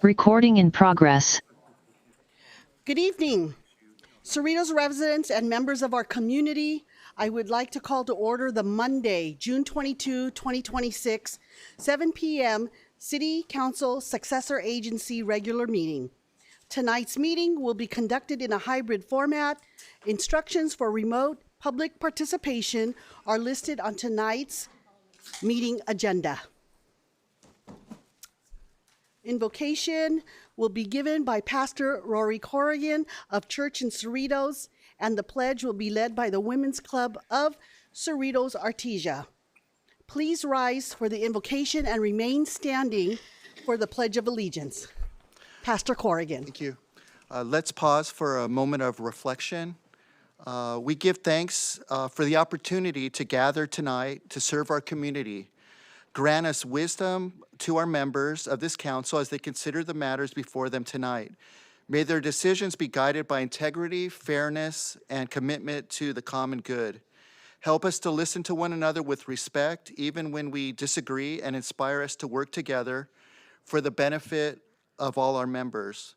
Recording in progress. Good evening, Cerritos residents and members of our community. I would like to call to order the Monday, June 22, 2026, 7 p.m. City Council Successor Agency regular meeting. Tonight's meeting will be conducted in a hybrid format. Instructions for remote public participation are listed on tonight's meeting agenda. Invocation will be given by Pastor Rory Corrigan of Church in Cerritos, and the pledge will be led by the Women's Club of Cerritos Artesia. Please rise for the invocation and remain standing for the Pledge of Allegiance. Pastor Corrigan. Thank you. Let's pause for a moment of reflection. We give thanks for the opportunity to gather tonight to serve our community. Grant us wisdom to our members of this council as they consider the matters before them tonight. May their decisions be guided by integrity, fairness, and commitment to the common good. Help us to listen to one another with respect, even when we disagree, and inspire us to work together for the benefit of all our members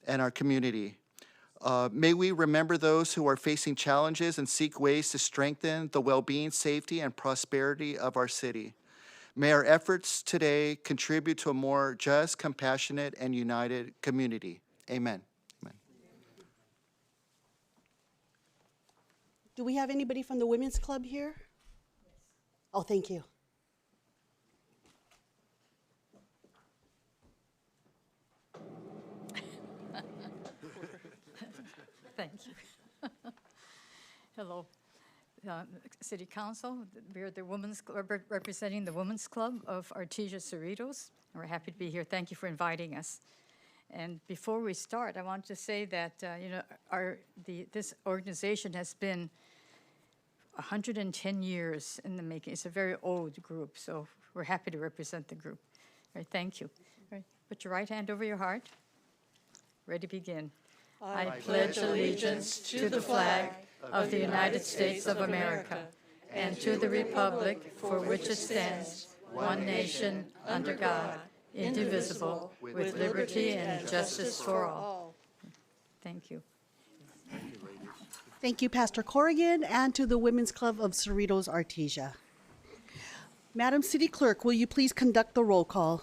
and our community. May we remember those who are facing challenges and seek ways to strengthen the well-being, safety, and prosperity of our city. May our efforts today contribute to a more just, compassionate, and united community. Amen. Amen. Do we have anybody from the Women's Club here? Oh, thank you. Thank you. Hello, City Council. We're the Women's Club, representing the Women's Club of Artesia Cerritos. And we're happy to be here. Thank you for inviting us. And before we start, I want to say that this organization has been 110 years in the making. It's a very old group, so we're happy to represent the group. All right, thank you. All right, put your right hand over your heart. Ready to begin. I pledge allegiance to the flag of the United States of America and to the republic for which it stands, one nation, under God, indivisible, with liberty and justice for all. Thank you. Thank you, Pastor Corrigan, and to the Women's Club of Cerritos Artesia. Madam City Clerk, will you please conduct the roll call?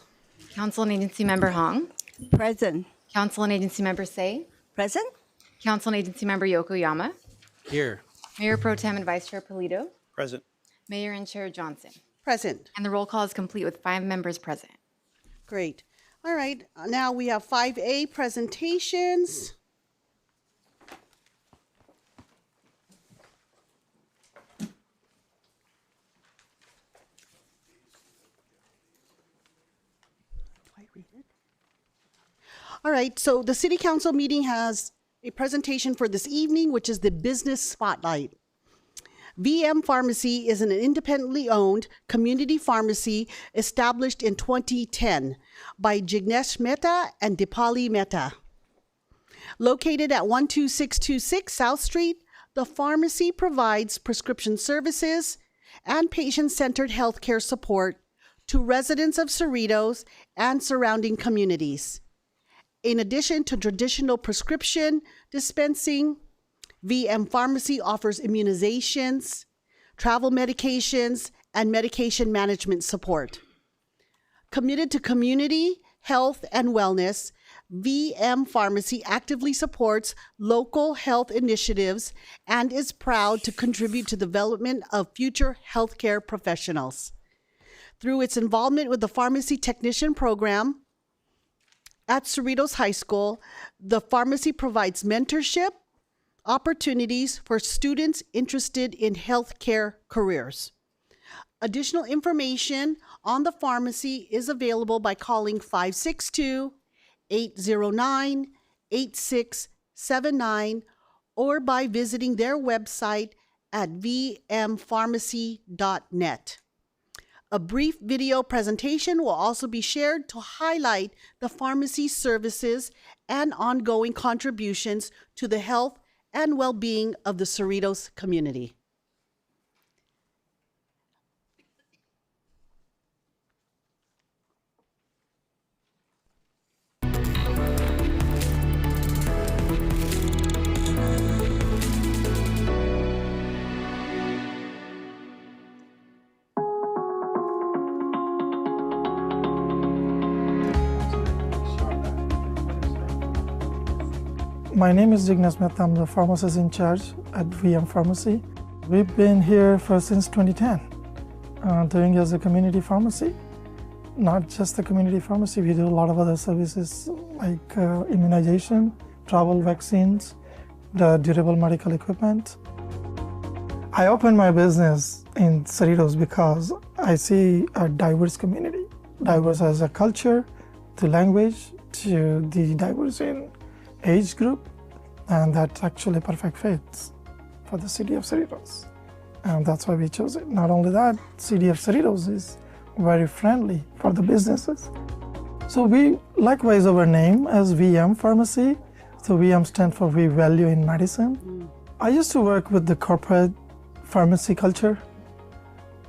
Council and Agency Member Hong. Present. Council and Agency Member Say. Present. Council and Agency Member Yokoyama. Here. Mayor Pro Tem and Vice Chair Polito. Present. Mayor and Chair Johnson. Present. And the roll call is complete with 5 members present. Great. All right, now we have 5A presentations. All right, so the City Council meeting has a presentation for this evening, which is the Business Spotlight. VM Pharmacy is an independently owned community pharmacy established in 2010 by Jignesh Mehta and Dipali Mehta. Located at 12626 South Street, the pharmacy provides prescription services and patient-centered healthcare support to residents of Cerritos and surrounding communities. In addition to traditional prescription dispensing, VM Pharmacy offers immunizations, travel medications, and medication management support. Committed to community, health, and wellness, VM Pharmacy actively supports local health initiatives and is proud to contribute to the development of future healthcare professionals. Through its involvement with the Pharmacy Technician Program at Cerritos High School, the pharmacy provides mentorship opportunities for students interested in healthcare careers. Additional information on the pharmacy is available by calling 562-809-8679 or by visiting their website at vmpharmacy.net. A brief video presentation will also be shared to highlight the pharmacy's services and ongoing contributions to the health and well-being of the Cerritos community. My name is Jignesh Mehta. I'm the pharmacist in charge at VM Pharmacy. We've been here since 2010, doing as a community pharmacy. Not just the community pharmacy, we do a lot of other services like immunization, travel vaccines, the durable medical equipment. I opened my business in Cerritos because I see a diverse community, diverse as a culture, to language, to the diverse in age group, and that's actually perfect fit for the city of Cerritos. And that's why we chose it. Not only that, city of Cerritos is very friendly for the businesses. So we likewise our name as VM Pharmacy. So VM stands for We Value in Medicine. I used to work with the corporate pharmacy culture.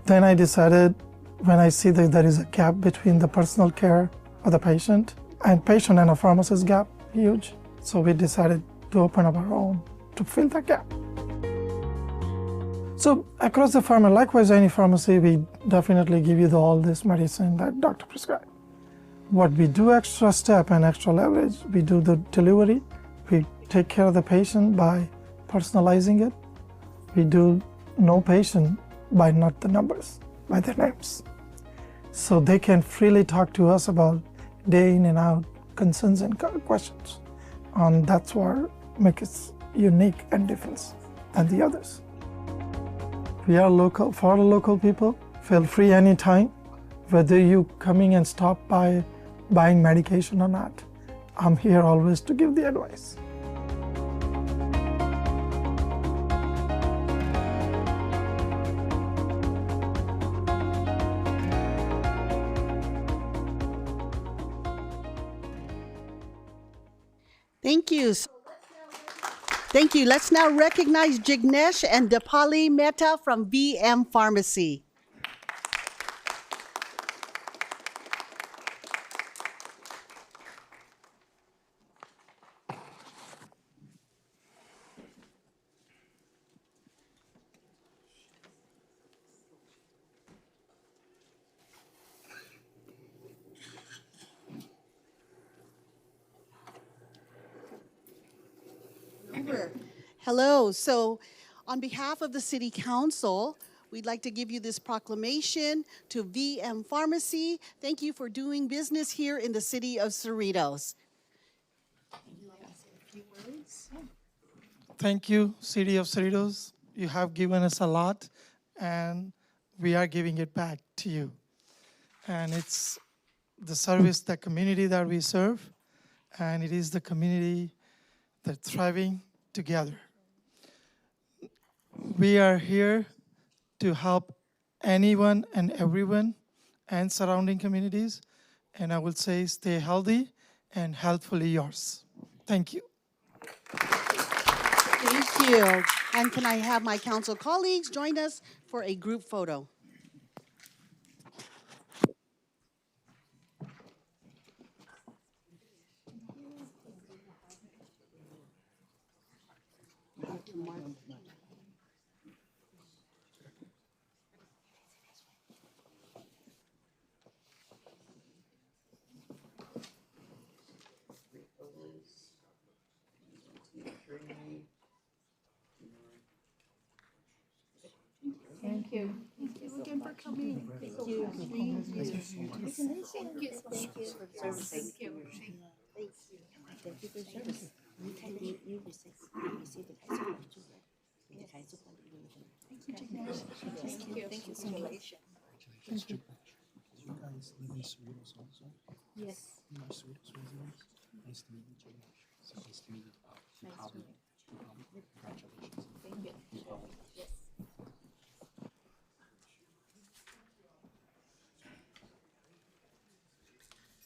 Then I decided when I see that there is a gap between the personal care of the patient and a pharmacist gap, huge. So we decided to open up our own to fill that gap. So across the pharmacy, likewise any pharmacy, we definitely give you all this medicine that doctor prescribed. What we do extra step and extra leverage, we do the delivery. We take care of the patient by personalizing it. We do know patient by not the numbers, by their names. So they can freely talk to us about day in and out concerns and questions. And that's what makes us unique and different than the others. We are local, for the local people. Feel free anytime, whether you coming and stop by buying medication or not. I'm here always to give the advice. Thank you. Thank you. Let's now recognize Jignesh and Dipali Mehta from VM Pharmacy. Hello. So, on behalf of the City Council, we'd like to give you this proclamation to VM Pharmacy. Thank you for doing business here in the city of Cerritos. Thank you, City of Cerritos. You have given us a lot, and we are giving it back to you. And it's the service, the community that we serve, and it is the community that's thriving together. We are here to help anyone and everyone and surrounding communities, and I will say stay healthy and healthfully yours. Thank you. Thank you. And can I have my council colleagues join us for a group photo?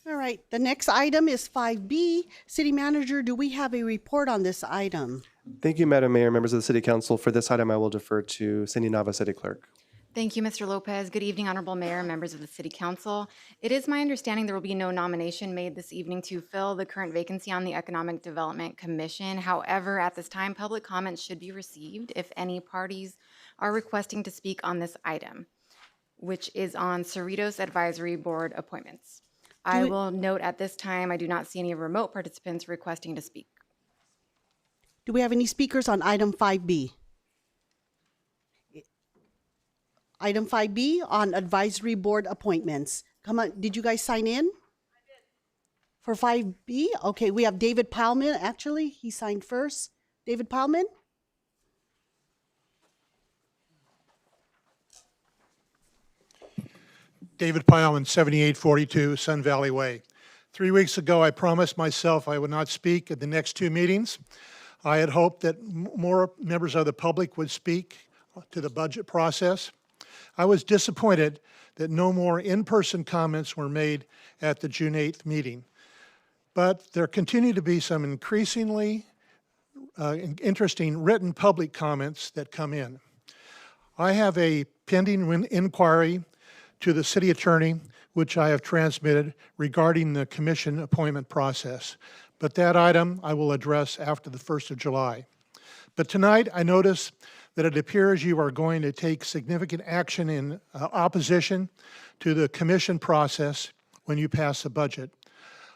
All right, the next item is 5B. City Manager, do we have a report on this item? Thank you, Madam Mayor, members of the City Council. For this item, I will defer to Cindy Nava, City Clerk. Thank you, Mr. Lopez. Good evening, Honorable Mayor and members of the City Council. It is my understanding there will be no nomination made this evening to fill the current vacancy on the Economic Development Commission. However, at this time, public comments should be received if any parties are requesting to speak on this item, which is on Cerritos Advisory Board appointments. I will note at this time, I do not see any remote participants requesting to speak. Do we have any speakers on item 5B? Item 5B on advisory board appointments. Come on, did you guys sign in? I did. For 5B? Okay, we have David Palman, actually, he signed first. David Palman? David Pyleman, 7842 Sun Valley Way. 3 weeks ago, I promised myself I would not speak at the next two meetings. I had hoped that more members of the public would speak to the budget process. I was disappointed that no more in-person comments were made at the June 8th meeting. But there continue to be some increasingly interesting written public comments that come in. I have a pending inquiry to the city attorney, which I have transmitted regarding the commission appointment process. But that item I will address after the 1st of July. But tonight I notice that it appears you are going to take significant action in opposition to the commission process when you pass the budget.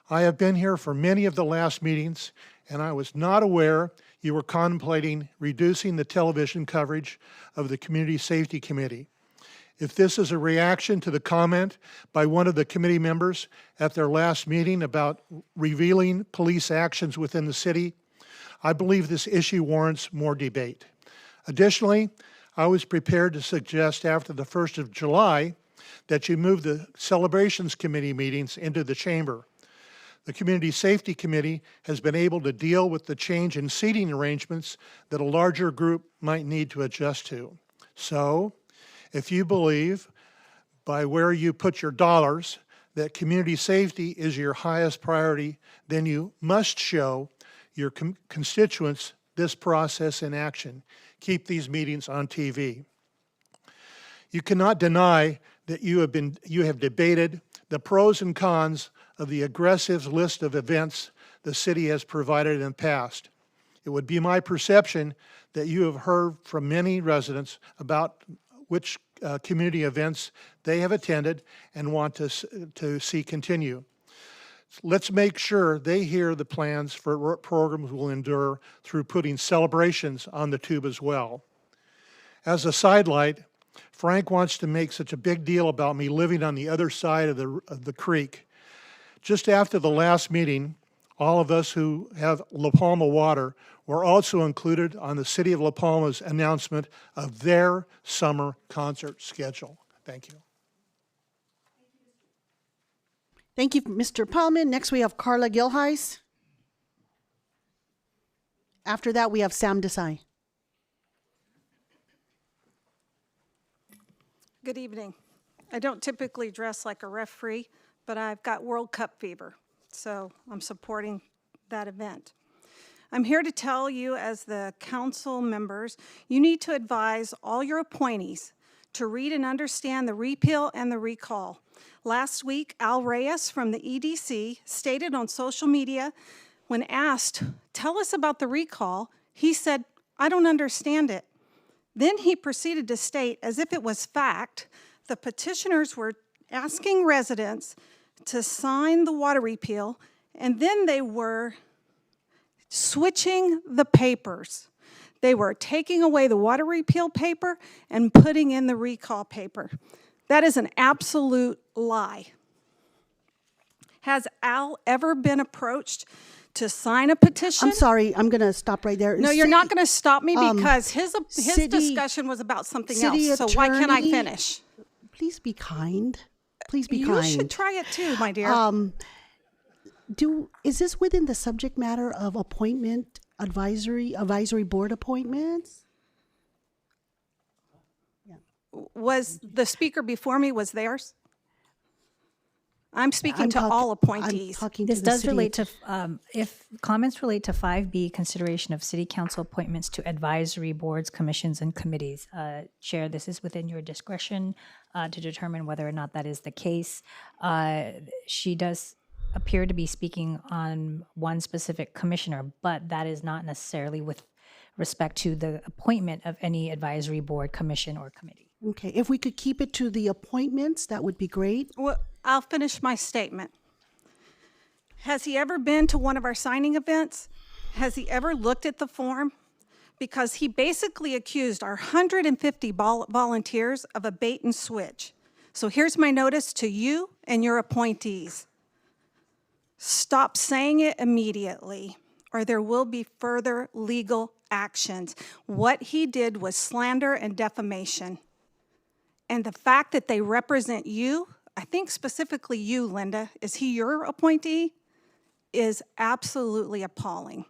I have been here for many of the last meetings, and I was not aware you were contemplating reducing the television coverage of the Community Safety Committee. If this is a reaction to the comment by one of the committee members at their last meeting about revealing police actions within the city, I believe this issue warrants more debate. Additionally, I was prepared to suggest after the 1st of July that you move the Celebrations Committee meetings into the chamber. The Community Safety Committee has been able to deal with the change in seating arrangements that a larger group might need to adjust to. So, if you believe, by where you put your dollars, that community safety is your highest priority, then you must show your constituents this process in action. Keep these meetings on TV. You cannot deny that you have debated the pros and cons of the aggressive list of events the city has provided in the past. It would be my perception that you have heard from many residents about which community events they have attended and want to see continue. Let's make sure they hear the plans for what programs will endure through putting celebrations on the tube as well. As a sidelight, Frank wants to make such a big deal about me living on the other side of the creek. Just after the last meeting, all of us who have La Palma water were also included on the City of La Palma's announcement of their summer concert schedule. Thank you. Thank you, Mr. Palman. Next, we have Carla Gilheis. After that, we have Sam Desai. Good evening. I don't typically dress like a referee, but I've got World Cup fever, so I'm supporting that event. I'm here to tell you, as the council members, you need to advise all your appointees to read and understand the repeal and the recall. Last week, Al Reyes from the EDC stated on social media, when asked, "Tell us about the recall," he said, "I don't understand it." Then he proceeded to state, as if it was fact, the petitioners were asking residents to sign the water repeal, and then they were switching the papers. They were taking away the water repeal paper and putting in the recall paper. That is an absolute lie. Has Al ever been approached to sign a petition? I'm sorry, I'm going to stop right there. No, you're not going to stop me because his city- discussion was about something city else. So why can't I attorney- finish? Please be kind. Please be You kind. should try it too, my dear. Is this within the subject matter of appointment advisory board appointments? Was the speaker before me, was theirs? I'm speaking to talk- all appointees. I'm talking This to the does city relate to, if comments relate to 5B, consideration of city council appointments to advisory boards, commissions, and committees. Chair, this is within your discretion to determine whether or not that is the case. She does appear to be speaking on one specific commissioner, but that is not necessarily with respect to the appointment of any advisory board, commission, or committee. Okay, if we could keep it to the appointments, that would be great. Well, I'll finish my statement. Has he ever been to one of our signing events? Has he ever looked at the form? Because he basically accused our 150 volunteers of a bait and switch. So here's my notice to you and your appointees. Stop saying it immediately, or there will be further legal actions. What he did was slander and defamation. And the fact that they represent you, I think specifically you, Linda, is he your appointee, is absolutely appalling.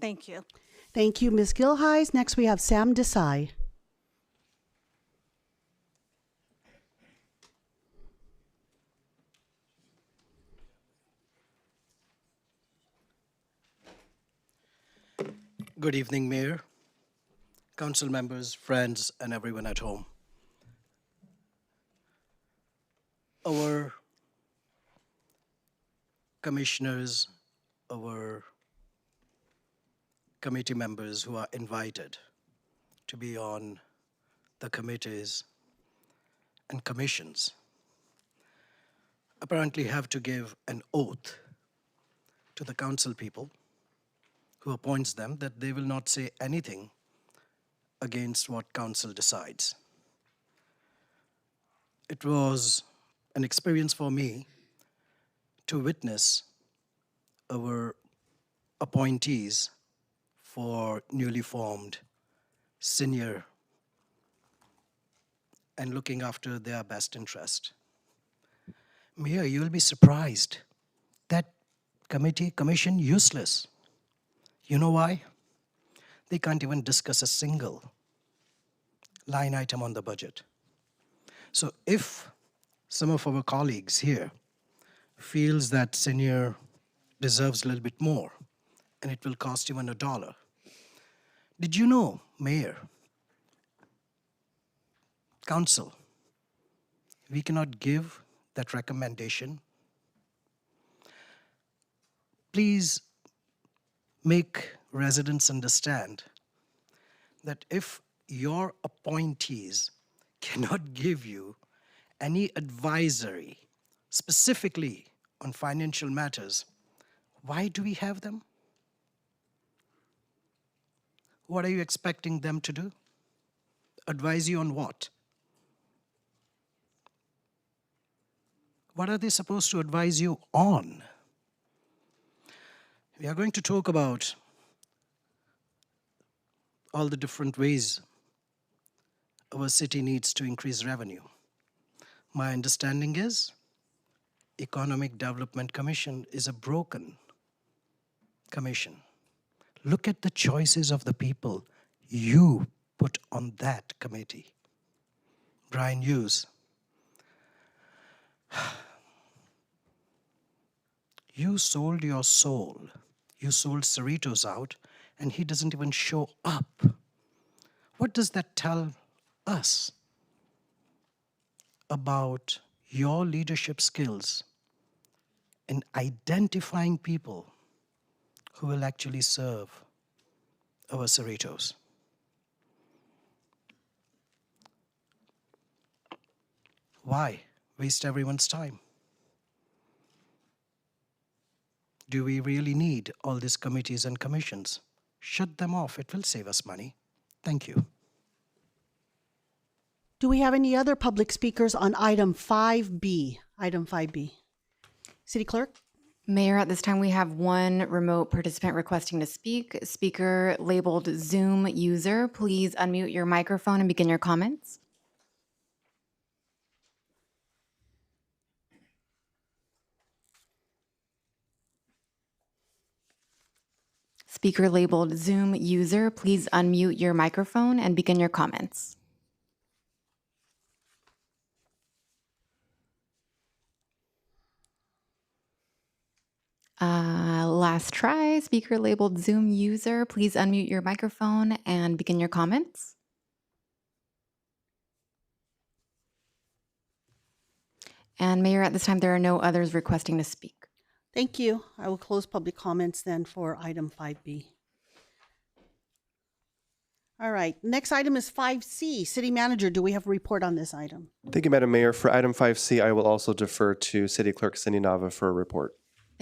Thank you. Thank you, Ms. Gilheis. Next, we have Sam Desai. Good evening, Mayor, council members, friends, and everyone at home. Our commissioners, our committee members who are invited to be on the committees and commissions apparently have to give an oath to the council people who appoints them that they will not say anything against what council decides. It was an experience for me to witness our appointees for newly formed senior and looking after their best interest. Mayor, you'll be surprised. That commission, useless. You know why? They can't even discuss a single line item on the budget. So if some of our colleagues here feels that senior deserves a little bit more and it will cost even $1, did you know, Mayor, Council, we cannot give that recommendation? Please make residents understand that if your appointees cannot give you any advisory specifically on financial matters, why do we have them? What are you expecting them to do? Advise you on what? What are they supposed to advise you on? We are going to talk about all the different ways our city needs to increase revenue. My understanding is Economic Development Commission is a broken commission. Look at the choices of the people you put on that committee. Brian Hughes. You sold your soul. You sold Cerritos out, and he doesn't even show up. What does that tell us about your leadership skills in identifying people who will actually serve our Cerritos? Why waste everyone's time? Do we really need all these committees and commissions? Shut them off. It will save us money. Thank you. Do we have any other public speakers on item 5B? Item 5B. City Clerk? Mayor, at this time we have one remote participant requesting to speak. Speaker labeled Zoom user. Please unmute your microphone and begin your comments. Speaker labeled Zoom user, please unmute your microphone and begin your comments. Last try, speaker labeled Zoom user, please unmute your microphone and begin your comments. And Mayor, at this time, there are no others requesting to speak. Thank you. I will close public comments then for item 5B. All right, next item is 5C. City Manager, do we have a report on this item? Thank you, Madam Mayor. For item 5C, I will also defer to City Clerk Cindy Nava for a report.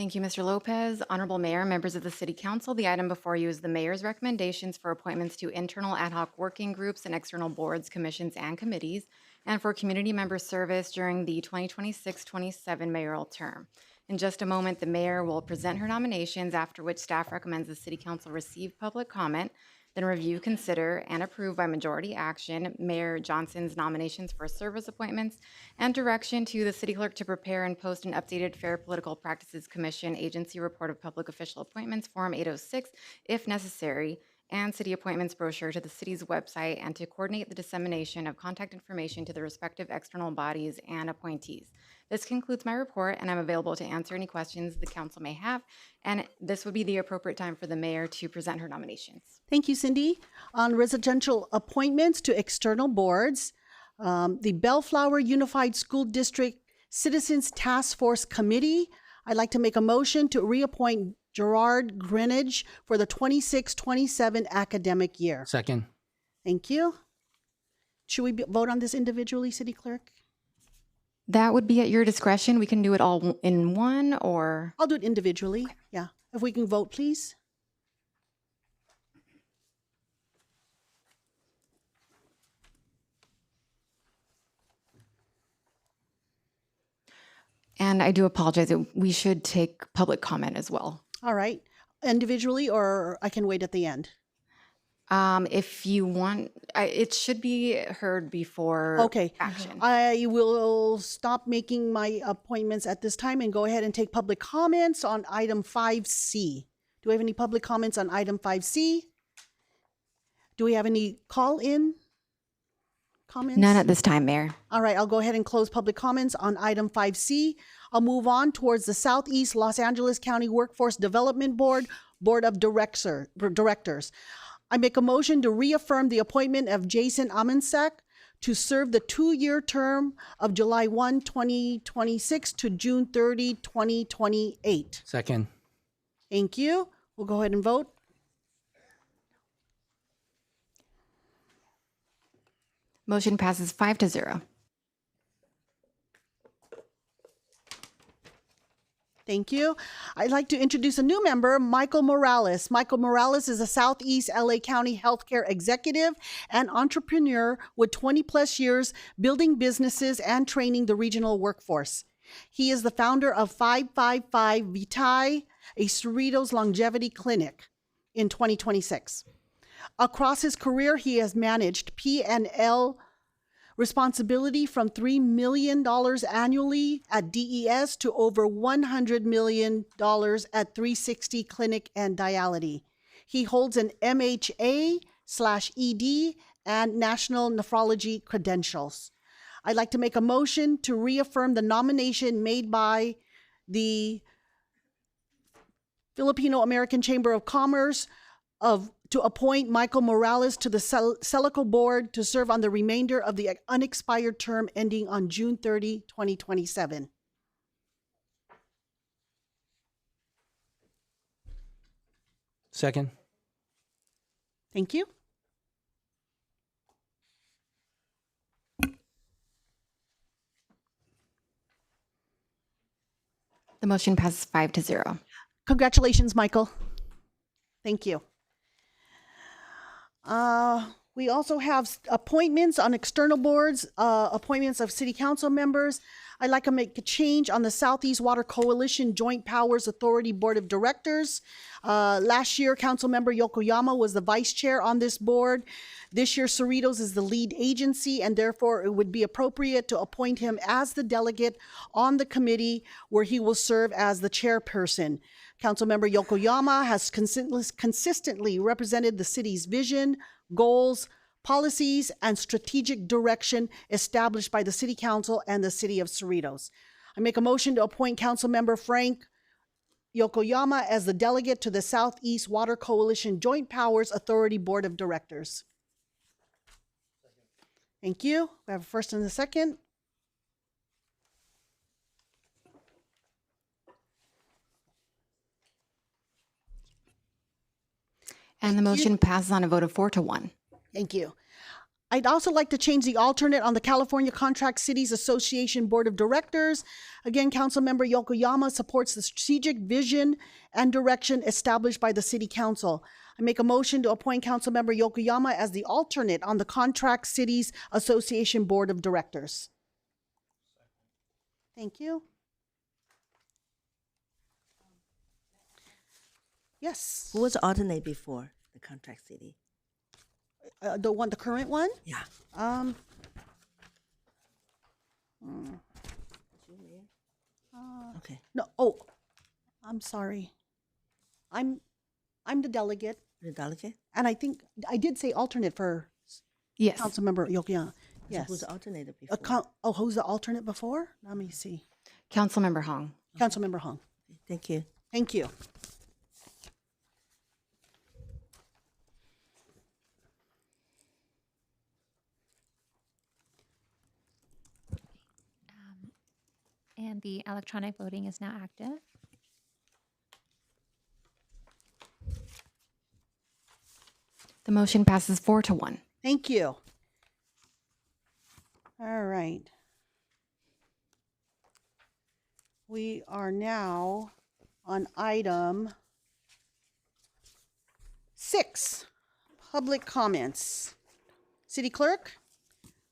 Thank you, Mr. Lopez. Honorable Mayor, members of the City Council, the item before you is the mayor's recommendations for appointments to internal ad hoc working groups and external boards, commissions, and committees, and for community member service during the 2026-27 mayoral term. In just a moment, the mayor will present her nominations, after which staff recommends the City Council receive public comment, then review, consider, and approve by majority action Mayor Johnson's nominations for service appointments, and direction to the city clerk to prepare and post an updated Fair Political Practices Commission Agency Report of Public Official Appointments, Form 806, if necessary, and city appointments brochure to the city's website, and to coordinate the dissemination of contact information to the respective external bodies and appointees. This concludes my report, and I'm available to answer any questions the council may have, and this would be the appropriate time for the mayor to present her nominations. Thank you, Cindy. On residential appointments to external boards, the Bellflower Unified School District Citizens Task Force Committee, I'd like to make a motion to reappoint Gerard Greenidge for the 26-27 academic year. Second. Thank you. Should we vote on this individually, City Clerk? That would be at your discretion. We can do it all in one, or? I'll do it individually. Okay. Yeah. If we can vote, please. And I do apologize. We should take public comment as well. All right. Individually, or I can wait at the end? If you want, it should be heard before Okay. action. I will stop making my appointments at this time and go ahead and take public comments on item 5C. Do we have any public comments on item 5C? Do we have any call-in comments? None at this time, Mayor. All right, I'll go ahead and close public comments on item 5C. I'll move on towards the Southeast Los Angeles County Workforce Development Board, Board of Directors. I make a motion to reaffirm the appointment of Jason Amensek to serve the 2-year term of July 1, 2026 to June 30, 2028. Second. Thank you. We'll go ahead and vote. Motion passes 5-0. Thank you. I'd like to introduce a new member, Michael Morales. Michael Morales is a Southeast LA County healthcare executive and entrepreneur with 20 plus years building businesses and training the regional workforce. He is the founder of 555 Vitae, a Cerritos longevity clinic in 2026. Across his career, he has managed P&L responsibility from $3 million annually at DES to over $100 million at 360 Clinic and Diality. He holds an MHA/ED and National Nephrology credentials. I'd like to make a motion to reaffirm the nomination made by the Filipino American Chamber of Commerce to appoint Michael Morales to the Celico Board to serve on the remainder of the unexpired term ending on June 30, 2027. Second. Thank you. The motion passes 5-0. Congratulations, Michael. Thank you. We also have appointments on external boards, appointments of city council members. I'd like to make a change on the Southeast Water Coalition Joint Powers Authority Board of Directors. Last year, Councilmember Yokoyama was the vice chair on this board. This year, Cerritos is the lead agency, and therefore it would be appropriate to appoint him as the delegate on the committee where he will serve as the chairperson. Councilmember Yokoyama has consistently represented the city's vision, goals, policies, and strategic direction established by the City Council and the City of Cerritos. I make a motion to appoint Councilmember Frank Yokoyama as the delegate to the Southeast Water Coalition Joint Powers Authority Board of Directors. Thank you. We have a first and a second. And the motion passes on a vote of 4-1. Thank you. I'd also like to change the alternate on the California Contract Cities Association Board of Directors. Again, Councilmember Yokoyama supports the strategic vision and direction established by the City Council. I make a motion to appoint Councilmember Yokoyama as the alternate on the Contract Cities Association Board of Directors. Thank you. Yes. Who was alternate before the contract city? The current one? Yeah. Okay. No, oh, I'm sorry. I'm the delegate, The delegate? and I think I did say alternate for Yes. Councilmember Yokoyama. So Yes. who's alternated before? Who's the alternate before? Let me see. Councilmember Hong. Councilmember Hong. Thank you. Thank you. And the electronic voting is now active. The motion passes 4-1. Thank you. All right. We are now on item 6, public comments. City Clerk,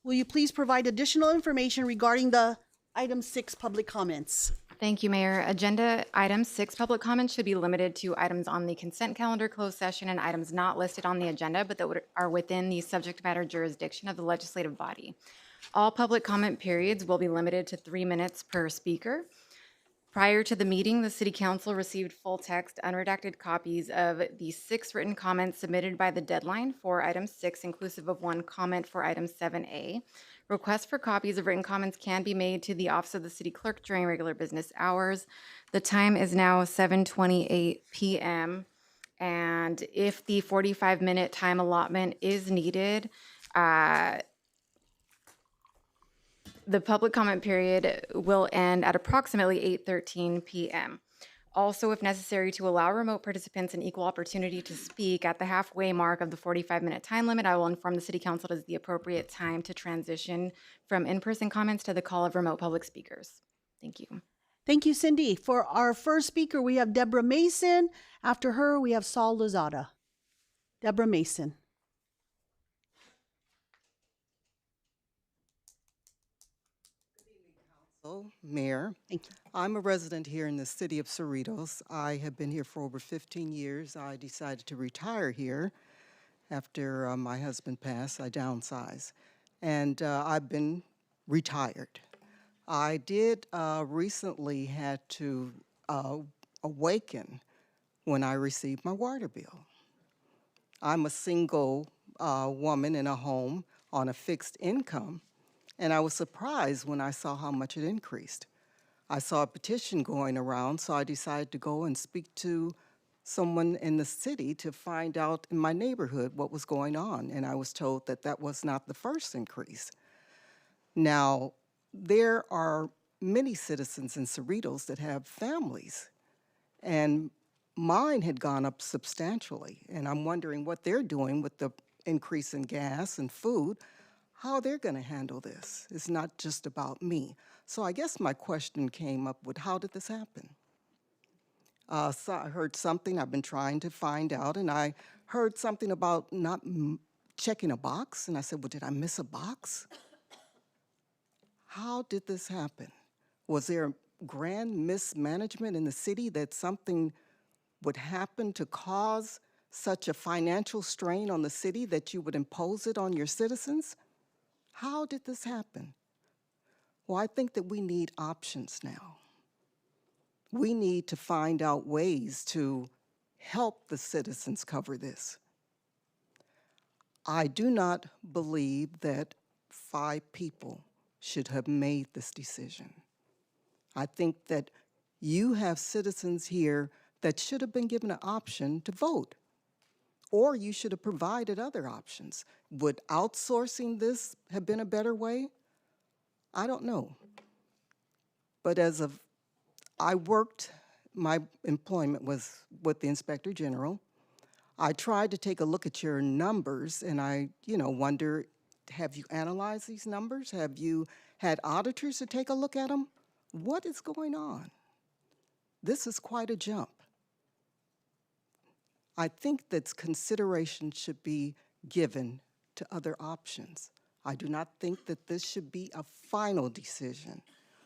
will you please provide additional information regarding the item 6 public comments? Thank you, Mayor. Agenda item 6, public comments should be limited to items on the consent calendar, closed session, and items not listed on the agenda, but that are within the subject matter jurisdiction of the legislative body. All public comment periods will be limited to 3 minutes per speaker. Prior to the meeting, the City Council received full text, unredacted copies of the 6 written comments submitted by the deadline for item 6, inclusive of 1 comment for item 7A. Requests for copies of written comments can be made to the Office of the City Clerk during regular business hours. The time is now 7:28 p.m. And if the 45-minute time allotment is needed, the public comment period will end at approximately 8:13 p.m. Also, if necessary, to allow remote participants an equal opportunity to speak at the halfway mark of the 45-minute time limit, I will inform the City Council it is the appropriate time to transition from in-person comments to the call of remote public speakers. Thank you. Thank you, Cindy. For our first speaker, we have Deborah Mason. After her, we have Saul Lozada. Deborah Mason. Mayor, Thank you. I'm a resident here in the city of Cerritos. I have been here for over 15 years. I decided to retire here after my husband passed. I downsized, and I've been retired. I did recently had to awaken when I received my water bill. I'm a single woman in a home on a fixed income. And I was surprised when I saw how much it increased. I saw a petition going around, so I decided to go and speak to someone in the city to find out in my neighborhood what was going on. And I was told that that was not the first increase. Now, there are many citizens in Cerritos that have families, and mine had gone up substantially. And I'm wondering what they're doing with the increase in gas and food, how they're going to handle this. It's not just about me. So I guess my question came up with, how did this happen? So I heard something I've been trying to find out, and I heard something about not checking a box, and I said, well, did I miss a box? How did this happen? Was there grand mismanagement in the city that something would happen to cause such a financial strain on the city that you would impose it on your citizens? How did this happen? Well, I think that we need options now. We need to find out ways to help the citizens cover this. I do not believe that 5 people should have made this decision. I think that you have citizens here that should have been given an option to vote, or you should have provided other options. Would outsourcing this have been a better way? I don't know. But my employment was with the Inspector General. I tried to take a look at your numbers, and I, wonder, have you analyzed these numbers? Have you had auditors to take a look at them? What is going on? This is quite a jump. I think that consideration should be given to other options. I do not think that this should be a final decision.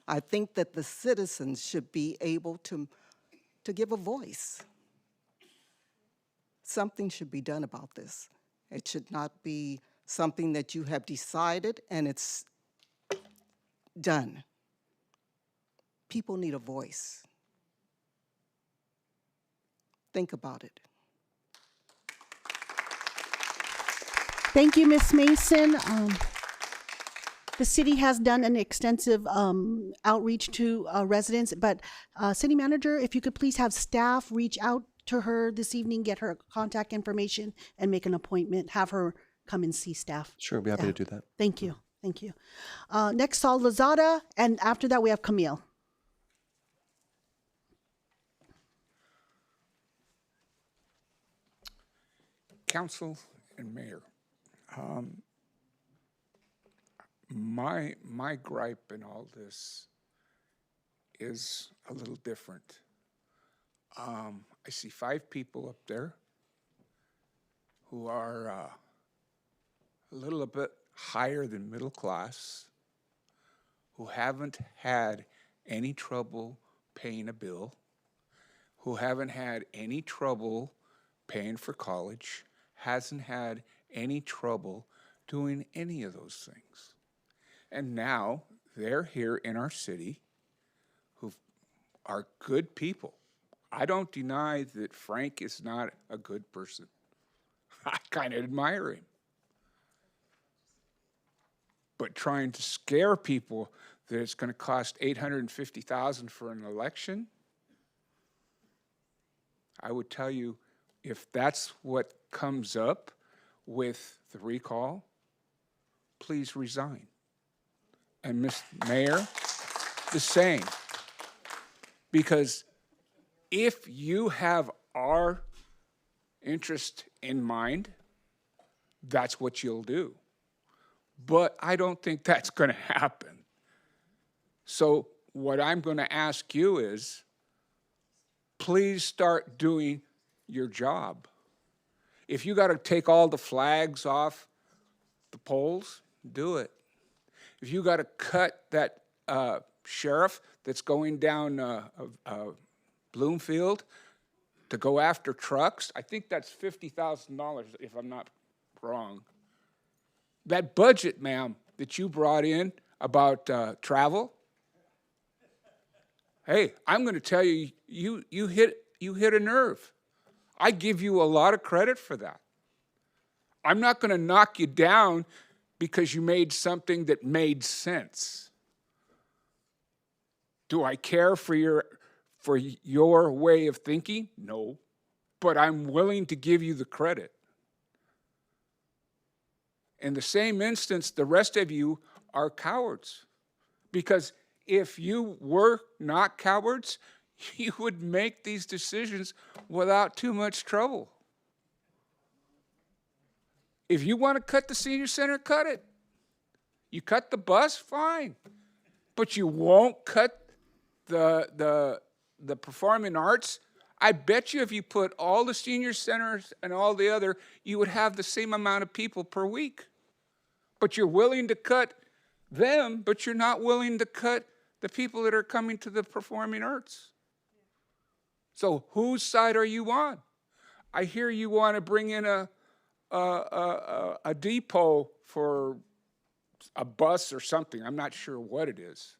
I think that the citizens should be able to give a voice. Something should be done about this. It should not be something that you have decided and it's done. People need a voice. Think about it. Thank you, Ms. Mason. The city has done an extensive outreach to residents, but city manager, if you could please have staff reach out to her this evening, get her contact information and make an appointment, have her come and see staff. Sure, we'll be happy to do that. Thank you, thank you. Next, Saul Lozada, and after that we have Camille. Council and Mayor, my gripe in all this is a little different. I see 5 people up there who are a little bit higher than middle class, who haven't had any trouble paying a bill, who haven't had any trouble paying for college, hasn't had any trouble doing any of those things. And now they're here in our city who are good people. I don't deny that Frank is not a good person. I kind of admire him. But trying to scare people that it's going to cost $850,000 for an election, I would tell you, if that's what comes up with the recall, please resign. And Ms. Mayor, the same. Because if you have our interest in mind, that's what you'll do. But I don't think that's going to happen. So what I'm going to ask you is, please start doing your job. If you got to take all the flags off the poles, do it. If you got to cut that sheriff that's going down Bloomfield to go after trucks, I think that's $50,000 if I'm not wrong. That budget, ma'am, that you brought in about travel, hey, I'm going to tell you, you hit a nerve. I give you a lot of credit for that. I'm not going to knock you down because you made something that made sense. Do I care for your way of thinking? No, but I'm willing to give you the credit. In the same instance, the rest of you are cowards, because if you were not cowards, you would make these decisions without too much trouble. If you want to cut the senior center, cut it. You cut the bus, fine. But you won't cut the performing arts. I bet you if you put all the senior centers and all the other, you would have the same amount of people per week. But you're willing to cut them, but you're not willing to cut the people that are coming to the performing arts. So whose side are you on? I hear you want to bring in a depot for a bus or something. I'm not sure what it is.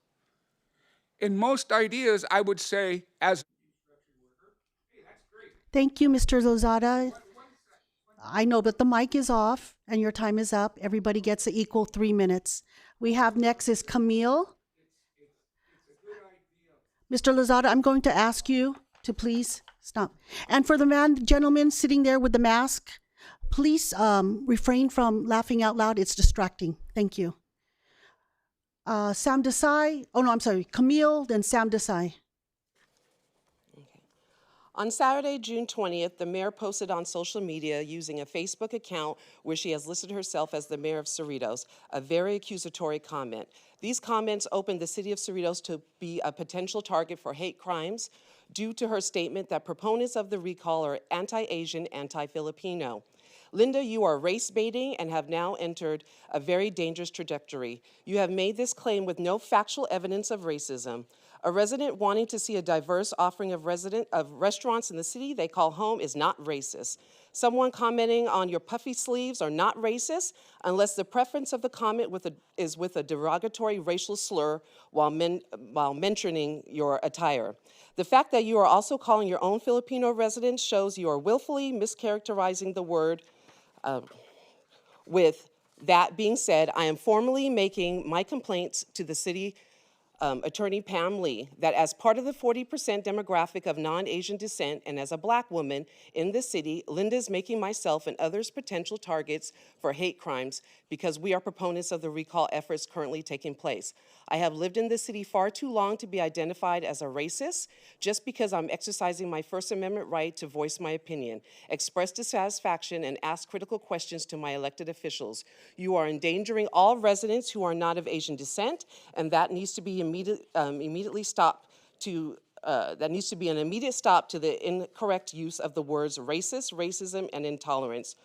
In most ideas, I would say, as Thank you, Mr. Lozada. I know, but the mic is off and your time is up. Everybody gets an equal 3 minutes. We have next is Camille. Mr. Lozada, I'm going to ask you to please stop. And for the gentleman sitting there with the mask, please refrain from laughing out loud. It's distracting. Thank you. Sam Desai. Oh, no, I'm sorry. Camille, then Sam Desai. On Saturday, June 20th, the mayor posted on social media using a Facebook account where she has listed herself as the mayor of Cerritos, a very accusatory comment. These comments opened the city of Cerritos to be a potential target for hate crimes due to her statement that proponents of the recall are anti-Asian, anti-Filipino. Linda, you are race baiting and have now entered a very dangerous trajectory. You have made this claim with no factual evidence of racism. A resident wanting to see a diverse offering of restaurants in the city they call home is not racist. Someone commenting on your puffy sleeves are not racist unless the preference of the comment is with a derogatory racial slur while mentioning your attire. The fact that you are also calling your own Filipino residents shows you are willfully mischaracterizing the word. With that being said, I am formally making my complaints to the city Attorney Pam Lee that as part of the 40% demographic of non-Asian descent and as a Black woman in the city, Linda is making myself and others potential targets for hate crimes because we are proponents of the recall efforts currently taking place. I have lived in this city far too long to be identified as a racist just because I'm exercising my First Amendment right to voice my opinion, express dissatisfaction, and ask critical questions to my elected officials. You are endangering all residents who are not of Asian descent, and that needs to be immediately stopped to that needs to be an immediate stop to the incorrect use of the words racist, racism, and intolerance.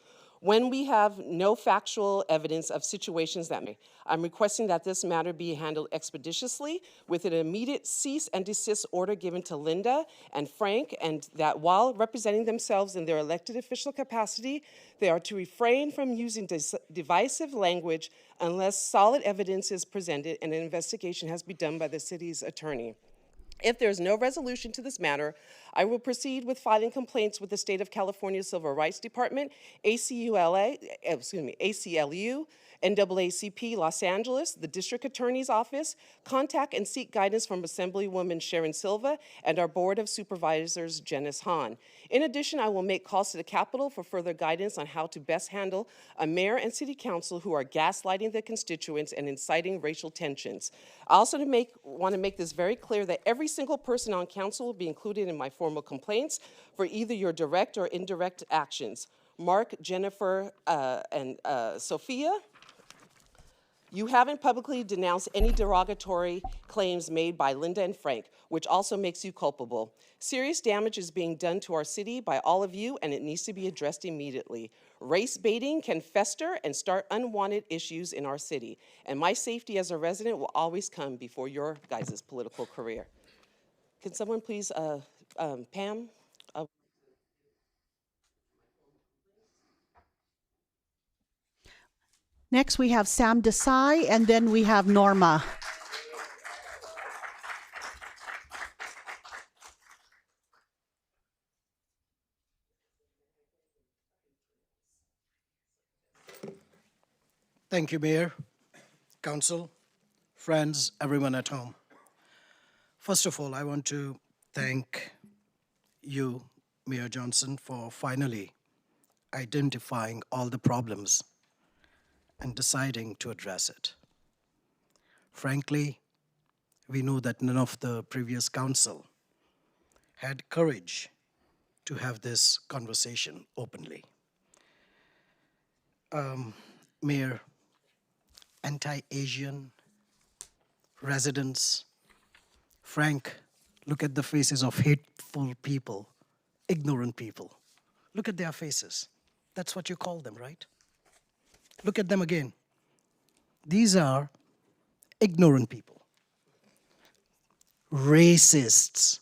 When we have no factual evidence of situations that may, I'm requesting that this matter be handled expeditiously with an immediate cease and desist order given to Linda and Frank, and that while representing themselves in their elected official capacity, they are to refrain from using divisive language unless solid evidence is presented and an investigation has been done by the city's attorney. If there is no resolution to this matter, I will proceed with filing complaints with the State of California Civil Rights Department, ACLU, NAACP Los Angeles, the District Attorney's Office, contact and seek guidance from Assemblywoman Sharon Silva and our Board of Supervisors, Janice Hahn. In addition, I will make calls to the Capitol for further guidance on how to best handle a mayor and city council who are gaslighting their constituents and inciting racial tensions. I also want to make this very clear that every single person on council will be included in my formal complaints for either your direct or indirect actions. Mark, Jennifer, and Sophia, you haven't publicly denounced any derogatory claims made by Linda and Frank, which also makes you culpable. Serious damage is being done to our city by all of you, and it needs to be addressed immediately. Race baiting can fester and start unwanted issues in our city, and my safety as a resident will always come before your guys' political career. Can someone please, Pam? Next, we have Sam Desai, and then we have Norma. Thank you, Mayor, Council, friends, everyone at home. First of all, I want to thank you, Mayor Johnson, for finally identifying all the problems and deciding to address it. Frankly, we know that none of the previous council had courage to have this conversation openly. Mayor, anti-Asian residents, Frank, look at the faces of hateful people, ignorant people. Look at their faces. That's what you call them, right? Look at them again. These are ignorant people. Racists.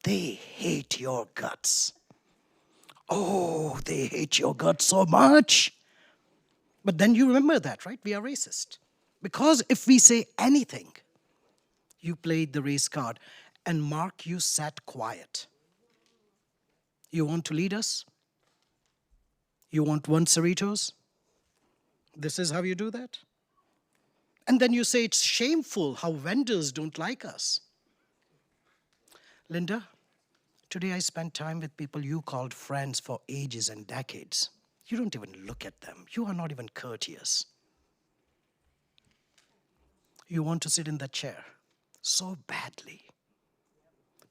They hate your guts. Oh, they hate your guts so much. But then you remember that, right? We are racist. Because if we say anything, you played the race card. And Mark, you sat quiet. You want to lead us? You want one Cerritos? This is how you do that? And then you say it's shameful how vendors don't like us. Linda, today I spent time with people you called friends for ages and decades. You don't even look at them. You are not even courteous. You want to sit in that chair so badly.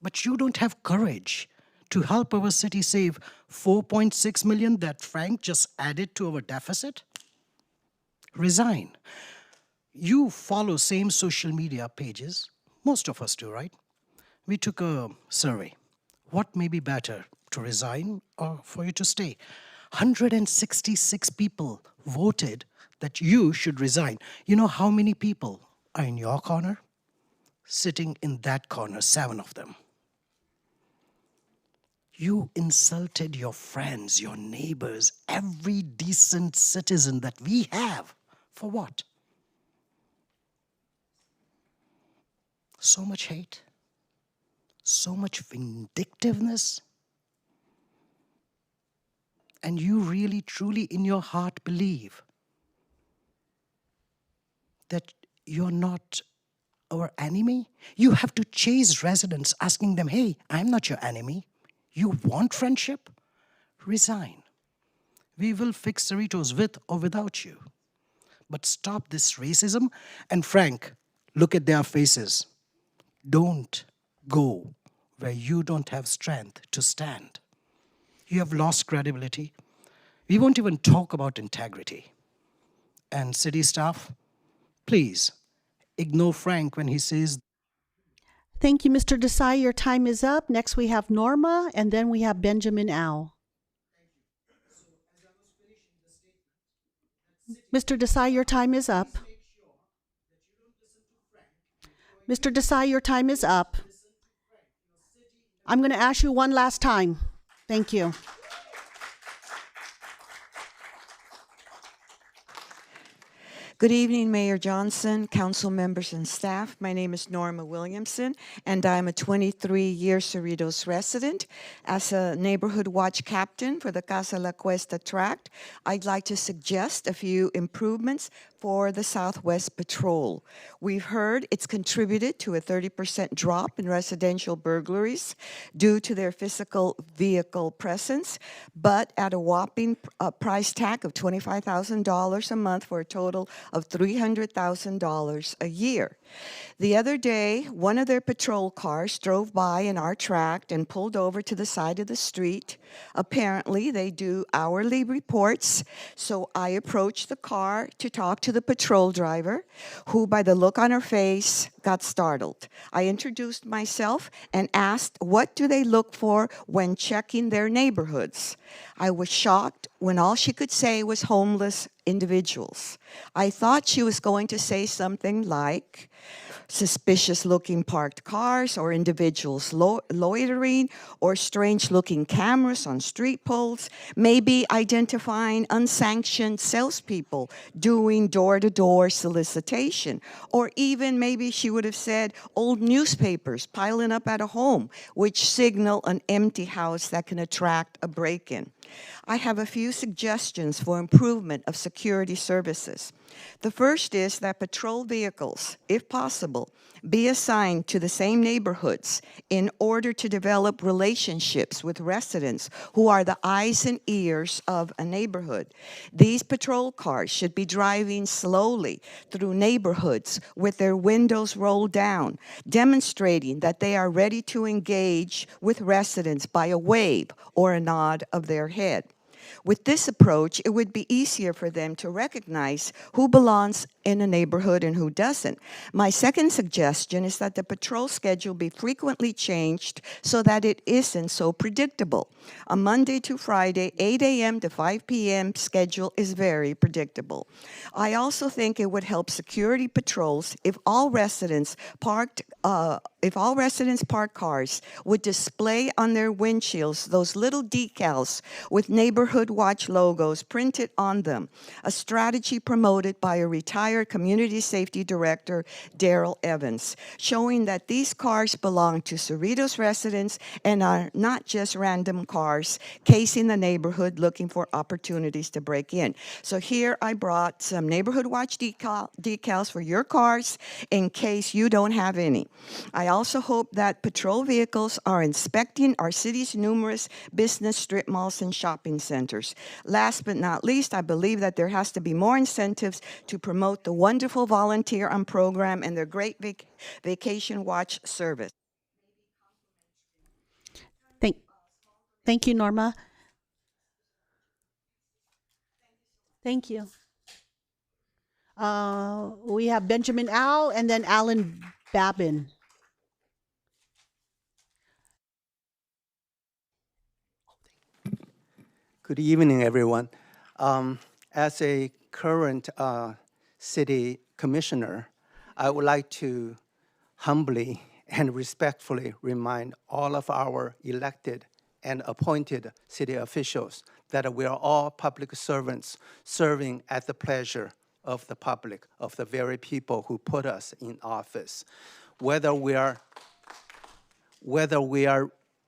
But you don't have courage to help our city save $4.6 million that Frank just added to our deficit? Resign. You follow same social media pages. Most of us do, right? We took a survey. What may be better, to resign or for you to stay? 166 people voted that you should resign. You know how many people are in your corner? Sitting in that corner, 7 of them. You insulted your friends, your neighbors, every decent citizen that we have. For what? So much hate, so much vindictiveness. And you really, truly in your heart believe that you're not our enemy? You have to chase residents asking them, hey, I'm not your enemy. You want friendship? Resign. We will fix Cerritos with or without you. But stop this racism. And Frank, look at their faces. Don't go where you don't have strength to stand. You have lost credibility. We won't even talk about integrity. And city staff, please ignore Frank when he says. Thank you, Mr. Desai. Your time is up. Next, we have Norma, and then we have Benjamin Au. Mr. Desai, your time is up. Mr. Desai, your time is up. I'm going to ask you one last time. Thank you. Good evening, Mayor Johnson, council members and staff. My name is Norma Williamson, and I'm a 23-year Cerritos resident. As a neighborhood watch captain for the Casa La Cuesta tract, I'd like to suggest a few improvements for the Southwest Patrol. We've heard it's contributed to a 30% drop in residential burglaries due to their physical vehicle presence, but at a whopping price tag of $25,000 a month for a total of $300,000 a year. The other day, one of their patrol cars drove by in our tract and pulled over to the side of the street. Apparently, they do hourly reports, so I approached the car to talk to the patrol driver, who, by the look on her face, got startled. I introduced myself and asked, what do they look for when checking their neighborhoods? I was shocked when all she could say was homeless individuals. I thought she was going to say something like suspicious-looking parked cars or individuals loitering or strange-looking cameras on street poles, maybe identifying unsanctioned salespeople doing door-to-door solicitation, or even maybe she would have said old newspapers piling up at a home, which signal an empty house that can attract a break-in. I have a few suggestions for improvement of security services. The first is that patrol vehicles, if possible, be assigned to the same neighborhoods in order to develop relationships with residents who are the eyes and ears of a neighborhood. These patrol cars should be driving slowly through neighborhoods with their windows rolled down, demonstrating that they are ready to engage with residents by a wave or a nod of their head. With this approach, it would be easier for them to recognize who belongs in a neighborhood and who doesn't. My second suggestion is that the patrol schedule be frequently changed so that it isn't so predictable. A Monday to Friday, 8 a.m. to 5 p.m. schedule is very predictable. I also think it would help security patrols if all residents parked cars would display on their windshields those little decals with Neighborhood Watch logos printed on them, a strategy promoted by a retired community safety director, Daryl Evans, showing that these cars belong to Cerritos residents and are not just random cars casing the neighborhood looking for opportunities to break in. So here I brought some Neighborhood Watch decals for your cars in case you don't have any. I also hope that patrol vehicles are inspecting our city's numerous business strip malls and shopping centers. Last but not least, I believe that there has to be more incentives to promote the wonderful volunteer on program and their great vacation watch service. Thank you, Norma. Thank you. We have Benjamin Au and then Alan Babin. Good evening, everyone. As a current city commissioner, I would like to humbly and respectfully remind all of our elected and appointed city officials that we are all public servants serving at the pleasure of the public, of the very people who put us in office. Whether we are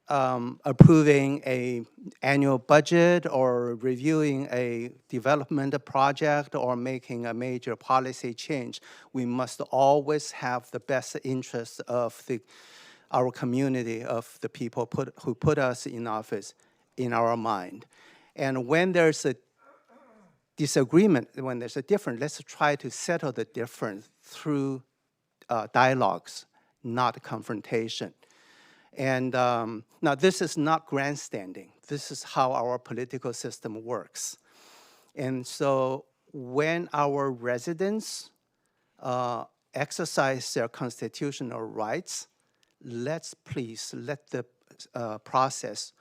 approving a annual budget or reviewing a development project or making a major policy change, we must always have the best interests of our community, of the people who put us in office in our mind. And when there's a disagreement, when there's a difference, let's try to settle the difference through dialogues, not confrontation. And now this is not grandstanding. This is how our political system works. And so when our residents exercise their constitutional rights, let's please let the process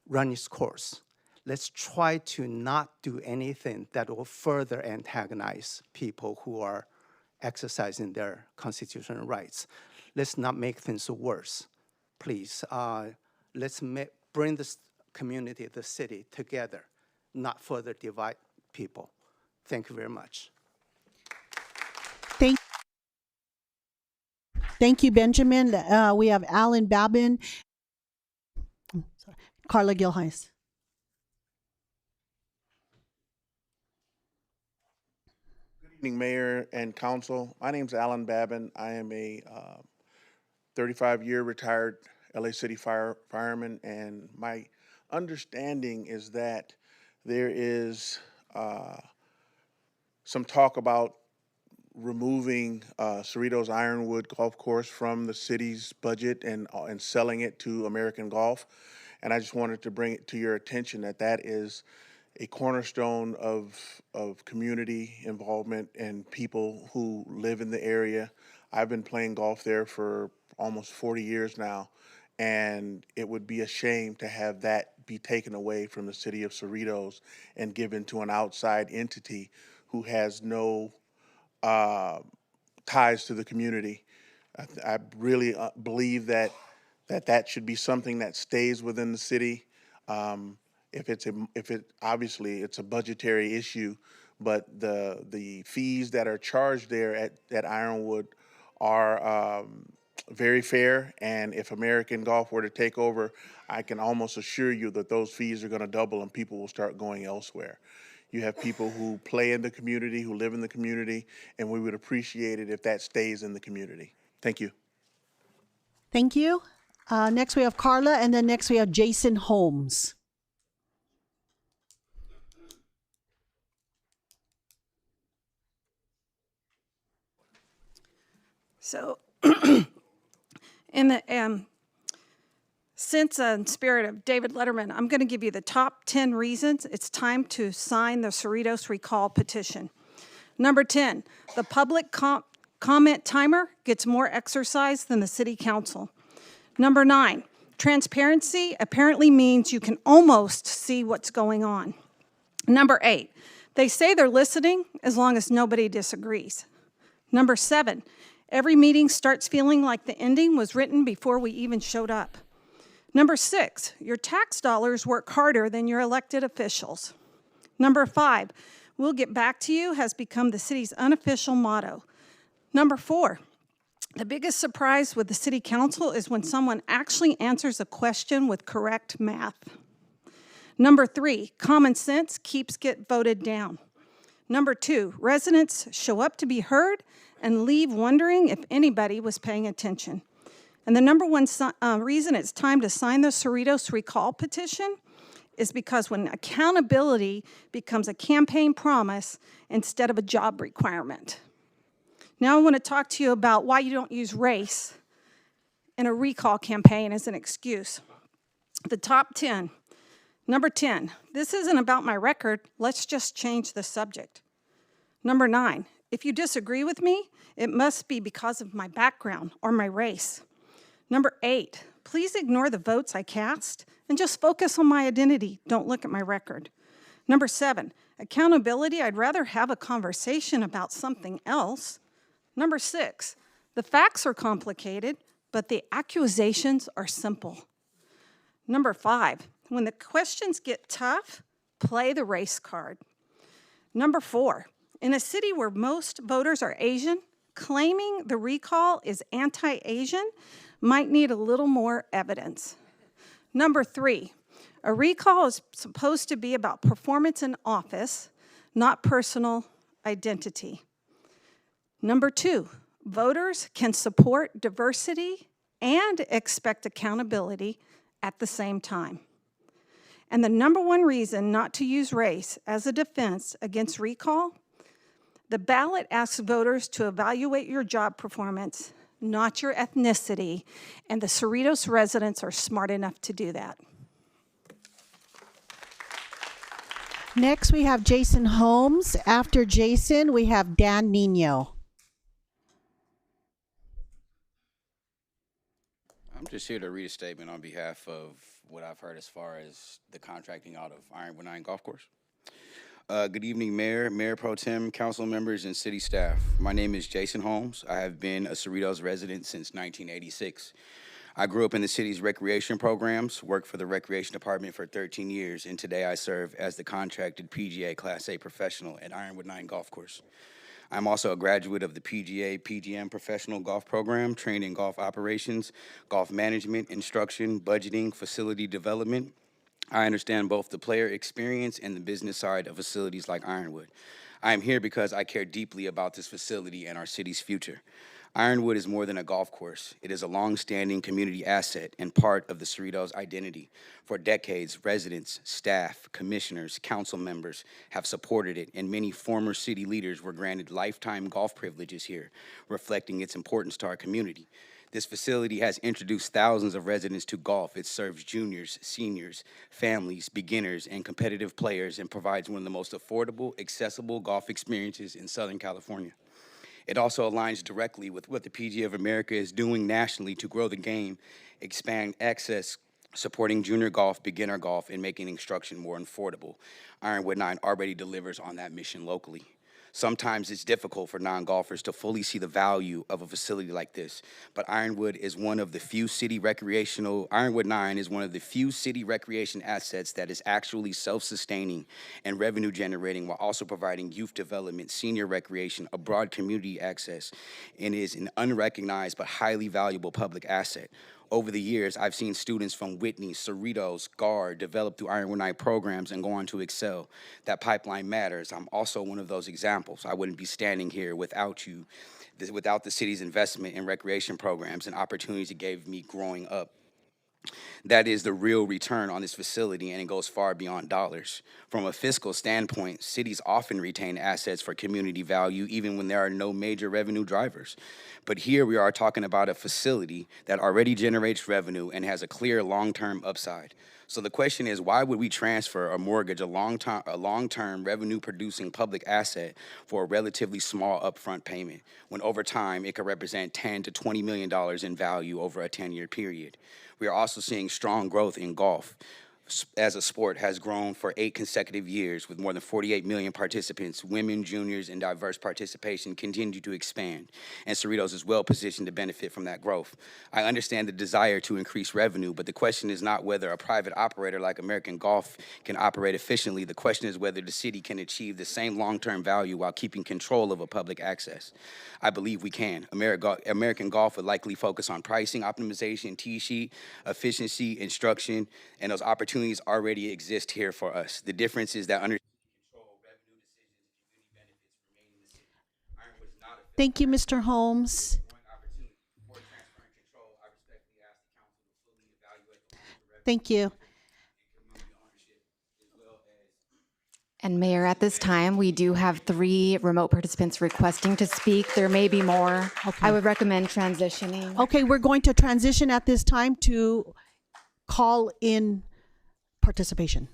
run its course. Let's try to not do anything that will further antagonize people who are exercising their constitutional rights. Let's not make things worse. Please, let's bring this community, the city, together, not further divide people. Thank you very much. Thank you, Benjamin. We have Alan Babin. Carla Gilheis. Good evening, Mayor and Council. My name is Alan Babin. I am a 35-year retired LA City fireman, and my understanding is that there is some talk about removing Cerritos Ironwood Golf Course from the city's budget and selling it to American Golf. And I just wanted to bring it to your attention that that is a cornerstone of community involvement and people who live in the area. I've been playing golf there for almost 40 years now, and it would be a shame to have that be taken away from the city of Cerritos and given to an outside entity who has no ties to the community. I really believe that should be something that stays within the city. Obviously it's a budgetary issue, but the fees that are charged there at Ironwood are very fair, and if American Golf were to take over, I can almost assure you that those fees are going to double and people will start going elsewhere. You have people who play in the community, who live in the community, and we would appreciate it if that stays in the community. Thank you. Thank you. Next we have Carla, and then next we have Jason Holmes. So, in the sense and spirit of David Letterman, I'm going to give you the top 10 reasons it's time to sign the Cerritos recall petition. Number 10, the public comment timer gets more exercise than the city council. Number 9, transparency apparently means you can almost see what's going on. Number 8, they say they're listening as long as nobody disagrees. Number 7, every meeting starts feeling like the ending was written before we even showed up. Number 6, your tax dollars work harder than your elected officials. Number 5, we'll get back to you has become the city's unofficial motto. Number 4, the biggest surprise with the city council is when someone actually answers a question with correct math. Number 3, common sense keeps getting voted down. Number 2, residents show up to be heard and leave wondering if anybody was paying attention. And the number one reason it's time to sign the Cerritos recall petition is because when accountability becomes a campaign promise instead of a job requirement. Now I want to talk to you about why you don't use race in a recall campaign as an excuse. The top 10. Number 10, this isn't about my record. Let's just change the subject. Number 9, if you disagree with me, it must be because of my background or my race. Number 8, please ignore the votes I cast and just focus on my identity. Don't look at my record. Number 7, accountability. I'd rather have a conversation about something else. Number 6, the facts are complicated, but the accusations are simple. Number 5, when the questions get tough, play the race card. Number 4, in a city where most voters are Asian, claiming the recall is anti-Asian might need a little more evidence. Number 3, a recall is supposed to be about performance in office, not personal identity. Number 2, voters can support diversity and expect accountability at the same time. And the number 1 reason not to use race as a defense against recall, the ballot asks voters to evaluate your job performance, not your ethnicity, and the Cerritos residents are smart enough to do that. Next, we have Jason Holmes. After Jason, we have Dan Nino. I'm just here to read a statement on behalf of what I've heard as far as the contracting out of Ironwood 9 Golf Course. Good evening, Mayor, Mayor Pro Tem, council members, and city staff. My name is Jason Holmes. I have been a Cerritos resident since 1986. I grew up in the city's recreation programs, worked for the recreation department for 13 years, and today I serve as the contracted PGA Class A professional at Ironwood 9 Golf Course. I'm also a graduate of the PGA PGM Professional Golf Program, trained in golf operations, golf management, instruction, budgeting, facility development. I understand both the player experience and the business side of facilities like Ironwood. I am here because I care deeply about this facility and our city's future. Ironwood is more than a golf course. It is a long-standing community asset and part of the Cerritos identity. For decades, residents, staff, commissioners, council members have supported it, and many former city leaders were granted lifetime golf privileges here, reflecting its importance to our community. This facility has introduced thousands of residents to golf. It serves juniors, seniors, families, beginners, and competitive players, and provides one of the most affordable, accessible golf experiences in Southern California. It also aligns directly with what the PGA of America is doing nationally to grow the game, expand access, supporting junior golf, beginner golf, and making instruction more affordable. Ironwood 9 already delivers on that mission locally. Sometimes it's difficult for non-golfers to fully see the value of a facility like this, but Ironwood 9 is one of the few city recreation assets that is actually self-sustaining and revenue generating while also providing youth development, senior recreation, a broad community access, and is an unrecognized but highly valuable public asset. Over the years, I've seen students from Whitney, Cerritos, GARD develop through Ironwood 9 programs and go on to excel. That pipeline matters. I'm also one of those examples. I wouldn't be standing here without you, without the city's investment in recreation programs and opportunities it gave me growing up. That is the real return on this facility, and it goes far beyond dollars. From a fiscal standpoint, cities often retain assets for community value even when there are no major revenue drivers. But here we are talking about a facility that already generates revenue and has a clear long-term upside. So the question is, why would we transfer or mortgage a long-term revenue-producing public asset for a relatively small upfront payment, when over time it could represent $10 to $20 million in value over a 10-year period? We are also seeing strong growth in golf. As a sport has grown for 8 consecutive years with more than 48 million participants, women, juniors, and diverse participation continue to expand, and Cerritos is well positioned to benefit from that growth. I understand the desire to increase revenue, but the question is not whether a private operator like American Golf can operate efficiently. The question is whether the city can achieve the same long-term value while keeping control of a public access. I believe we can. American Golf would likely focus on pricing, optimization, tee sheet, efficiency, instruction, and those opportunities already exist here for us. The difference is that under Thank you, Mr. Holmes. Thank you. And Mayor, at this time, we do have 3 remote participants requesting to speak. There may be more. Okay. I would recommend transitioning. Okay, we're going to transition at this time to call in participation.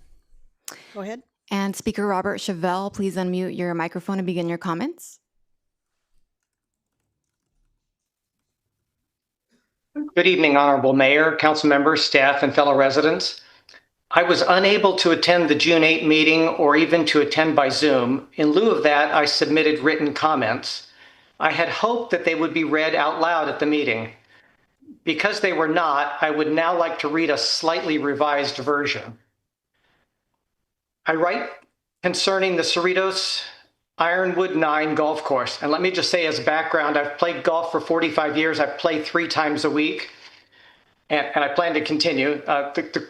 Go ahead. And Speaker Robert Chevelle, please unmute your microphone and begin your comments. Good evening, Honorable Mayor, council members, staff, and fellow residents. I was unable to attend the June 8 meeting or even to attend by Zoom. In lieu of that, I submitted written comments. I had hoped that they would be read out loud at the meeting. Because they were not, I would now like to read a slightly revised version. I write concerning the Cerritos Ironwood 9 golf course. And let me just say as background, I've played golf for 45 years. I play 3 times a week, and I plan to continue. The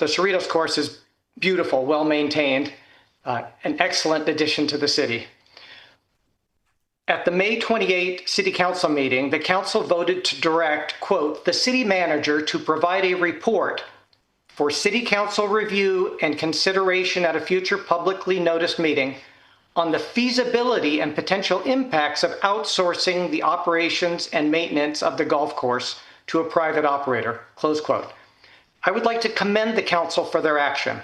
Cerritos course is beautiful, well-maintained, an excellent addition to the city. At the May 28 City Council meeting, the council voted to direct, quote, the city manager to provide a report for City Council review and consideration at a future publicly noticed meeting on the feasibility and potential impacts of outsourcing the operations and maintenance of the golf course to a private operator, close quote. I would like to commend the council for their action.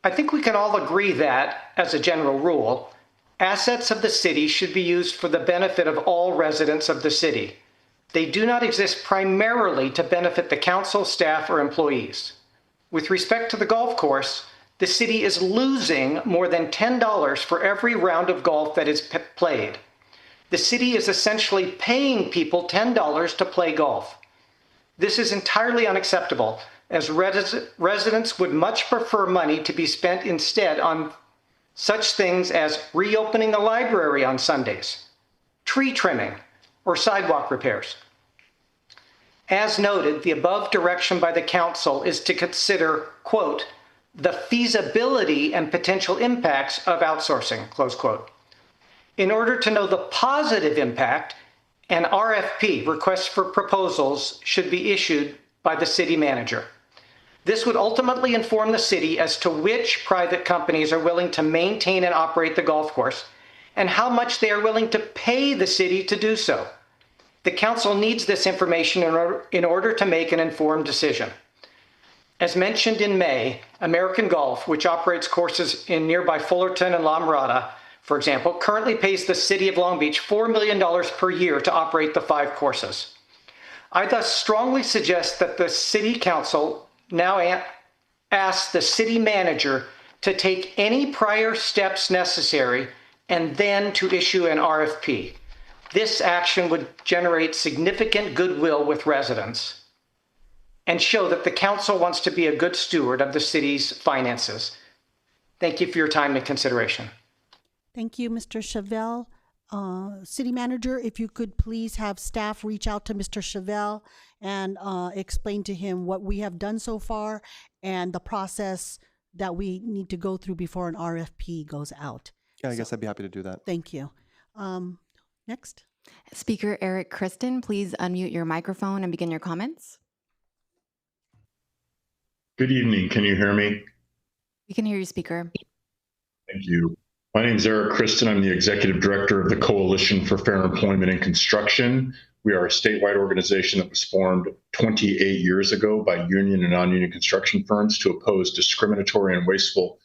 I think we can all agree that, as a general rule, assets of the city should be used for the benefit of all residents of the city. They do not exist primarily to benefit the council, staff, or employees. With respect to the golf course, the city is losing more than $10 for every round of golf that is played. The city is essentially paying people $10 to play golf. This is entirely unacceptable, as residents would much prefer money to be spent instead on such things as reopening the library on Sundays, tree trimming, or sidewalk repairs. As noted, the above direction by the council is to consider, quote, the feasibility and potential impacts of outsourcing, close quote. In order to know the positive impact, an RFP, request for proposals, should be issued by the city manager. This would ultimately inform the city as to which private companies are willing to maintain and operate the golf course and how much they are willing to pay the city to do so. The council needs this information in order to make an informed decision. As mentioned in May, American Golf, which operates courses in nearby Fullerton and La Mirada, for example, currently pays the city of Long Beach $4 million per year to operate the 5 courses. I thus strongly suggest that the city council now ask the city manager to take any prior steps necessary and then to issue an RFP. This action would generate significant goodwill with residents and show that the council wants to be a good steward of the city's finances. Thank you for your time and consideration. Thank you, Mr. Chevelle. City Manager, if you could please have staff reach out to Mr. Chevelle and explain to him what we have done so far and the process that we need to go through before an RFP goes out. Yeah, I guess I'd be happy to do that. Thank you. Next. Speaker Eric Kristen, please unmute your microphone and begin your comments. Good evening. Can you hear me? We can hear you, Speaker. Thank you. My name is Eric Kristen. I'm the Executive Director of the Coalition for Fair Employment in Construction. We are a statewide organization that was formed 28 years ago by union and non-union construction firms to oppose discriminatory and wasteful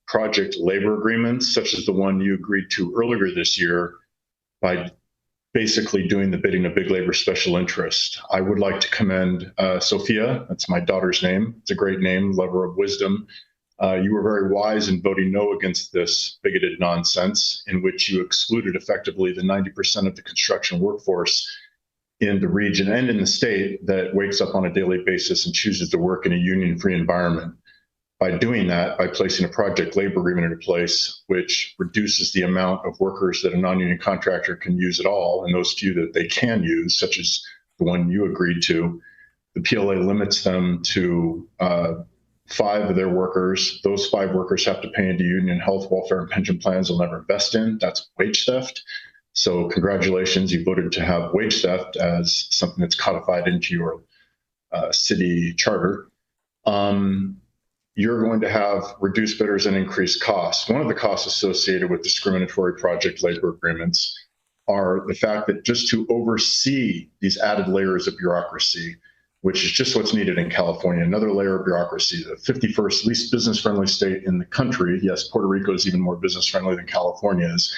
project labor agreements, such as the one you agreed to earlier this year, by basically doing the bidding of big labor special interest. I would like to commend Sophia, that's my daughter's name. It's a great name, lover of wisdom. You were very wise in voting no against this bigoted nonsense in which you excluded effectively the 90% of the construction workforce in the region and in the state that wakes up on a daily basis and chooses to work in a union-free environment. By doing that, by placing a project labor agreement into place, which reduces the amount of workers that a non-union contractor can use at all, and those few that they can use, such as the one you agreed to, the PLA limits them to 5 of their workers. Those 5 workers have to pay into union health, welfare, and pension plans they'll never invest in. That's wage theft. So congratulations, you voted to have wage theft as something that's codified into your city charter. You're going to have reduced bidders and increased costs. One of the costs associated with discriminatory project labor agreements are the fact that just to oversee these added layers of bureaucracy, which is just what's needed in California, another layer of bureaucracy, the 51st least business-friendly state in the country. Yes, Puerto Rico is even more business-friendly than California is.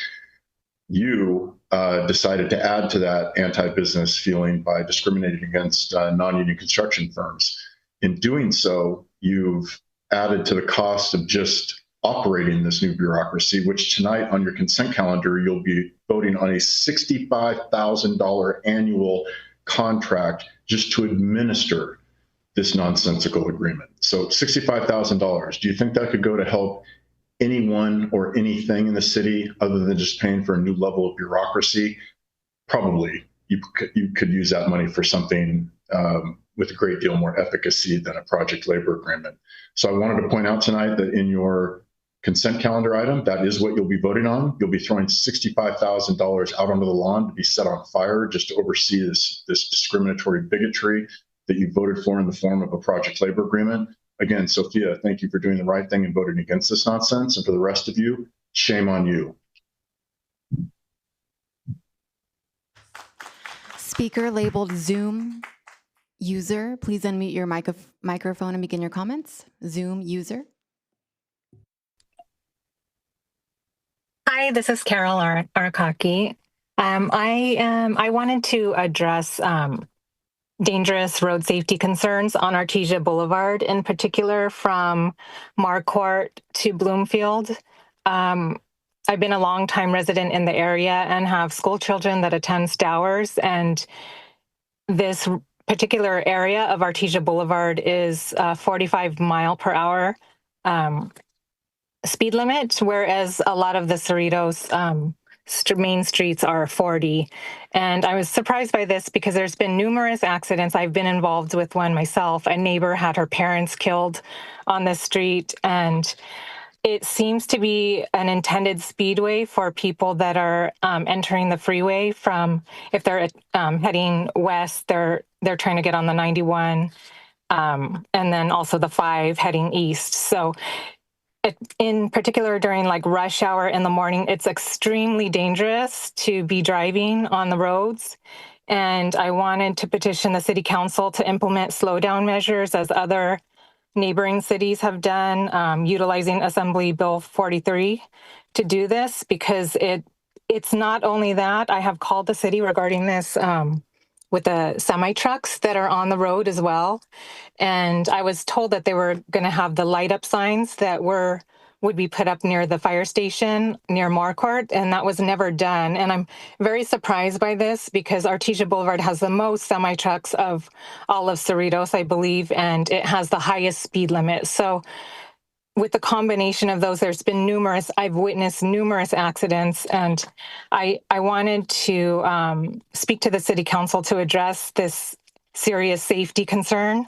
You decided to add to that anti-business feeling by discriminating against non-union construction firms. In doing so, you've added to the cost of just operating this new bureaucracy, which tonight on your consent calendar, you'll be voting on a $65,000 annual contract just to administer this nonsensical agreement. So $65,000, do you think that could go to help anyone or anything in the city other than just paying for a new level of bureaucracy? Probably. You could use that money for something with a great deal more efficacy than a project labor agreement. So I wanted to point out tonight that in your consent calendar item, that is what you'll be voting on. You'll be throwing $65,000 out onto the lawn to be set on fire just to oversee this discriminatory bigotry that you voted for in the form of a project labor agreement. Again, Sophia, thank you for doing the right thing and voting against this nonsense. And for the rest of you, shame on you. Speaker labeled Zoom user, please unmute your microphone and begin your comments. Zoom user. Hi, this is Carol Arakaki. I wanted to address dangerous road safety concerns on Artesia Boulevard, in particular from Marquardt to Bloomfield. I've been a longtime resident in the area and have school children that attend Stowers, and this particular area of Artesia Boulevard is 45 mile per hour speed limit, whereas a lot of the Cerritos main streets are 40. And I was surprised by this because there's been numerous accidents. I've been involved with one myself. A neighbor had her parents killed on this street, and it seems to be an intended speedway for people that are entering the freeway from, if they're heading west, they're trying to get on the 91, and then also the 5 heading east. So in particular during like rush hour in the morning, it's extremely dangerous to be driving on the roads. And I wanted to petition the city council to implement slowdown measures as other neighboring cities have done, utilizing Assembly Bill 43 to do this, because it's not only that. I have called the city regarding this with the semi trucks that are on the road as well. And I was told that they were going to have the light up signs that would be put up near the fire station near Marquardt, and that was never done. And I'm very surprised by this because Artesia Boulevard has the most semi trucks of all of Cerritos, I believe, and it has the highest speed limit. So with the combination of those, I've witnessed numerous accidents, and I wanted to speak to the city council to address this serious safety concern,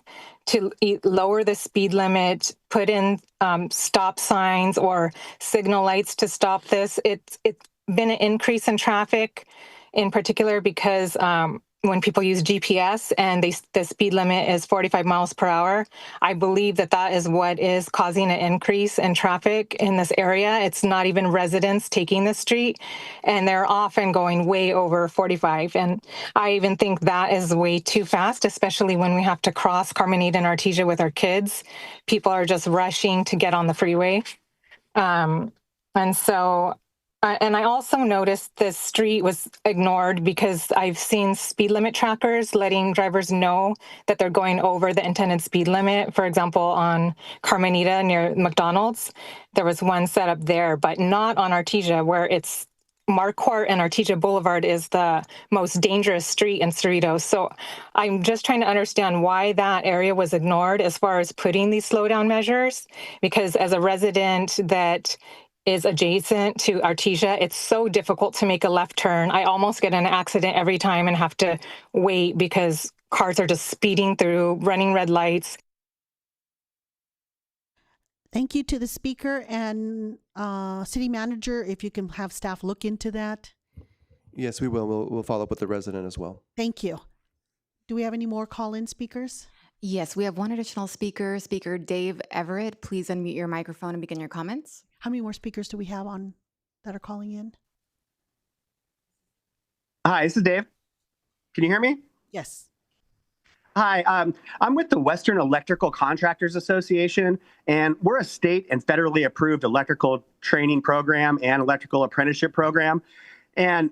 to lower the speed limit, put in stop signs or signal lights to stop this. It's been an increase in traffic, in particular because when people use GPS and the speed limit is 45 miles per hour, I believe that is what is causing an increase in traffic in this area. It's not even residents taking the street, and they're often going way over 45. And I even think that is way too fast, especially when we have to cross Carmenita and Artesia with our kids. People are just rushing to get on the freeway. And I also noticed this street was ignored because I've seen speed limit trackers letting drivers know that they're going over the intended speed limit. For example, on Carmenita near McDonald's, there was one set up there, but not on Artesia, where it's Marquardt and Artesia Boulevard is the most dangerous street in Cerritos. So I'm just trying to understand why that area was ignored as far as putting these slowdown measures, because as a resident that is adjacent to Artesia, it's so difficult to make a left turn. I almost get in an accident every time and have to wait because cars are just speeding through, running red lights. Thank you to the speaker and city manager, if you can have staff look into that. Yes, we will. We'll follow up with the resident as well. Thank you. Do we have any more call-in speakers? Yes, we have one additional speaker, Speaker Dave Everett. Please unmute your microphone and begin your comments. How many more speakers do we have on that are calling in? Hi, this is Dave. Can you hear me? Yes. Hi, I'm with the Western Electrical Contractors Association, and we're a state and federally approved electrical training program and electrical apprenticeship program. And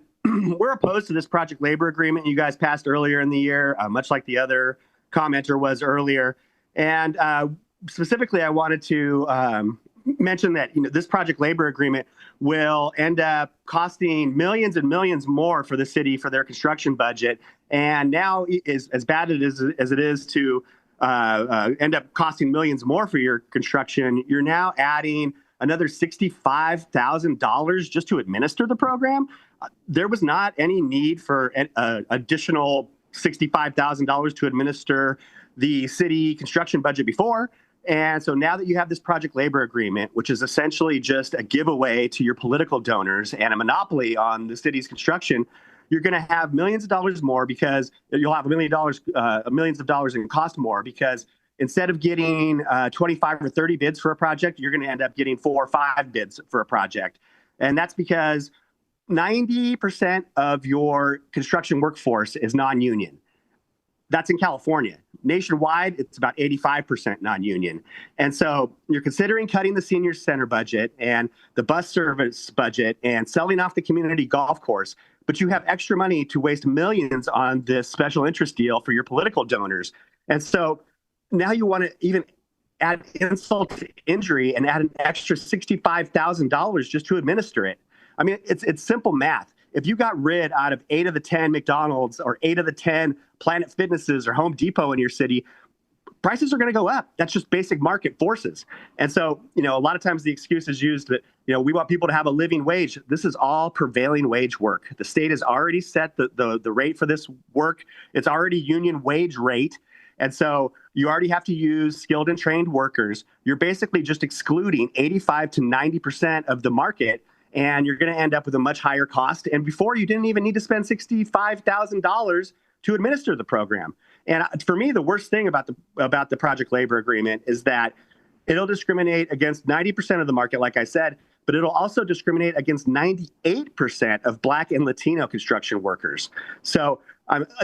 we're opposed to this project labor agreement you guys passed earlier in the year, much like the other commenter was earlier. And specifically, I wanted to mention that this project labor agreement will end up costing millions and millions more for the city for their construction budget. And now, is as bad as it is to end up costing millions more for your construction, you're now adding another $65,000 just to administer the program. There was not any need for additional $65,000 to administer the city construction budget before. And so now that you have this project labor agreement, which is essentially just a giveaway to your political donors and a monopoly on the city's construction, you're going to have millions of dollars more because you'll have millions of dollars in cost more because instead of getting 25 or 30 bids for a project, you're going to end up getting 4 or 5 bids for a project. And that's because 90% of your construction workforce is non-union. That's in California. Nationwide, it's about 85% non-union. And so you're considering cutting the senior center budget and the bus service budget and selling off the community golf course, but you have extra money to waste millions on this special interest deal for your political donors. And so now you want to even add insult to injury and add an extra $65,000 just to administer it. I mean, it's simple math. If you got rid out of 8 of the 10 McDonald's or 8 of the 10 Planet Fitnesses or Home Depot in your city, prices are going to go up. That's just basic market forces. And so, a lot of times the excuse is used that, we want people to have a living wage. This is all prevailing wage work. The state has already set the rate for this work. It's already union wage rate. And so you already have to use skilled and trained workers. You're basically just excluding 85 to 90% of the market, and you're going to end up with a much higher cost. And before, you didn't even need to spend $65,000 to administer the program. And for me, the worst thing about the project labor agreement is that it'll discriminate against 90% of the market, like I said, but it'll also discriminate against 98% of Black and Latino construction workers. So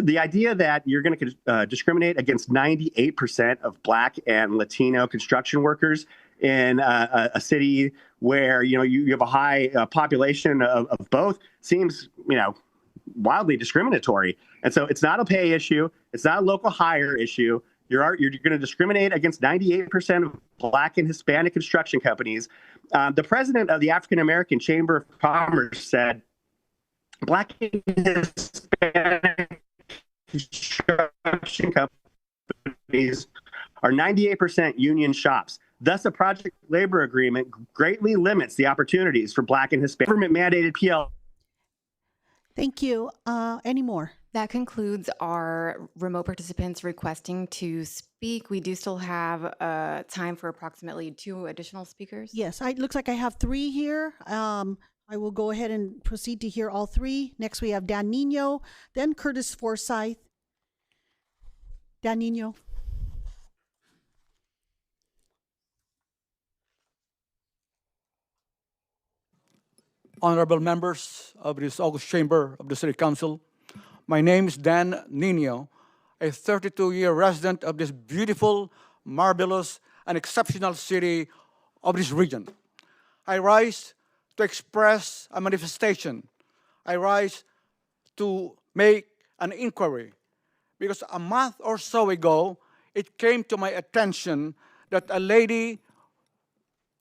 the idea that you're going to discriminate against 98% of Black and Latino construction workers in a city where you have a high population of both seems wildly discriminatory. And so it's not a pay issue. It's not a local hire issue. You're going to discriminate against 98% of Black and Hispanic construction companies. The president of the African American Chamber of Commerce said, Black and Hispanic construction companies are 98% union shops. Thus, a project labor agreement greatly limits the opportunities for Black and Hispanic government-mandated PL. Thank you. Any more? That concludes our remote participants requesting to speak. We do still have time for approximately 2 additional speakers. Yes, it looks like I have 3 here. I will go ahead and proceed to hear all 3. Next, we have Dan Nino, then Curtis Forsyth. Dan Nino. Honorable members of this August Chamber of the City Council, my name is Dan Nino, a 32-year resident of this beautiful, marvelous, and exceptional city of this region. I rise to express a manifestation. I rise to make an inquiry because a month or so ago, it came to my attention that a lady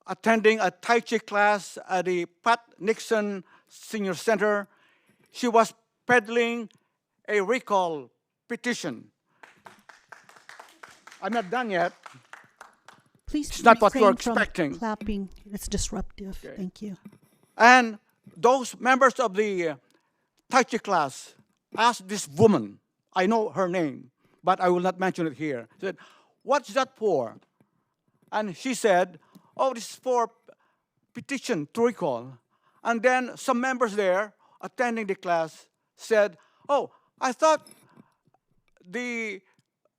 attending a Tai Chi class at the Pat Nixon Senior Center, she was peddling a recall petition. I'm not done yet. Please it's not what we're refrain from expecting. Clapping. It's disruptive. Okay. Thank you. And those members of the Tai Chi class asked this woman, I know her name, but I will not mention it here, said, what's that for? And she said, oh, this is for petition to recall. And then some members there attending the class said, oh, I thought the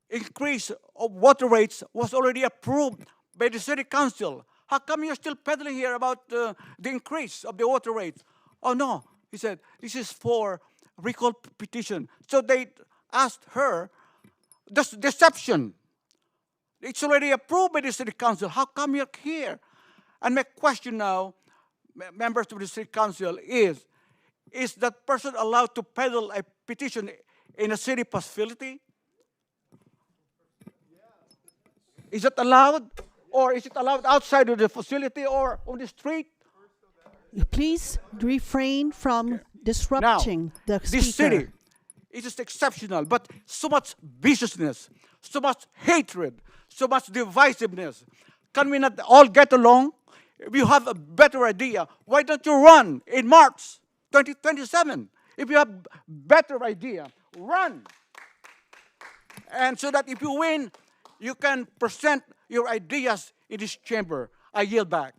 increase of water rates was already approved by the city council. How come you're still peddling here about the increase of the water rates? Oh, no, he said, this is for recall petition. So they asked her, This deception. It's already approved by the City Council. How come you're here? And my question now, members of the City Council, is that person allowed to peddle a petition in a city facility? Is it allowed? Or is it allowed outside of the facility or on the street? Please refrain from disrupting the speaker. This city is just exceptional, but so much viciousness, so much hatred, so much divisiveness. Can we not all get along? If you have a better idea, why don't you run in March 2027? If you have better idea, run. And so that if you win, you can present your ideas in this chamber. I yield back.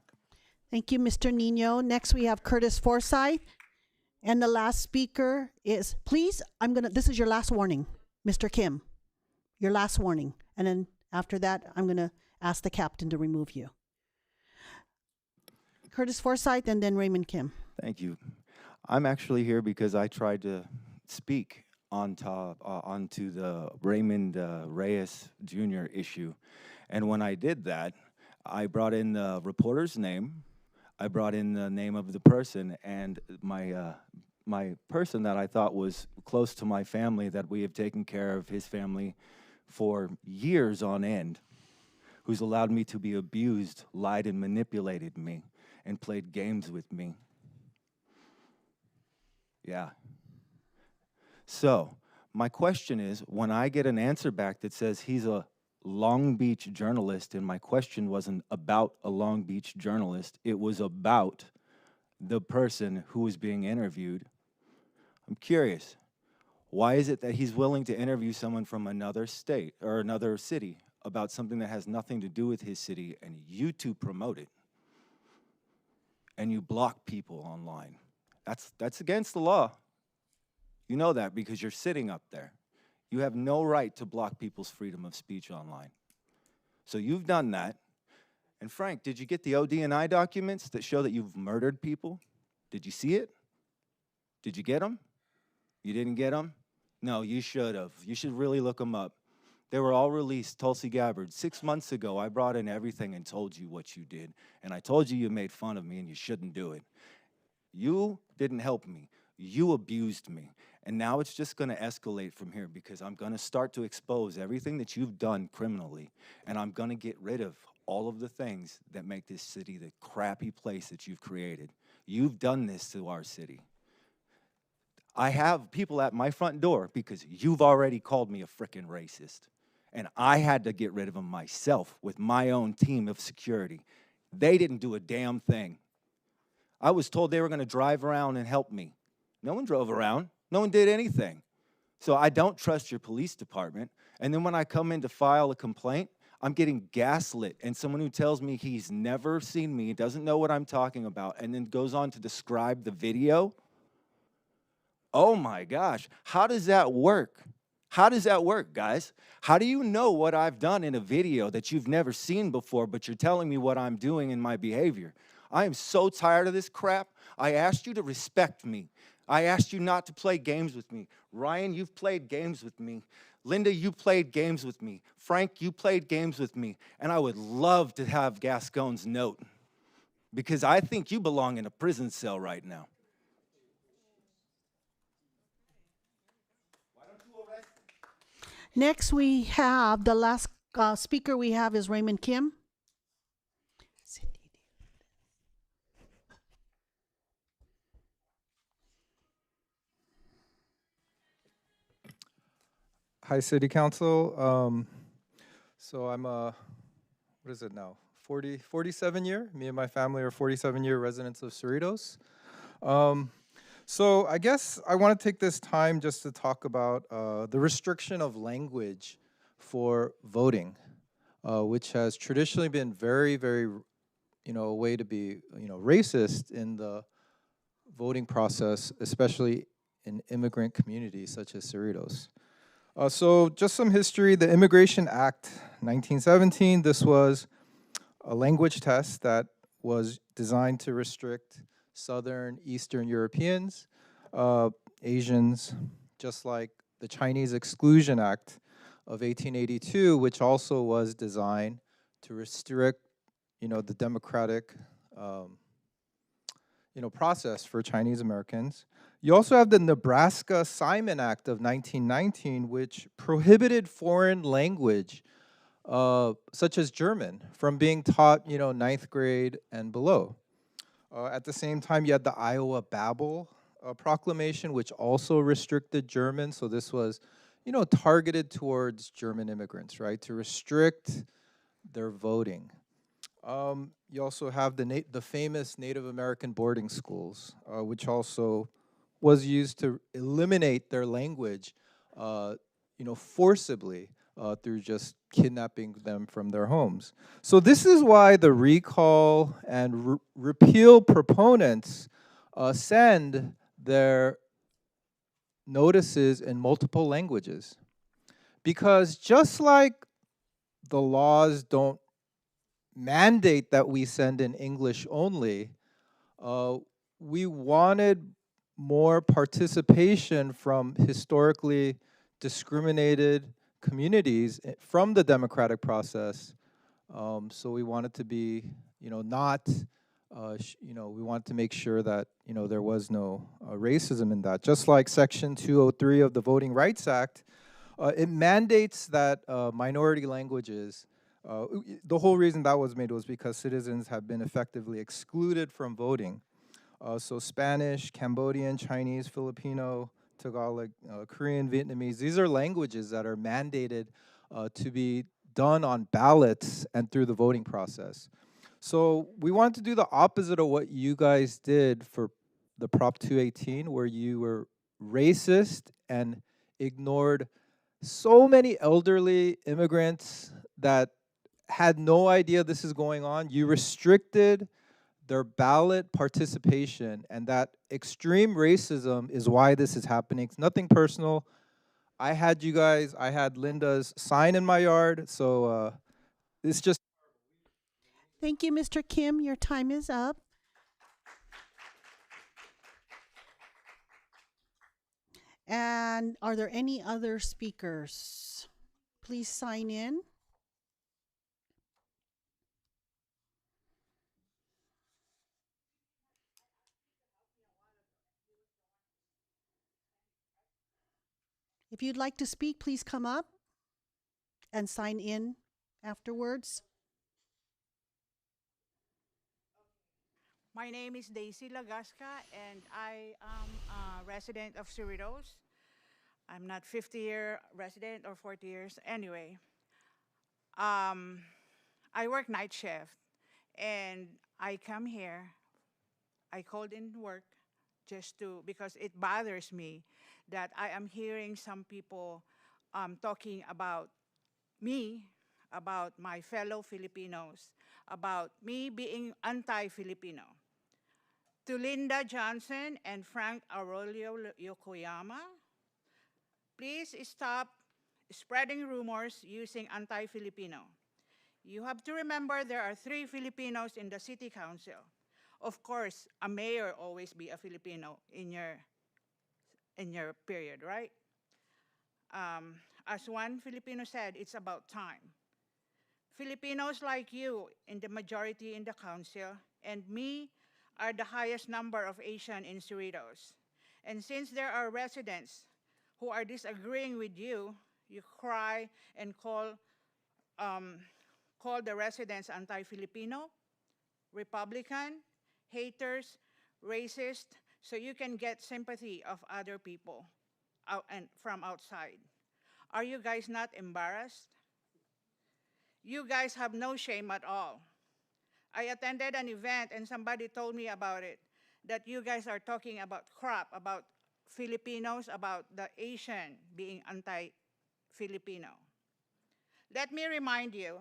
Thank you, Mr. Nino. Next, we have Curtis Forsyth. And the last speaker is, please, this is your last warning, Mr. Kim. Your last warning. And then after that, I'm going to ask the captain to remove you. Curtis Forsyth and then Raymond Kim. Thank you. I'm actually here because I tried to speak onto the Raymond Reyes Jr. issue. And when I did that, I brought in the reporter's name, I brought in the name of the person, and my person that I thought was close to my family, that we have taken care of his family for years on end, who's allowed me to be abused, lied and manipulated me, and played games with me. Yeah. So, my question is, when I get an answer back that says he's a Long Beach journalist, and my question wasn't about a Long Beach journalist, it was about the person who was being interviewed. I'm curious, why is it that he's willing to interview someone from another state or another city about something that has nothing to do with his city, and you two promote it, and you block people online? That's against the law. You know that because you're sitting up there. You have no right to block people's freedom of speech online. So you've done that. And Frank, did you get the ODNI documents that show that you've murdered people? Did you see it? Did you get them? You didn't get them? No, you should have. You should really look them up. They were all released, Tulsi Gabbard. 6 months ago, I brought in everything and told you what you did. And I told you made fun of me and you shouldn't do it. You didn't help me. You abused me. And now it's just going to escalate from here because I'm going to start to expose everything that you've done criminally. And I'm going to get rid of all of the things that make this city the crappy place that you've created. You've done this to our city. I have people at my front door because you've already called me a frickin' racist. And I had to get rid of them myself with my own team of security. They didn't do a damn thing. I was told they were going to drive around and help me. No one drove around. No one did anything. So I don't trust your police department. And then when I come in to file a complaint, I'm getting gaslit. And someone who tells me he's never seen me, doesn't know what I'm talking about, and then goes on to describe the video. Oh my gosh, how does that work? How does that work, guys? How do you know what I've done in a video that you've never seen before, but you're telling me what I'm doing in my behavior? I am so tired of this crap. I asked you to respect me. I asked you not to play games with me. Ryan, you've played games with me. Linda, you played games with me. Frank, you played games with me. And I would love to have Gascon's note because I think you belong in a prison cell right now. Next, we have the last speaker we have is Raymond Kim. Hi, City Council. So I'm what is it now? 47 year. Me and my family are 47-year residents of Cerritos. So I guess I want to take this time just to talk about the restriction of language for voting, which has traditionally been very, very, a way to be, racist in the voting process, especially in immigrant communities such as Cerritos. So just some history, the Immigration Act 1917, this was a language test that was designed to restrict Southern, Eastern Europeans, Asians, just like the Chinese Exclusion Act of 1882, which also was designed to restrict, the democratic, process for Chinese Americans. You also have the Nebraska-Simon Act of 1919, which prohibited foreign language, such as German, from being taught, ninth grade and below. At the same time, you had the Iowa Babel Proclamation, which also restricted German. So this was, targeted towards German immigrants, right, to restrict their voting. You also have the famous Native American boarding schools, which also was used to eliminate their language, forcibly through just kidnapping them from their homes. So this is why the recall and repeal proponents send their notices in multiple languages. Because just like the laws don't mandate that we send in English only, we wanted more participation from historically discriminated communities from the democratic process. So we wanted to be, not, we wanted to make sure that, there was no racism in that. Just like Section 203 of the Voting Rights Act, it mandates that minority languages, the whole reason that was made was because citizens have been effectively excluded from voting. So Spanish, Cambodian, Chinese, Filipino, Tagalog, Korean, Vietnamese, these are languages that are mandated to be done on ballots and through the voting process. So we wanted to do the opposite of what you guys did for the Prop 218, where you were racist and ignored so many elderly immigrants that had no idea this is going on. You restricted their ballot participation, and that extreme racism is why this is happening. It's nothing personal. I had Linda's sign in my yard, so it's just. Thank you, Mr. Kim. Your time is up. And are there any other speakers? Please sign in. If you'd like to speak, please come up and sign in afterwards. My name is Daisy Lagasca, and I am a resident of Cerritos. I'm not 50-year resident or 40 years. Anyway, I work night shift, and I come here. I called in work because it bothers me that I am hearing some people talking about me, about my fellow Filipinos, about me being anti-Filipino. To Linda Johnson and Frank Arroyo Yokoyama, please stop spreading rumors using anti-Filipino. You have to remember there are 3 Filipinos in the city council. Of course, a mayor always be a Filipino in your period, right? As one Filipino said, it's about time. Filipinos like you in the majority in the council and me are the highest number of Asian in Cerritos. And since there are residents who are disagreeing with you, you cry and call the residents anti-Filipino, Republican, haters, racist, so you can get sympathy of other people and from outside. Are you guys not embarrassed? You guys have no shame at all. I attended an event and somebody told me about it, that you guys are talking about crap, about Filipinos, about the Asian being anti-Filipino. Let me remind you,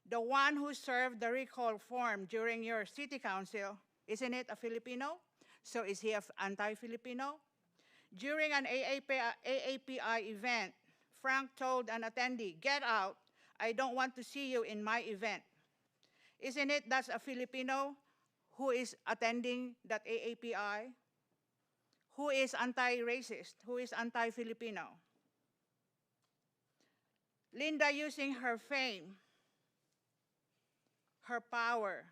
the one who served the recall form during your city council, isn't it a Filipino? So is he anti-Filipino? During an AAPI event, Frank told an attendee, "Get out, I don't want to see you in my event." Isn't it that's a Filipino who is attending that AAPI? Who is anti-racist? Who is anti-Filipino? Linda using her fame, her power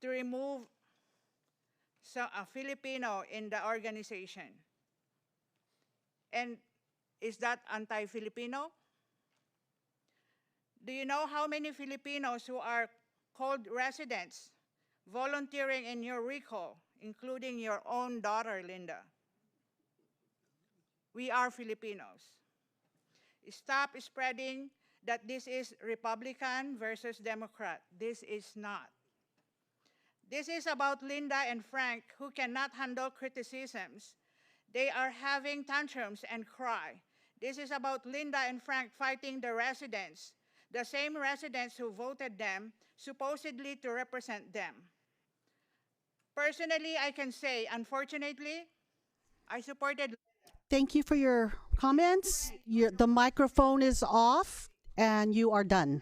to remove a Filipino in the organization. And is that anti-Filipino? Do you know how many Filipinos who are called residents volunteering in your recall, including your own daughter, Linda? We are Filipinos. Stop spreading that this is Republican versus Democrat. This is not. This is about Linda and Frank, who cannot handle criticisms. They are having tantrums and cry. This is about Linda and Frank fighting the residents, the same residents who voted them, supposedly to represent them. Personally, I can say, unfortunately, I supported. Thank you for your comments. The microphone is off and you are done.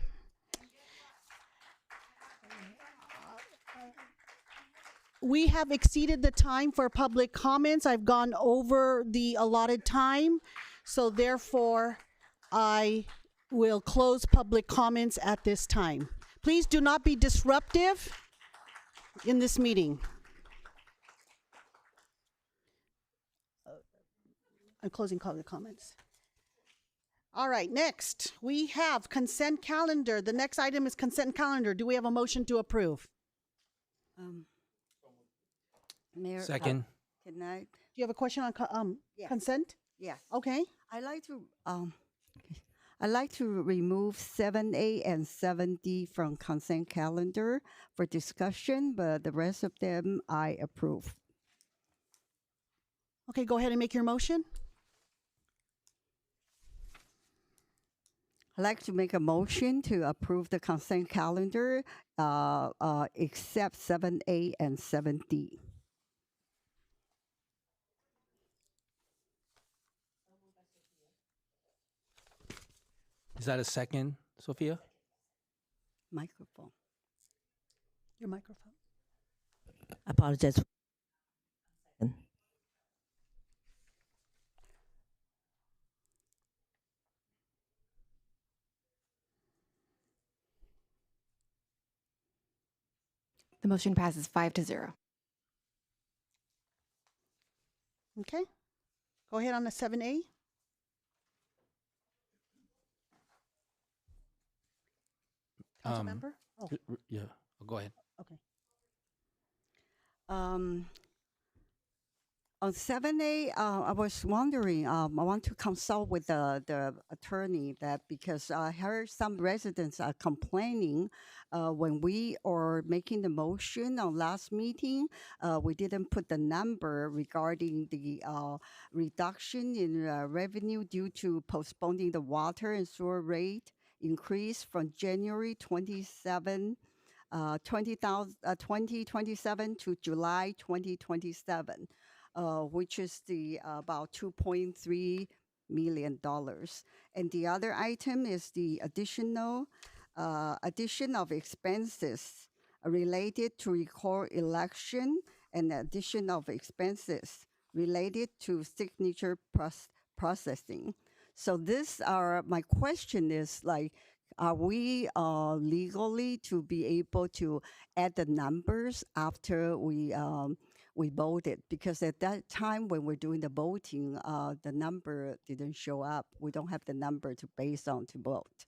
We have exceeded the time for public comments. I've gone over the allotted time, so therefore I will close public comments at this time. Please do not be disruptive in this meeting. I'm closing public comments. All right, next we have consent calendar. The next item is consent calendar. Do we have a motion to approve? Mayor, Second. Can I? Do you have a question on consent? Yes. Okay. I'd like to remove 7A and 7D from consent calendar for discussion, but the rest of them I approve. Okay, go ahead and make your motion. I'd like to make a motion to approve the consent calendar except 7A and 7D. Is that a second, Sophia? Microphone. Your microphone. I apologize. The motion passes 5-0. Okay. Go ahead on the 7A. Councilmember? Yeah, go ahead. Okay. On 7A, I was wondering, I want to consult with the attorney that because I heard some residents are complaining when we are making the motion on last meeting, we didn't put the number regarding the reduction in revenue due to postponing the water and sewer rate increase from January 2027 to July 2027. Which is the about $2.3 million. And the other item is the addition of expenses related to recall election and addition of expenses related to signature processing. So my question is like, are we legally to be able to add the numbers after we voted? Because at that time when we're doing the voting, the number didn't show up. We don't have the number to base on to vote.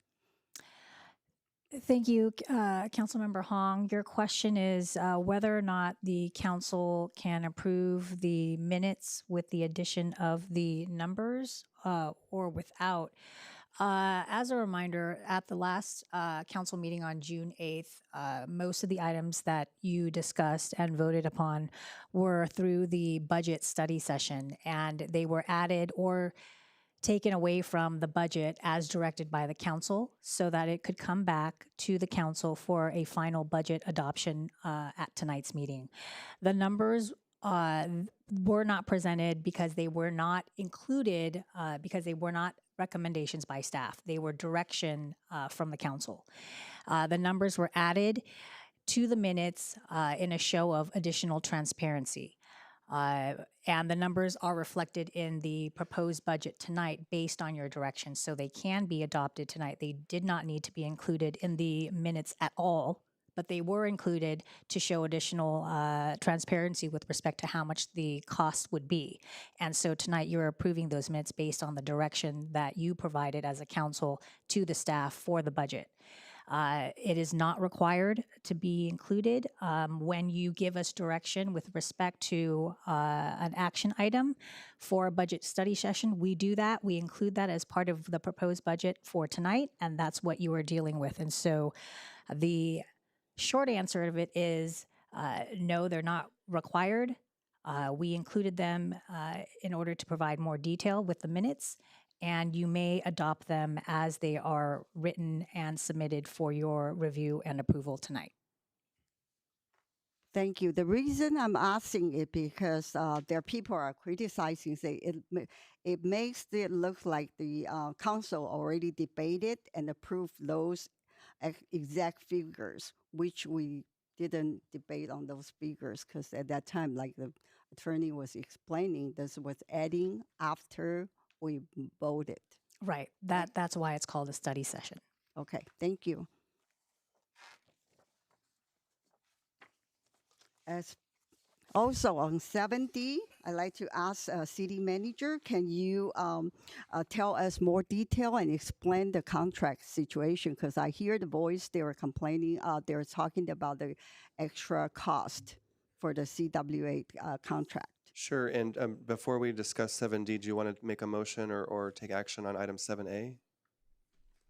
Thank you, Councilmember Hong. Your question is whether or not the council can approve the minutes with the addition of the numbers or without. As a reminder, at the last council meeting on June 8th, most of the items that you discussed and voted upon were through the budget study session, and they were added or taken away from the budget as directed by the council so that it could come back to the council for a final budget adoption at tonight's meeting. The numbers were not presented because they were not included, because they were not recommendations by staff. They were direction from the council. The numbers were added to the minutes in a show of additional transparency. And the numbers are reflected in the proposed budget tonight based on your direction. So they can be adopted tonight. They did not need to be included in the minutes at all, but they were included to show additional transparency with respect to how much the cost would be. And so tonight you're approving those minutes based on the direction that you provided as a council to the staff for the budget. It is not required to be included. When you give us direction with respect to an action item for a budget study session, we do that. We include that as part of the proposed budget for tonight, and that's what you are dealing with. And so the short answer of it is no, they're not required. We included them in order to provide more detail with the minutes, and you may adopt them as they are written and submitted for your review and approval tonight. Thank you. The reason I'm asking it because there people are criticizing, say it makes it look like the council already debated and approved those exact figures, which we didn't debate on those figures because at that time, like the attorney was explaining, this was adding after we voted. Right. That's why it's called a study session. Okay, thank you. As also on 7D, I'd like to ask city manager, can you tell us more detail and explain the contract situation? Because I hear the voice, they were complaining, they're talking about the extra cost for the CWA contract. Sure. And before we discuss 7D, do you want to make a motion or take action on item 7A?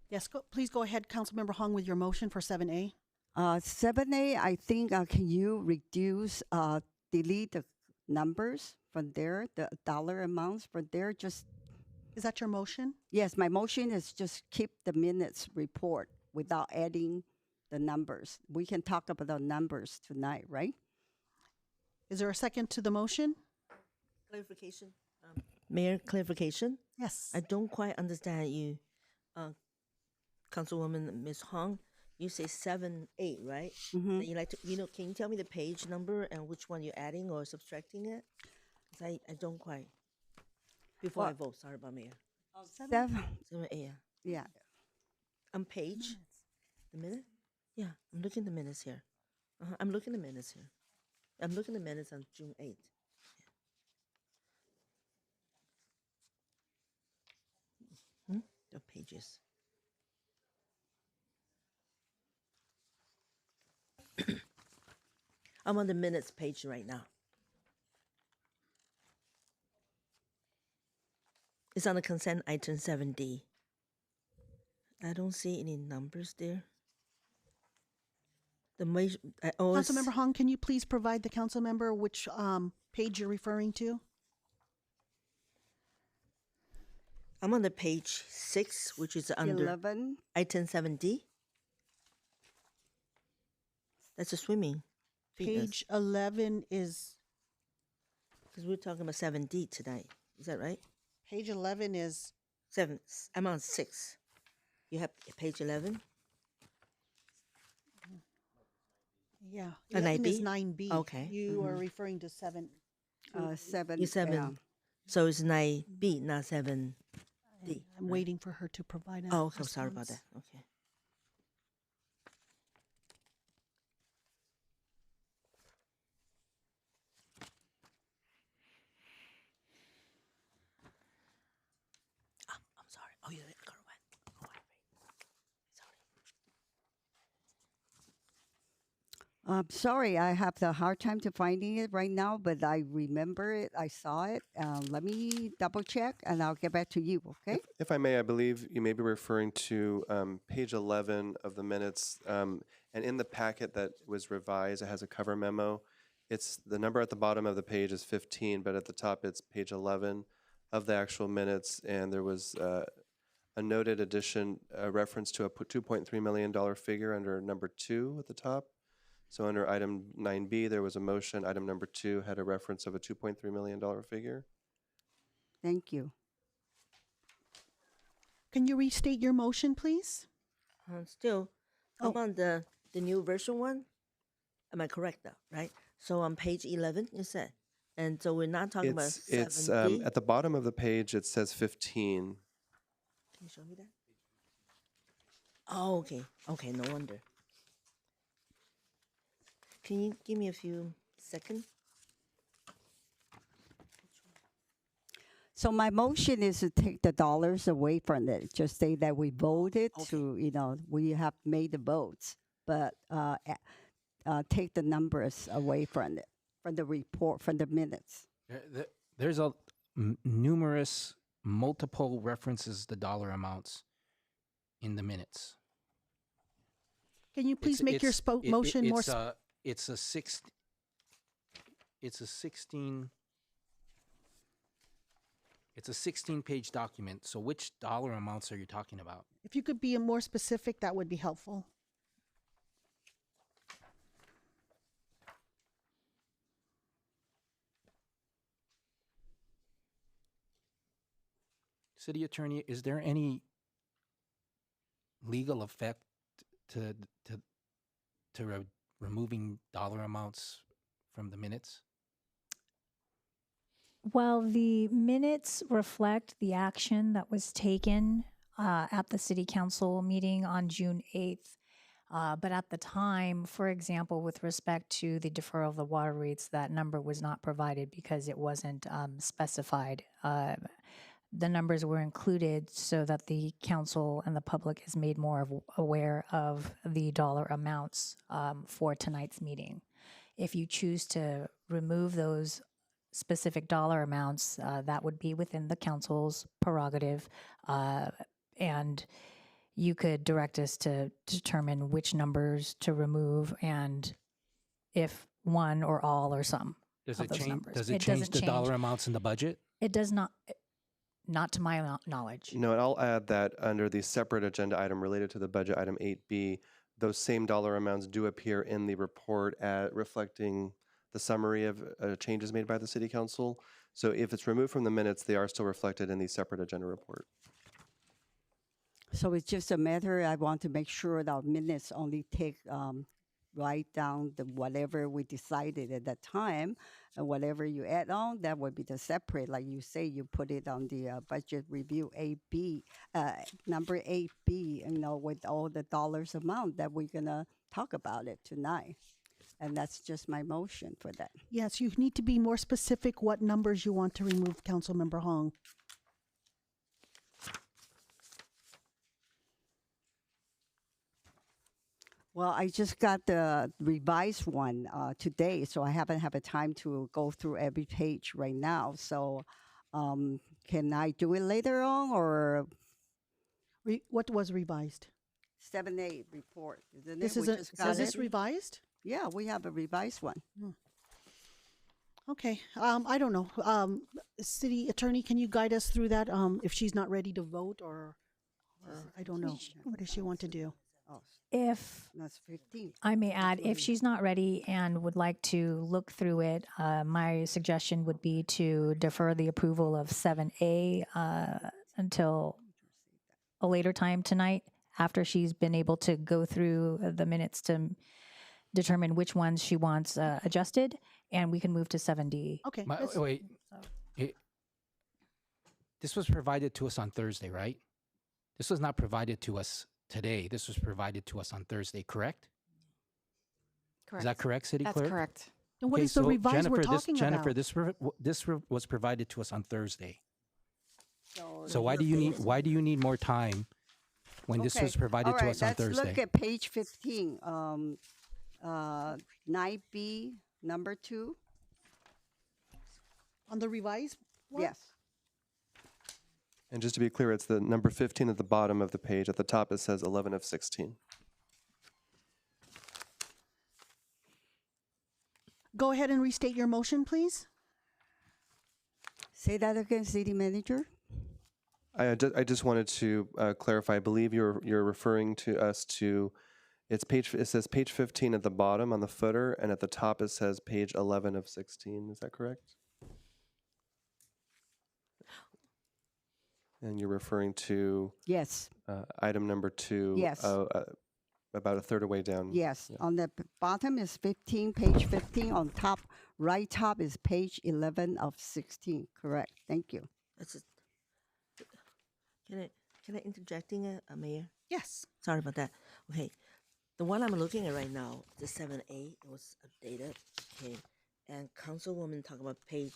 Yes, please go ahead, Councilmember Hong, with your motion for 7A. 7A, I think, can you reduce, delete the numbers from there, the dollar amounts from there? Just Is that your motion? Yes, my motion is just keep the minutes report without adding the numbers. We can talk about the numbers tonight, right? Is there a second to the motion? Clarification. Mayor, clarification. Yes. I don't quite understand you, Councilwoman Ms. Hong. You say 7A, right? Mhm. You like to, can you tell me the page number and which one you're adding or subtracting it? 'Cause I don't quite. Before I vote, sorry about Mayor. 7A, yeah. Yeah. On page, the minute? Yeah, I'm looking at the minutes here. I'm looking at the minutes here. I'm looking at the minutes on June 8th. The pages. I'm on the minutes page right now. It's on the consent item 7D. I don't see any numbers there. The major, Councilmember Hong, can you please provide the council member which page you're referring to? I'm on the page 6, which is under 11. item 7D. That's a swimming. Page 11 is... Because we're talking about 7D tonight. Is that right? Page 11 is... 7. I'm on 6. You have page 11? Yeah. 9B? Is 9B. Okay. You are referring to 7. 7. You're 7. So it's 9B, not 7D. I'm waiting for her to provide Oh, okay. Sorry about that. Okay. I'm sorry. Oh, you didn't go away. I'm sorry, I have the hard time to finding it right now, but I remember it. I saw it. Let me double check, and I'll get back to you. Okay? If I may, I believe you may be referring to page 11 of the minutes. And in the packet that was revised, it has a cover memo. It's the number at the bottom of the page is 15, but at the top it's page 11 of the actual minutes. And there was a noted addition, a reference to a $2.3 million figure under number 2 at the top. So under item 9B, there was a motion. Item number 2 had a reference of a $2.3 million figure. Thank you. Can you restate your motion, please? Still, I'm on the new version one. Am I correct though, right? So on page 11, you said And so we're not talking about It's 7D? at the bottom of the page, it says 15. Can you show me that? Oh, okay. Okay, no wonder. Can you give me a few seconds? So my motion is to take the dollars away from it. Just say that we voted to, we have made the votes, but take the numbers away from it, from the report, from the minutes. There's numerous, multiple references to dollar amounts in the minutes. Can you please make your motion more? It's a 16-page document. So which dollar amounts are you talking about? If you could be more specific, that would be helpful. City Attorney, is there any legal effect to removing dollar amounts from the minutes? Well, the minutes reflect the action that was taken at the City Council meeting on June 8th. But at the time, for example, with respect to the deferral of the water rates, that number was not provided because it wasn't specified. The numbers were included so that the council and the public is made more aware of the dollar amounts for tonight's meeting. If you choose to remove those specific dollar amounts, that would be within the council's prerogative, and you could direct us to determine which numbers to remove and if one or all or some Does of it those change? numbers. Does it It change doesn't the change. dollar amounts in the budget? It does not to my knowledge. No, and I'll add that under the separate agenda item related to the budget, item 8B, those same dollar amounts do appear in the report reflecting the summary of changes made by the City Council. So if it's removed from the minutes, they are still reflected in the separate agenda report. So it's just a matter, I want to make sure that our minutes only take, write down the whatever we decided at that time, and whatever you add on, that would be the separate, like you say, you put it on the budget review 8B, number 8B, with all the dollars amount that we're gonna talk about it tonight. And that's just my motion for that. Yes, you need to be more specific what numbers you want to remove, Councilmember Hong. Well, I just got the revised one today, so I haven't had a time to go through every page right now. So can I do it later on, or? What was revised? 7A report, isn't This it? is We just got is this it. revised? Yeah, we have a revised one. Okay, I don't know. City Attorney, can you guide us through that? If she's not ready to vote, or I don't know. What does she want to do? If That's 15. I may add, if she's not ready and would like to look through it, my suggestion would be to defer the approval of 7A until a later time tonight, after she's been able to go through the minutes to determine which ones she wants adjusted, and we can move to 7D. Okay. Wait. This was provided to us on Thursday, right? This was not provided to us today. This was provided to us on Thursday, correct? Correct. Is that correct, City That's Clerk? correct. And what is the revised we're talking Jennifer, about? this was provided to us on Thursday. So why do you need more time when this was provided to us on Thursday? Let's look at page 15, 9B, number 2. On the revised one? Yes. And just to be clear, it's the number 15 at the bottom of the page. At the top, it says 11 of 16. Go ahead and restate your motion, please. Say that again, City Manager. I just wanted to clarify. I believe you're referring to us to, it says page 15 at the bottom on the footer, and at the top it says page 11 of 16. Is that correct? And you're referring to Yes. item number 2. Yes. About a third of way down. Yes. Yeah. On the bottom is 15, page 15. On top right top is page 11 of 16, correct? Thank you. That's it. Can I interjecting, Mayor? Yes. Sorry about that. Okay, the one I'm looking at right now, the 7A, it was updated. Okay, and Councilwoman talking about the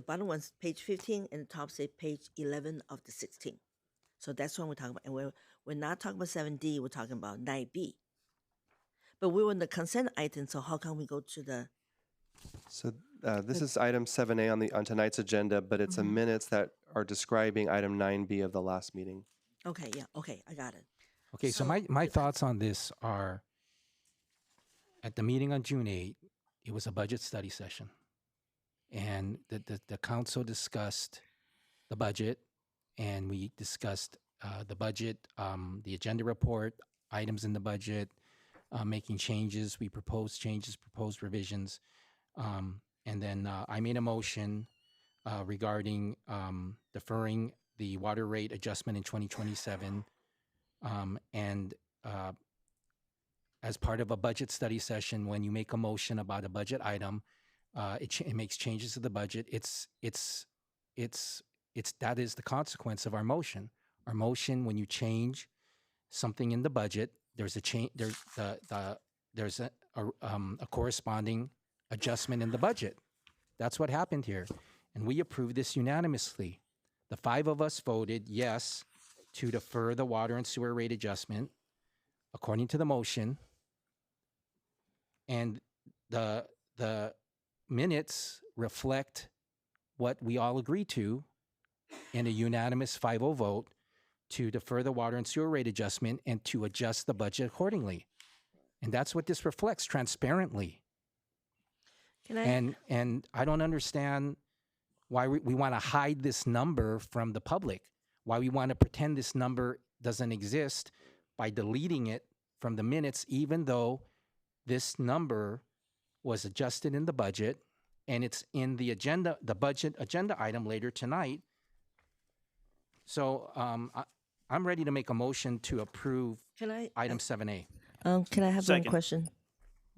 bottom one's page 15, and the top say page 11 of the 16. So that's what we're talking about, and we're not talking about 7D. We're talking about 9B. But we were in the consent item, so how can we go to the? So this is item 7A on tonight's agenda, but it's a minutes that are describing item 9B of the last meeting. Okay, yeah, okay, I got it. Okay, so my thoughts on this are, at the meeting on June 8, it was a budget study session. And the council discussed the budget, and we discussed the budget, the agenda report, items in the budget, making changes. We proposed changes, proposed revisions. And then I made a motion regarding deferring the water rate adjustment in 2027. And as part of a budget study session, when you make a motion about a budget item, it makes changes to the budget. That is the consequence of our motion. Our motion, when you change something in the budget, there's a change. There's a corresponding adjustment in the budget. That's what happened here, and we approved this unanimously. The 5 of us voted yes to defer the water and sewer rate adjustment according to the motion, and the minutes reflect what we all agreed to in a unanimous 5-0 vote to defer the water and sewer rate adjustment and to adjust the budget accordingly. And that's what this reflects transparently. And I don't understand why we want to hide this number from the public, why we want to pretend this number doesn't exist by deleting it from the minutes, even though this number was adjusted in the budget and it's in the agenda, the budget agenda item later tonight. So I'm ready to make a motion to approve item 7A. Can I have one question?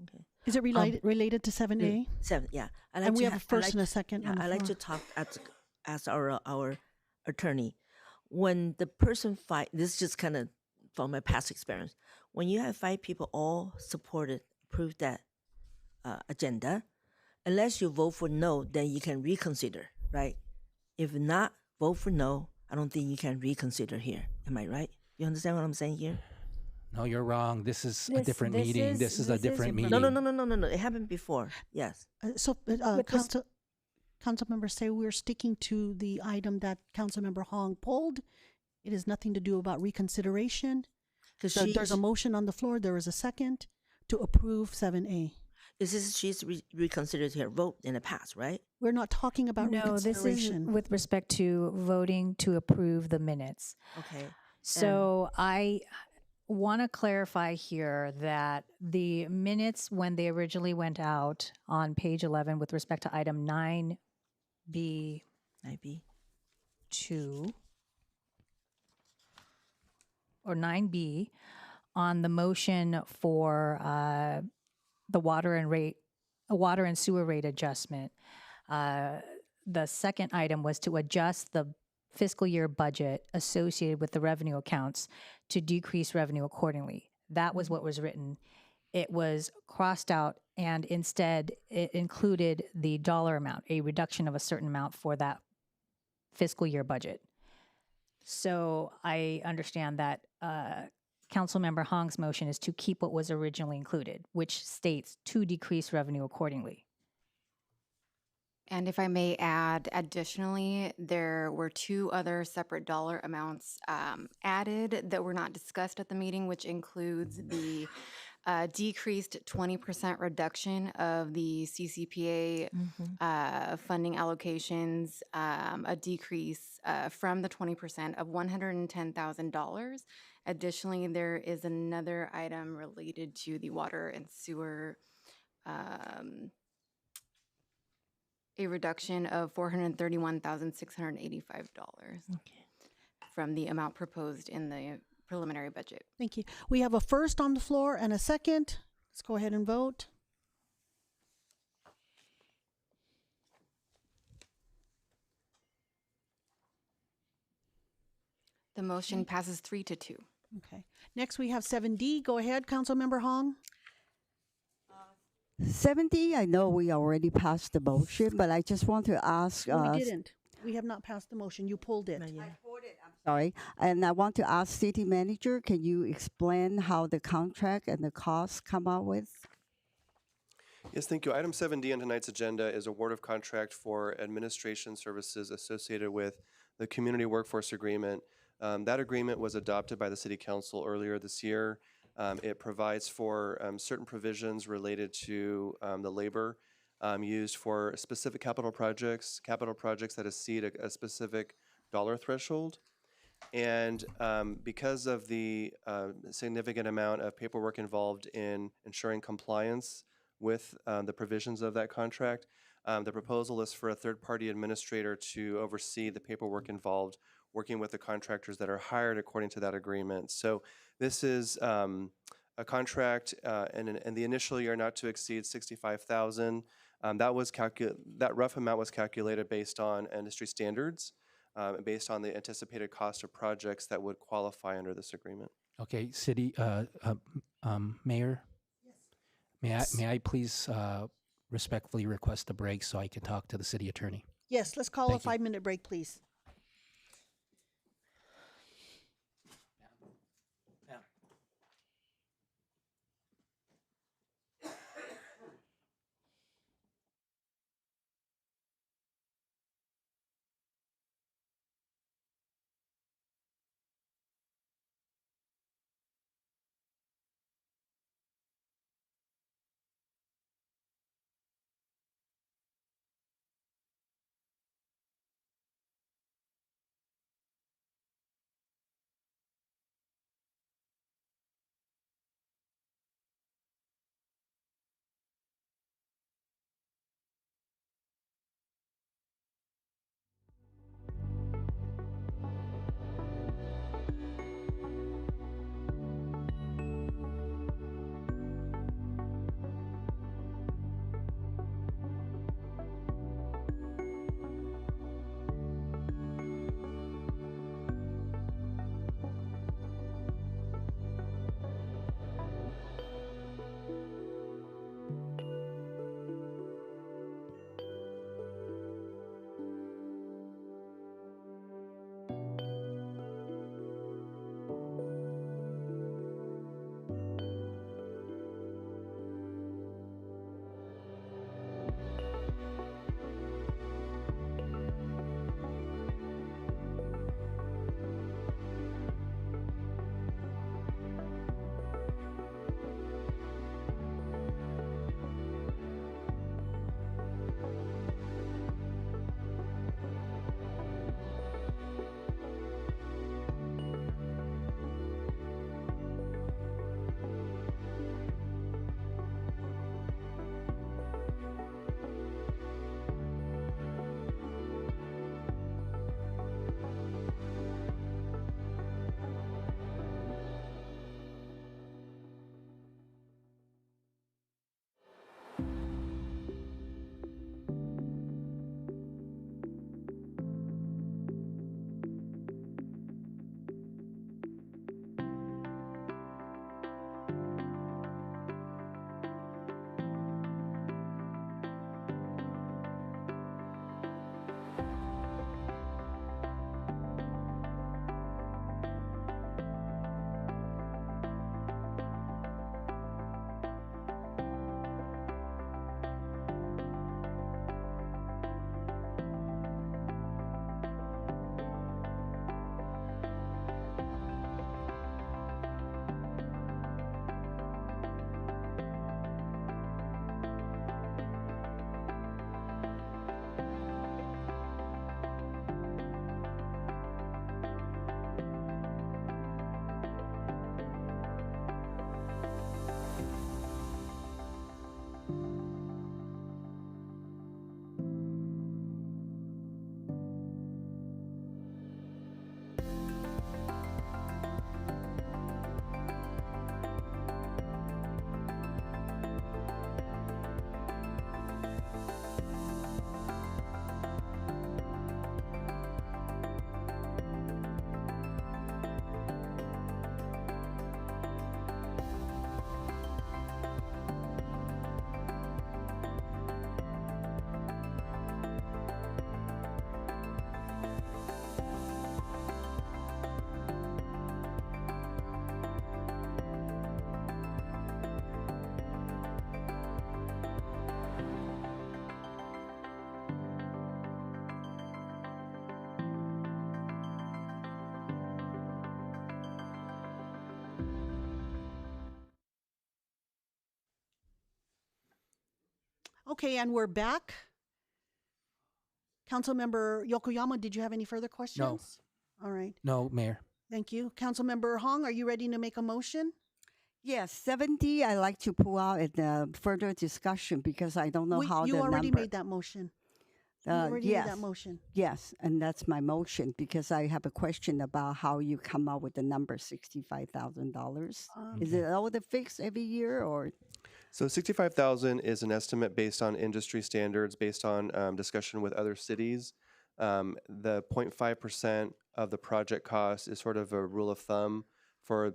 Okay. Is it related to 7A? 7, yeah. And we have a first and a second on the I'd like to floor. talk as our attorney. When the person this is just kind of from my past experience. When you have 5 people all approved that agenda, unless you vote for no, then you can reconsider, right? If not, vote for no, I don't think you can reconsider here. Am I right? You understand what I'm saying here? No, you're wrong. This is a different meeting. This is a different meeting. No. It happened before. Yes. Councilmember say we're sticking to the item that Councilmember Hong pulled. It has nothing to do about reconsideration. There's a motion on the floor. There is a second to approve 7A. She's reconsidered her vote in the past, right? We're not talking about reconsideration. This is with respect to voting to approve the minutes. Okay. So I want to clarify here that the minutes, when they originally went out on page 11 with respect to item 9B 2 or 9B on the motion for the water and sewer rate adjustment, the second item was to adjust the fiscal year budget associated with the revenue accounts to decrease revenue accordingly. That was what was written. It was crossed out, and instead it included the dollar amount, a reduction of a certain amount for that fiscal year budget. So I understand that Councilmember Hong's motion is to keep what was originally included, which states to decrease revenue accordingly. And if I may add, additionally, there were 2 other separate dollar amounts added that were not discussed at the meeting, which includes the decreased 20% reduction of the CCPA funding allocations, a decrease from the 20% of $110,000. Additionally, there is another item related to the water and sewer, a reduction of $431,685 from the amount proposed in the preliminary budget. Thank you. We have a first on the floor and a second. Let's go ahead and vote. The motion passes 3-2. Okay. Next, we have 7D. Go ahead, Councilmember Hong. 70, I know we already passed the motion, but I just want to ask. No, we didn't. We have not passed the motion. You pulled it. Sorry, and I want to ask City Manager, can you explain how the contract and the costs come out with? Yes, thank you. Item 7D on tonight's agenda is award of contract for administration services associated with the Community Workforce Agreement. That agreement was adopted by the City Council earlier this year. It provides for certain provisions related to the labor used for specific capital projects that exceed a specific dollar threshold. And because of the significant amount of paperwork involved in ensuring compliance with the provisions of that contract, the proposal is for a third-party administrator to oversee the paperwork involved, working with the contractors that are hired according to that agreement. So this is a contract in the initial year not to exceed $65,000. That rough amount was calculated based on industry standards, based on the anticipated cost of projects that would qualify under this agreement. Okay, City Mayor. May I please respectfully request a break so I can talk to the city attorney? Yes, let's call Thank a you. 5-minute break, please. Okay, and we're back. Councilmember Yokoyama, did you have any further questions? All right, No, Mayor. thank you. Councilmember Hong, are you ready to make a motion? Yes, 70, I like to pull out in further discussion because I don't know how You the already number. made that motion. You already made that motion. Yes, and that's my motion because I have a question about how you come up with the number $65,000. Is it all the fixed every year or? So 65,000 is an estimate based on industry standards, based on discussion with other cities. The 0.5% of the project cost is sort of a rule of thumb for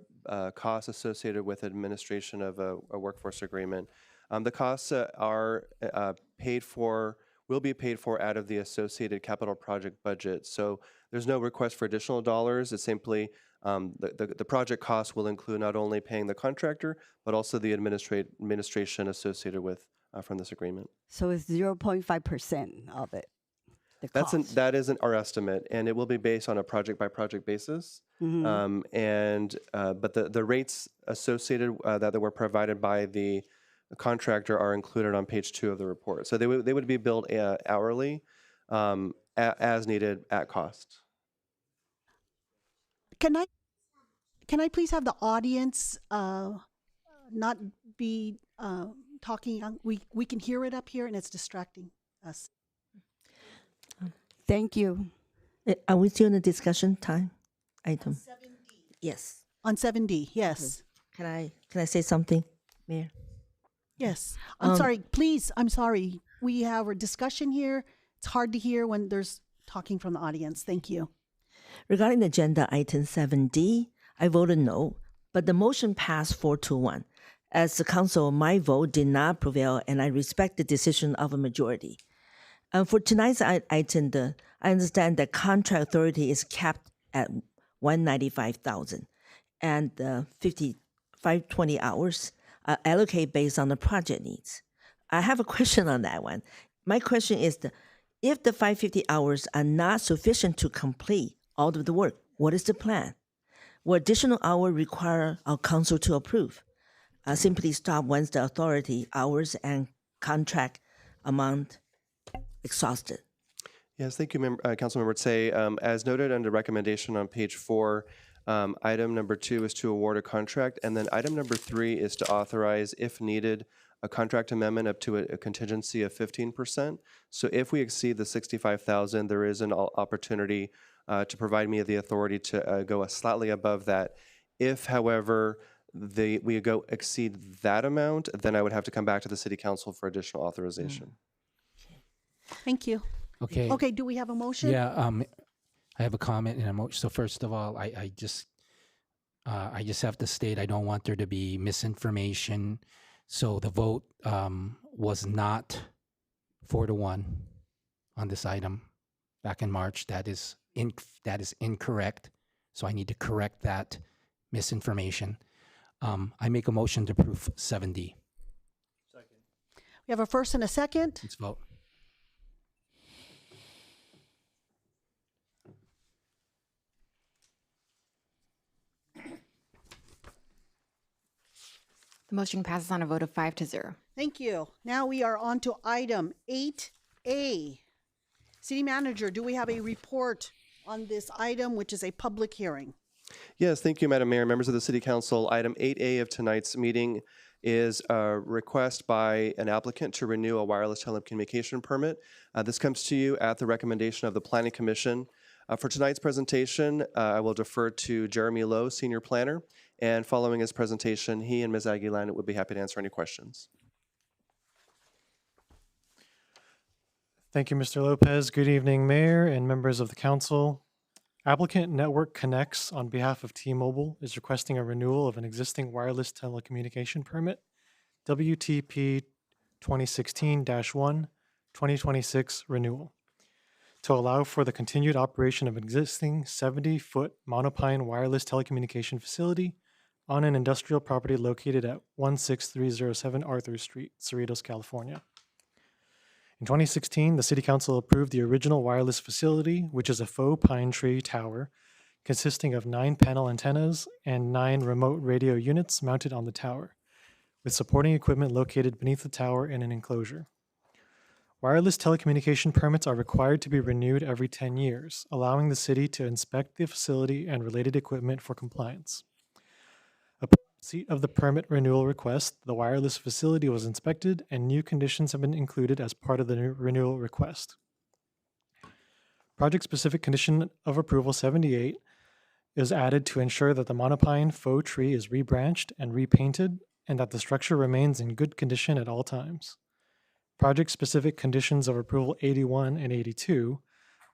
costs associated with administration of a workforce agreement. The costs are will be paid for out of the associated capital project budget. So there's no request for additional dollars. It's simply the project cost will include not only paying the contractor, but also the administration associated with from this agreement. So it's 0.5% of it. The cost. That isn't our estimate, and it will be based on a project by project basis. But the rates associated that were provided by the contractor are included on page 2 of the report. So they would be billed hourly as needed at cost. Can I please have the audience not be talking? We can hear it up here and it's distracting us. Thank you. Are we still in the discussion time item? 7D. Yes. On 7D, yes. Can I say something, Mayor? Yes. I'm sorry, please, I'm sorry. We have a discussion here. It's hard to hear when there's talking from the audience. Thank you. Regarding agenda item 7D, I voted no, but the motion passed 4-1. As the council, my vote did not prevail, and I respect the decision of a majority. For tonight's item, I understand that contract authority is capped at $195,000, and 520 hours allocate based on the project needs. I have a question on that one. My question is, if the 550 hours are not sufficient to complete all of the work, what is the plan? Will additional hour require our council to approve? Simply stop once the authority hours and contract amount exhausted. Yes, thank you, Councilmember Tsay. As noted under recommendation on page 4, item number 2 is to award a contract, and then item number 3 is to authorize, if needed, a contract amendment up to a contingency of 15%. So if we exceed the 65,000, there is an opportunity to provide me the authority to go slightly above that. If, however, we go exceed that amount, then I would have to come back to the City Council for additional authorization. Thank you. Okay. Okay, do we have a motion? Yeah, I have a comment and a motion. So first of all, I just have to state I don't want there to be misinformation. So the vote was not 4-1 on this item back in March. That is incorrect. So I need to correct that misinformation. I make a motion to approve 7D. We have a first and a second. Let's vote. The motion passes on a vote of 5-0. Thank you. Now we are on to item 8A. City Manager, do we have a report on this item, which is a public hearing? Yes, thank you, Madam Mayor, members of the City Council. Item 8A of tonight's meeting is a request by an applicant to renew a wireless telecommunication permit. This comes to you at the recommendation of the Planning Commission. For tonight's presentation, I will defer to Jeremy Lowe, Senior Planner, and following his presentation, he and Ms. Aguilan would be happy to answer any questions. Thank you, Mr. Lopez. Good evening, Mayor and members of the Council. Applicant Network Connects, on behalf of T-Mobile, is requesting a renewal of an existing wireless telecommunication permit, WTP 2016-1, 2026 renewal, to allow for the continued operation of an existing 70-foot monopine wireless telecommunication facility on an industrial property located at 16307 Arthur Street, Cerritos, California. In 2016, the City Council approved the original wireless facility, which is a faux pine tree tower consisting of 9 panel antennas and 9 remote radio units mounted on the tower, with supporting equipment located beneath the tower in an enclosure. Wireless telecommunication permits are required to be renewed every 10 years, allowing the city to inspect the facility and related equipment for compliance. Upon receipt of the permit renewal request, the wireless facility was inspected and new conditions have been included as part of the renewal request. Project-specific condition of approval 78 is added to ensure that the monopine faux tree is rebranched and repainted and that the structure remains in good condition at all times. Project-specific conditions of approval 81 and 82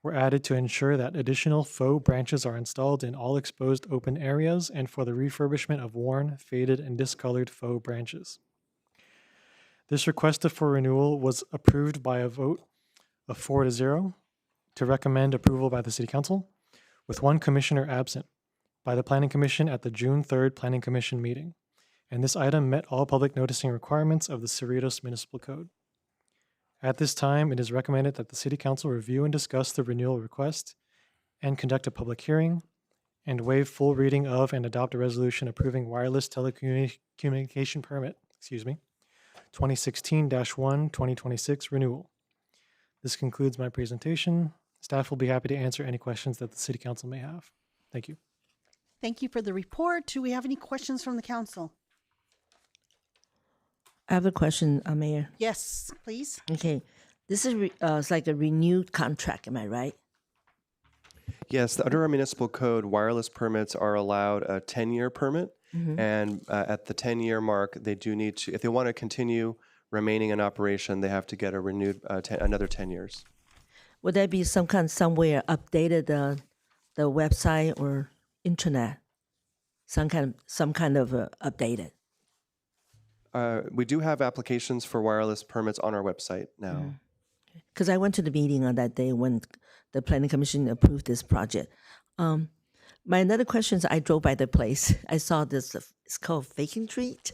were added to ensure that additional faux branches are installed in all exposed open areas and for the refurbishment of worn, faded, and discolored faux branches. This request for renewal was approved by a vote of 4-0 to recommend approval by the City Council, with one commissioner absent, by the Planning Commission at the June 3rd Planning Commission meeting, and this item met all public noticing requirements of the Cerritos Municipal Code. At this time, it is recommended that the City Council review and discuss the renewal request and conduct a public hearing and waive full reading of and adopt a resolution approving wireless telecommunication permit, 2016-1-2026 renewal. This concludes my presentation. Staff will be happy to answer any questions that the City Council may have. Thank you. Thank you for the report. Do we have any questions from the council? I have a question, Mayor. Yes, please. Okay, this is it's like a renewed contract. Am I right? Yes, under our municipal code, wireless permits are allowed a 10-year permit. And at the 10-year mark, they do need to, if they want to continue remaining in operation, they have to get a renewed, another 10 years. Would there be somewhere updated the website or internet? Some kind of updated. We do have applications for wireless permits on our website now. Because I went to the meeting on that day when the Planning Commission approved this project. My another question is, I drove by the place. I saw this, it's called Faking Treat.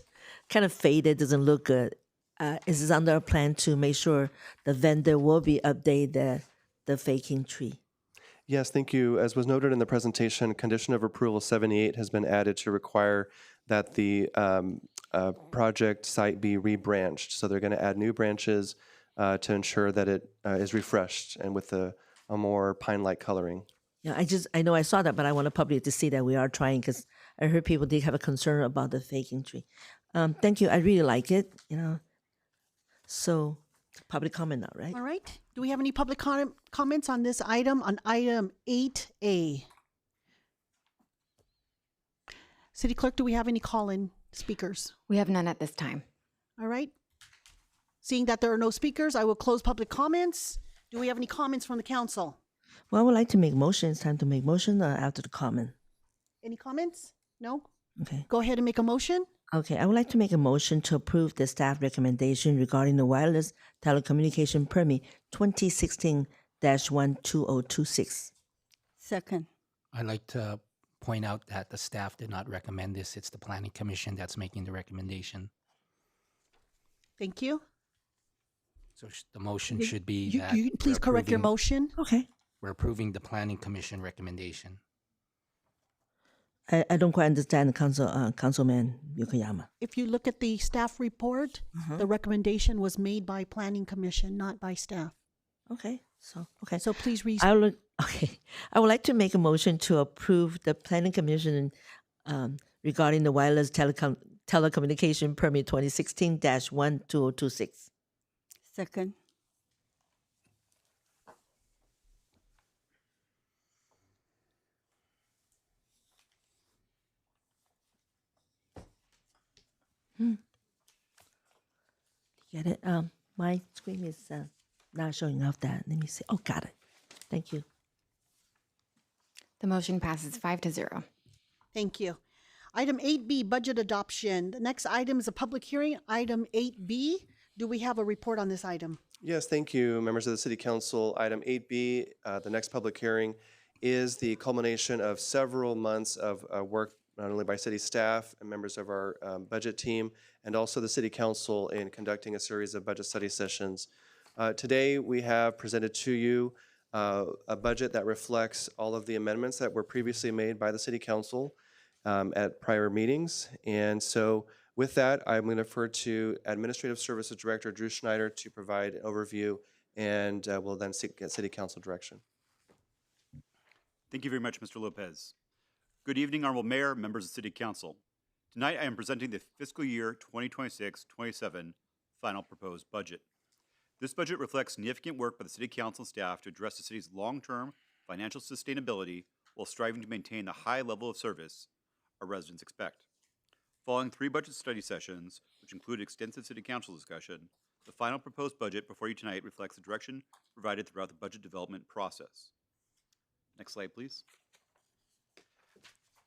Kind of faded, doesn't look good. Is this under a plan to make sure the vendor will be updated the faking tree? Yes, thank you. As was noted in the presentation, condition of approval 78 has been added to require that the project site be rebranched. So they're going to add new branches to ensure that it is refreshed and with a more pine-like coloring. Yeah, I know I saw that, but I want the public to see that we are trying, because I heard people did have a concern about the faking tree. Thank you. I really like it. So public comment now, right? All right. Do we have any public comments on this item, on item 8A? City Clerk, do we have any call-in speakers? We have none at this time. All right. Seeing that there are no speakers, I will close public comments. Do we have any comments from the council? Well, I would like to make motion. It's time to make motion after the comment. Any comments? No? Okay. Go ahead and make a motion. Okay, I would like to make a motion to approve the staff recommendation regarding the wireless telecommunication permit 2016-12026. Second. I'd like to point out that the staff did not recommend this. It's the Planning Commission that's making the recommendation. Thank you. So the motion should be that You please we're correct your approving- motion. Okay. We're approving the Planning Commission recommendation. I don't quite understand, Councilman Yokoyama. If you look at the staff report, the recommendation was made by Planning Commission, not by staff. Okay, so please read. I would like to make a motion to approve the Planning Commission regarding the wireless telecommunication permit 2016-12026. Second. Get it? My screen is not showing off that. Let me see. Oh, got it. Thank you. The motion passes 5-0. Thank you. Item 8B, budget adoption. The next item is a public hearing. Item 8B. Do we have a report on this item? Yes, thank you, members of the City Council. Item 8B, the next public hearing, is the culmination of several months of work not only by city staff and members of our budget team, and also the City Council in conducting a series of budget study sessions. Today, we have presented to you a budget that reflects all of the amendments that were previously made by the City Council at prior meetings. And so with that, I'm going to defer to Administrative Services Director Drew Schneider to provide an overview and we'll then get City Council direction. Thank you very much, Mr. Lopez. Good evening, Honorable Mayor, members of City Council. Tonight, I am presenting the fiscal year 2026-27 final proposed budget. This budget reflects significant work by the City Council staff to address the city's long-term financial sustainability while striving to maintain the high level of service our residents expect. Following 3 budget study sessions, which include extensive City Council discussion, the final proposed budget before you tonight reflects the direction provided throughout the budget development process. Next slide, please.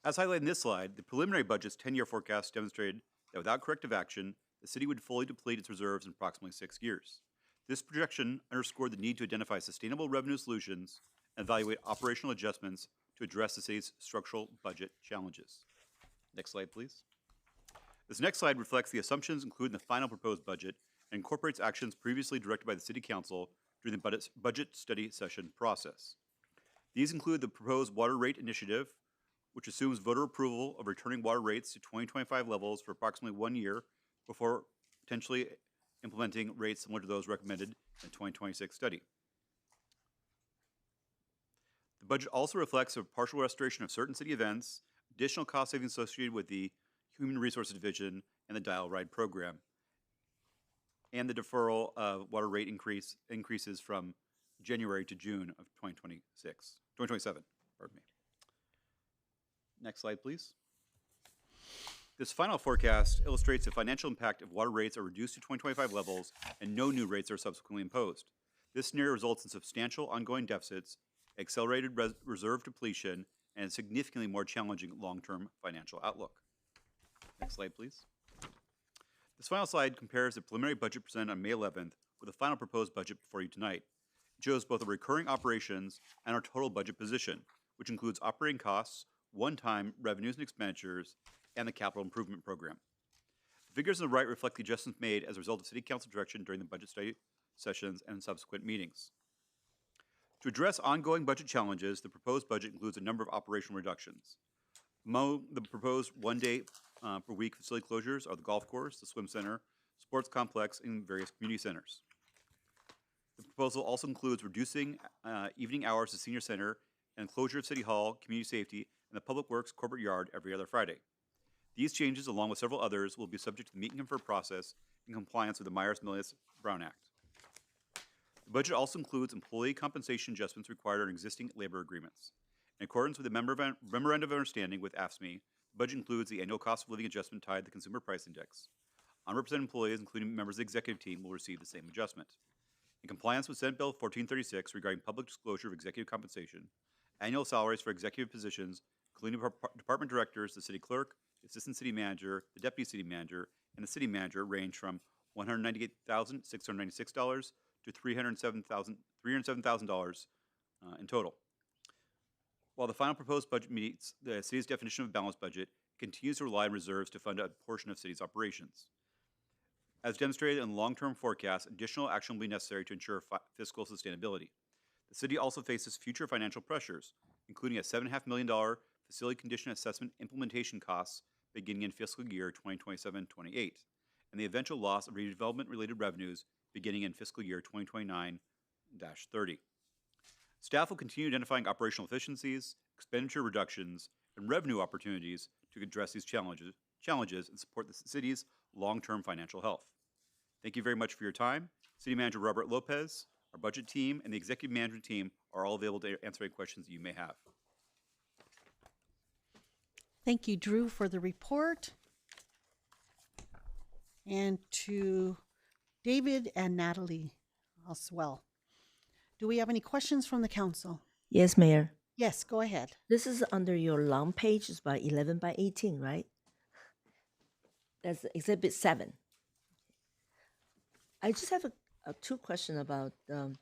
As highlighted in this slide, the preliminary budget's 10-year forecast demonstrated that without corrective action, the city would fully deplete its reserves in approximately 6 years. This projection underscored the need to identify sustainable revenue solutions and evaluate operational adjustments to address the city's structural budget challenges. Next slide, please. This next slide reflects the assumptions included in the final proposed budget and incorporates actions previously directed by the City Council during the budget study session process. These include the proposed water rate initiative, which assumes voter approval of returning water rates to 2025 levels for approximately 1 year before potentially implementing rates similar to those recommended in the 2026 study. The budget also reflects a partial restoration of certain city events, additional cost savings associated with the Human Resources Division and the Dial Ride program, and the deferral of water rate increases from January to June of 2027. Pardon me. Next slide, please. This final forecast illustrates the financial impact if water rates are reduced to 2025 levels and no new rates are subsequently imposed. This scenario results in substantial ongoing deficits, accelerated reserve depletion, and a significantly more challenging long-term financial outlook. Next slide, please. This final slide compares the preliminary budget presented on May 11th with the final proposed budget before you tonight. It shows both the recurring operations and our total budget position, which includes operating costs, one-time revenues and expenditures, and the capital improvement program. The figures on the right reflect the adjustments made as a result of City Council direction during the budget study sessions and subsequent meetings. To address ongoing budget challenges, the proposed budget includes a number of operational reductions. Among the proposed 1-day per week facility closures are the golf course, the swim center, sports complex, and various community centers. The proposal also includes reducing evening hours to senior center and closure of City Hall, community safety, and the Public Works corporate yard every other Friday. These changes, along with several others, will be subject to the meet and confer process in compliance with the Myers-Milius-Brown Act. The budget also includes employee compensation adjustments required under existing labor agreements. In accordance with the Memorandum of Understanding with AFSCME, the budget includes the annual cost of living adjustment tied to the Consumer Price Index. Unrepresented employees, including members of the executive team, will receive the same adjustment. In compliance with Senate Bill 1436 regarding public disclosure of executive compensation, annual salaries for executive positions, including department directors, the city clerk, the assistant city manager, the deputy city manager, and the city manager range from $198,696 to $307,000 in total. While the final proposed budget meets the city's definition of a balanced budget, it continues to rely on reserves to fund a portion of city's operations. As demonstrated in the long-term forecast, additional action will be necessary to ensure fiscal sustainability. The city also faces future financial pressures, including a $7.5 million facility condition assessment implementation costs beginning in fiscal year 2027-28, and the eventual loss of redevelopment-related revenues beginning in fiscal year 2029-30. Staff will continue identifying operational efficiencies, expenditure reductions, and revenue opportunities to address these challenges and support the city's long-term financial health. Thank you very much for your time. City Manager Robert Lopez, our budget team, and the executive management team are all available to answer any questions that you may have. Thank you, Drew, for the report. And to David and Natalie as well. Do we have any questions from the council? Yes, Mayor. Yes, go ahead. This is under your long page, it's about 11 by 18, right? That's Exhibit 7. I just have two questions about, on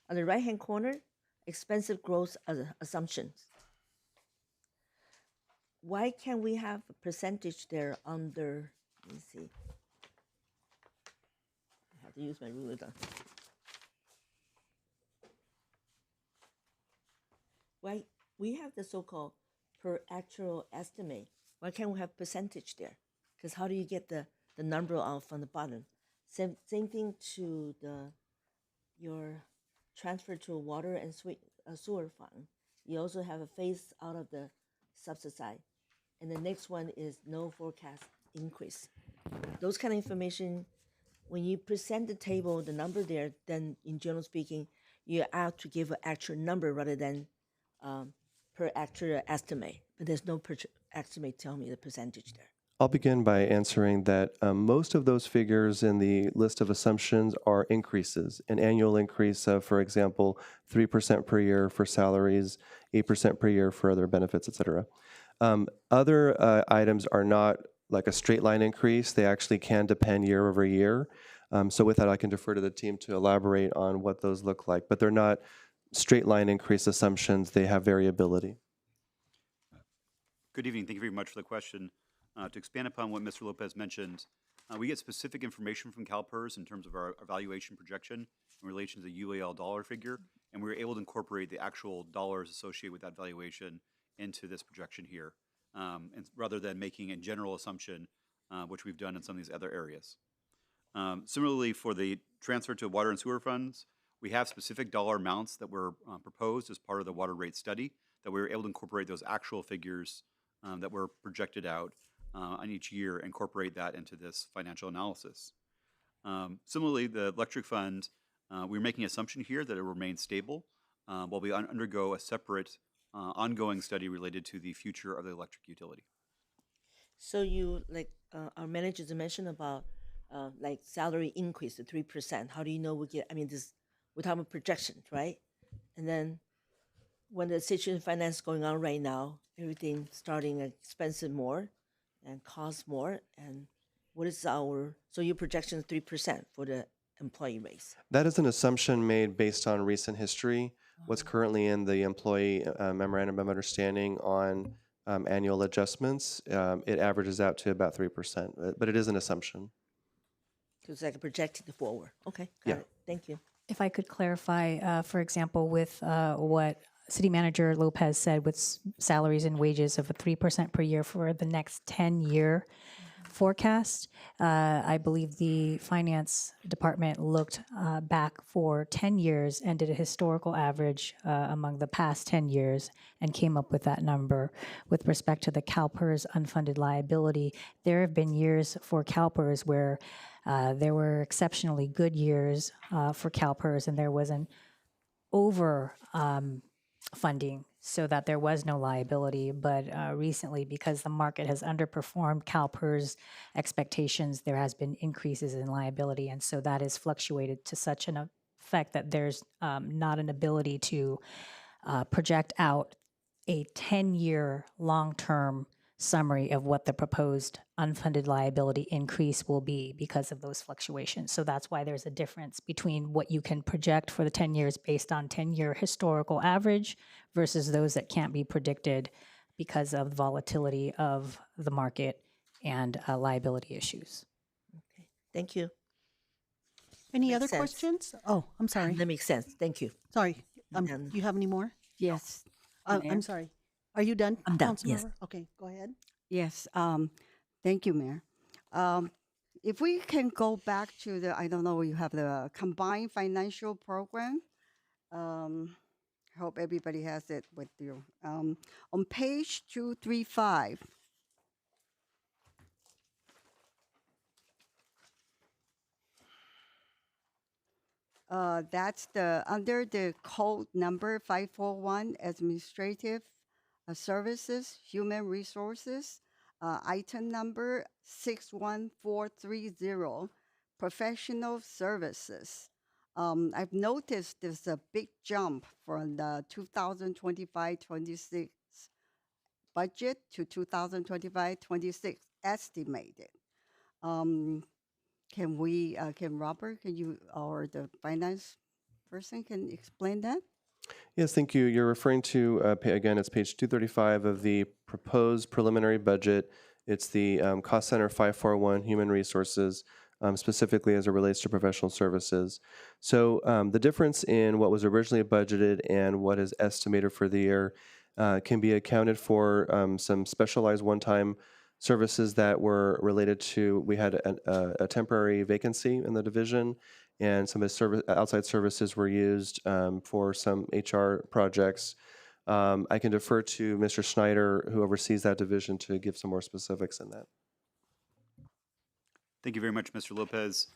the right-hand corner, expensive growth assumptions. Why can't we have a percentage there under, let me see. I have to use my ruler though. Why we have the so-called per actual estimate? Why can't we have percentage there? Because how do you get the number out from the bottom? Same thing to the your transfer to water and sewer fund. You also have a phase out of the subsidy. And the next one is no forecast increase. Those kind of information, when you present the table, the number there, then in general speaking, you have to give an actual number rather than per actual estimate. But there's no estimate telling me the percentage there. I'll begin by answering that most of those figures in the list of assumptions are increases, an annual increase of, for example, 3% per year for salaries, 8% per year for other benefits, et cetera. Other items are not like a straight line increase. They actually can depend year over year. So with that, I can defer to the team to elaborate on what those look like, but they're not straight line increase assumptions. They have variability. Good evening. Thank you very much for the question. To expand upon what Mr. Lopez mentioned, we get specific information from CalPERS in terms of our evaluation projection in relation to the UAL dollar figure, and we were able to incorporate the actual dollars associated with that valuation into this projection here, and rather than making a general assumption, which we've done in some of these other areas. Similarly, for the transfer to water and sewer funds, we have specific dollar amounts that were proposed as part of the water rate study that we were able to incorporate those actual figures that were projected out on each year, incorporate that into this financial analysis. Similarly, the electric fund, we're making an assumption here that it will remain stable while we undergo a separate ongoing study related to the future of the electric utility. So you, like our managers mentioned about like salary increase to 3%. How do you know we get, I mean, we're talking about projections, right? And then when the situation finance going on right now, everything starting expensive more and cost more, and what is so your projection is 3% for the employee raise? That is an assumption made based on recent history. What's currently in the employee memorandum of understanding on annual adjustments, it averages out to about 3%, but it is an assumption. So it's like a projected forward. Okay, got it. Thank you. If I could clarify, for example, with what City Manager Lopez said with salaries and wages of a 3% per year for the next 10-year forecast, I believe the Finance Department looked back for 10 years and did a historical average among the past 10 years and came up with that number. With respect to the CalPERS unfunded liability, there have been years for CalPERS where there were exceptionally good years for CalPERS, and there was an over funding so that there was no liability. But recently, because the market has underperformed CalPERS expectations, there has been increases in liability. And so that has fluctuated to such an effect that there's not an ability to project out a 10-year long-term summary of what the proposed unfunded liability increase will be because of those fluctuations. So that's why there's a difference between what you can project for the 10 years based on 10-year historical average versus those that can't be predicted because of the volatility of the market and liability issues. Okay, thank you. Any Makes other sense. questions? Oh, I'm sorry. That makes sense. Thank you. Sorry. You have any more? Yes. I'm Mayor? sorry. Are you done? I'm done, yes. Councilmember? Okay, go ahead. Yes, thank you, Mayor. If we can go back to the, I don't know, you have the combined financial program. I hope everybody has it with you. On page 235, that's under the code number 541, administrative services, human resources, item number 61430, professional services. I've noticed there's a big jump from the 2025-26 budget to 2025-26 estimated. Can Robert, or the finance person can explain that? Yes, thank you. You're referring to, again, it's page 235 of the proposed preliminary budget. It's the cost center 541 human resources, specifically as it relates to professional services. So the difference in what was originally budgeted and what is estimated for the year can be accounted for some specialized one-time services that were related to, we had a temporary vacancy in the division, and some of his outside services were used for some HR projects. I can defer to Mr. Schneider, who oversees that division, to give some more specifics in that. Thank you very much, Mr. Lopez.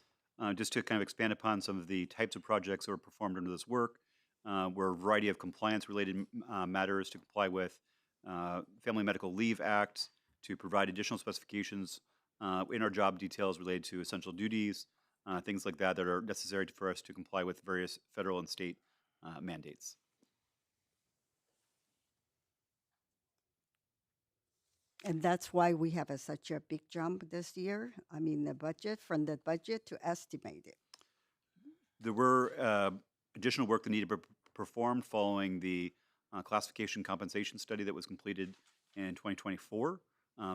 Just to kind of expand upon some of the types of projects that were performed under this work, were a variety of compliance-related matters to comply with Family Medical Leave Act, to provide additional specifications in our job details related to essential duties, things like that that are necessary for us to comply with various federal and state mandates. And that's why we have such a big jump this year. I mean, the budget, from the budget to estimate it. There were additional work that needed to be performed following the classification compensation study that was completed in 2024.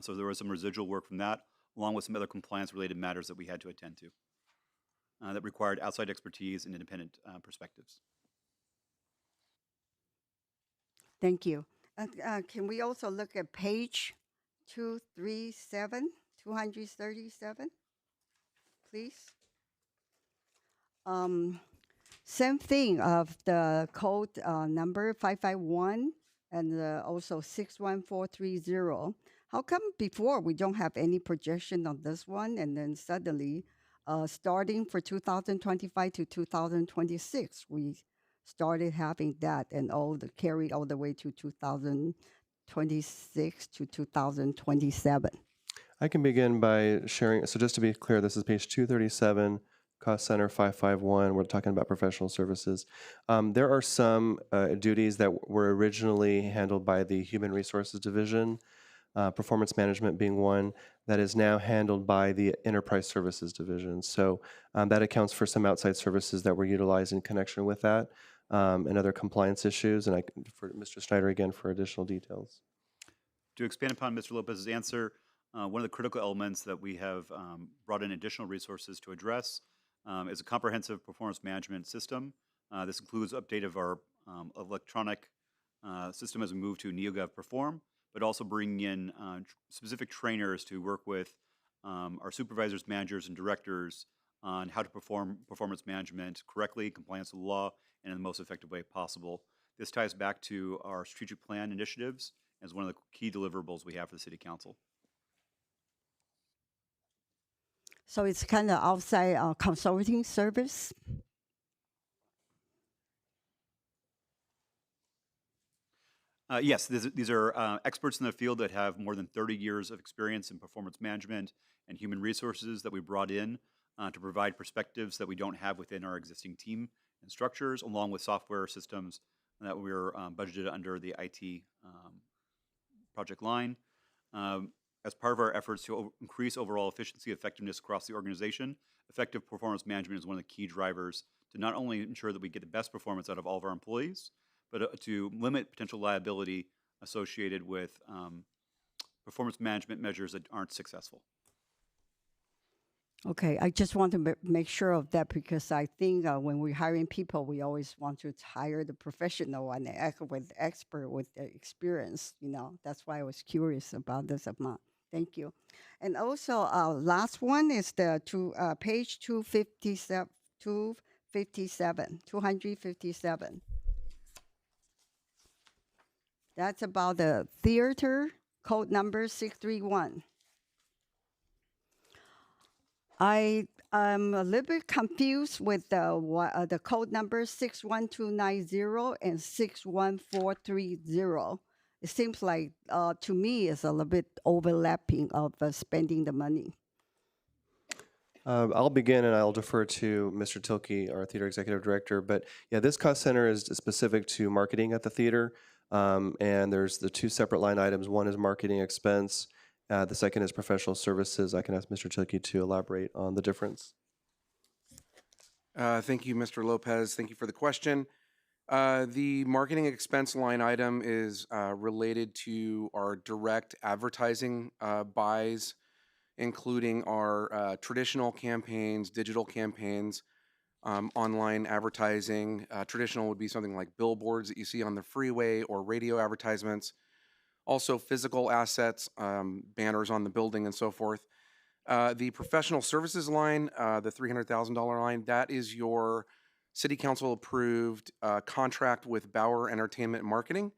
So there was some residual work from that, along with some other compliance-related matters that we had to attend to that required outside expertise and independent perspectives. Thank you. Can we also look at page 237, please? Same thing of the code number 551 and also 61430. How come before we don't have any projection on this one, and then suddenly, starting for 2025 to 2026, we started having that, and carried all the way to 2026 to 2027? I can begin by sharing. So just to be clear, this is page 237, Cost Center 551. We're talking about professional services. There are some duties that were originally handled by the Human Resources Division, performance management being one, that is now handled by the Enterprise Services Division. So that accounts for some outside services that were utilized in connection with that and other compliance issues. And I can defer to Mr. Schneider again for additional details. To expand upon Mr. Lopez's answer, one of the critical elements that we have brought in additional resources to address is a comprehensive performance management system. This includes update of our electronic system as we move to NeoGov Perform, but also bringing in specific trainers to work with our supervisors, managers, and directors on how to perform performance management correctly, compliance with the law, and in the most effective way possible. This ties back to our strategic plan initiatives as one of the key deliverables we have for the City Council. So it's kind of outside consulting service? Yes, these are experts in the field that have more than 30 years of experience in performance management and human resources that we brought in to provide perspectives that we don't have within our existing team and structures, along with software systems that we're budgeted under the IT project line. As part of our efforts to increase overall efficiency and effectiveness across the organization, effective performance management is one of the key drivers to not only ensure that we get the best performance out of all of our employees, but to limit potential liability associated with performance management measures that aren't successful. Okay, I just want to make sure of that, because I think when we're hiring people, we always want to hire the professional and the expert with the experience. You know, that's why I was curious about this amount. Thank you. And also, last one is the page 257. That's about the theater, code number 631. I'm a little bit confused with the code number 61290 and 61430. It seems like, to me, it's a little bit overlapping of spending the money. I'll begin and I'll defer to Mr. Tilke, our theater executive director. But yeah, this cost center is specific to marketing at the theater. And there's the two separate line items. One is marketing expense. The second is professional services. I can ask Mr. Tilke to elaborate on the difference. Thank you, Mr. Lopez. Thank you for the question. The marketing expense line item is related to our direct advertising buys, including our traditional campaigns, digital campaigns, online advertising. Traditional would be something like billboards that you see on the freeway or radio advertisements. Also physical assets, banners on the building and so forth. The professional services line, the $300,000 line, that is your city council approved contract with Bauer Entertainment Marketing.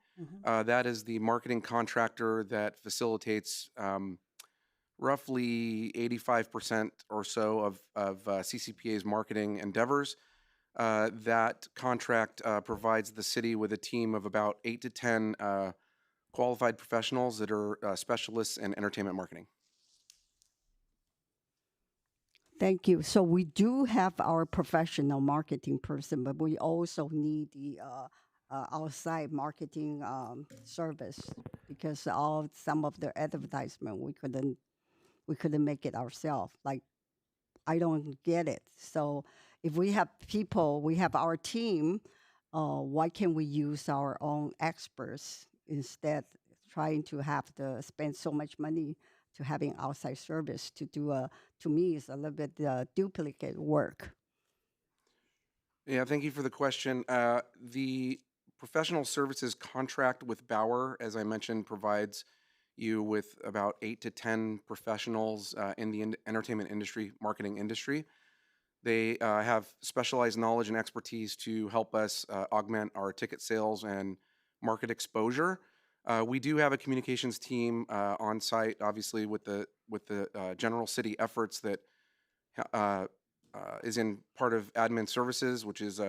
That is the marketing contractor that facilitates roughly 85% or so of CCPA's marketing endeavors. That contract provides the city with a team of about 8 to 10 qualified professionals that are specialists in entertainment marketing. Thank you. So we do have our professional marketing person, but we also need the outside marketing service because some of the advertisement we couldn't make it ourselves. Like, I don't get it. So if we have people, we have our team, why can't we use our own experts instead trying to have to spend so much money to having outside service to do to me is a little bit duplicate work. Yeah, thank you for the question. The professional services contract with Bauer, as I mentioned, provides you with about 8 to 10 professionals in the entertainment industry, marketing industry. They have specialized knowledge and expertise to help us augment our ticket sales and market exposure. We do have a communications team on site, obviously with the general city efforts that is in part of admin services, which is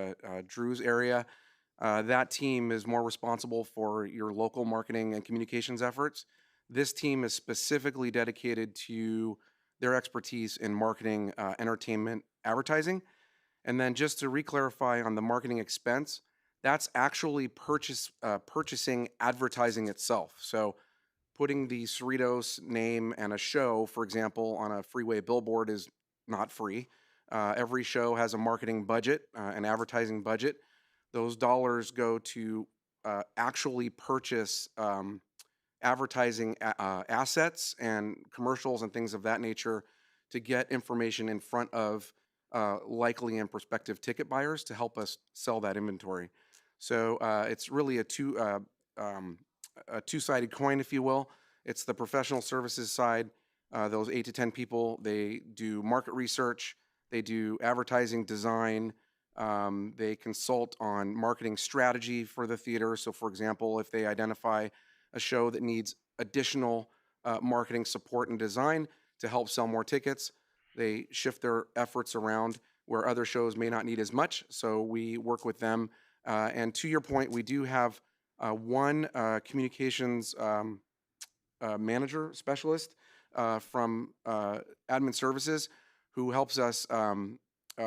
Drew's area. That team is more responsible for your local marketing and communications efforts. This team is specifically dedicated to their expertise in marketing, entertainment, advertising. And then just to re-clarify on the marketing expense, that's actually purchasing advertising itself. So putting the Cerritos name and a show, for example, on a freeway billboard is not free. Every show has a marketing budget, an advertising budget. Those dollars go to actually purchase advertising assets and commercials and things of that nature to get information in front of likely and prospective ticket buyers to help us sell that inventory. So it's really a two-sided coin, if you will. It's the professional services side. Those 8 to 10 people, they do market research, they do advertising design, they consult on marketing strategy for the theater. So for example, if they identify a show that needs additional marketing support and design to help sell more tickets, they shift their efforts around where other shows may not need as much. So we work with them. And to your point, we do have one communications manager specialist from admin services who helps us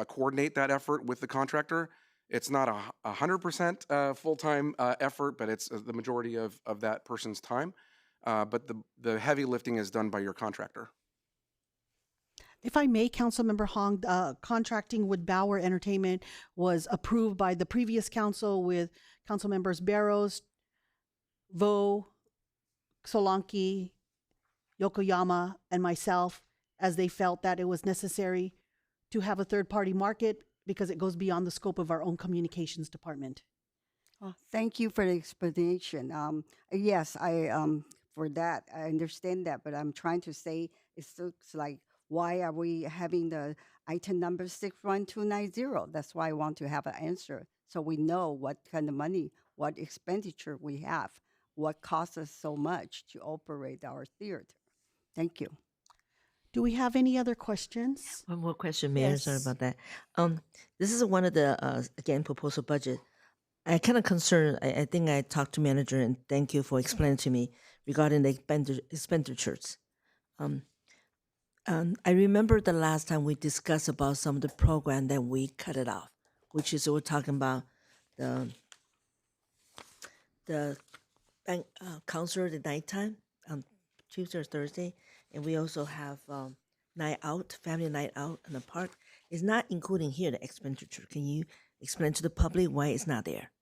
coordinate that effort with the contractor. It's not a 100% full-time effort, but it's the majority of that person's time. But the heavy lifting is done by your contractor. If I may, Councilmember Hong, contracting with Bauer Entertainment was approved by the previous council with council members Barrows, Vo, Solanki, Yokoyama, and myself, as they felt that it was necessary to have a third-party market because it goes beyond the scope of our own communications department. Oh, thank you for the explanation. Yes, for that, I understand that, but I'm trying to say it looks like, why are we having the item number 61290? That's why I want to have an answer so we know what kind of money, what expenditure we have, what costs us so much to operate our theater. Thank you. Do we have any other questions? One more question, Mayor. Sorry Yes. about that. This is one of the again proposal budget. I kind of concerned. I think I talked to manager and thank you for explaining to me regarding the expenditures. I remember the last time we discussed about some of the program that we cut it off, which is we're talking about the concert at nighttime on Tuesday or Thursday, and we also have night out, family night out in the park. It's not including here the expenditure. Can you explain to the public why it's not there?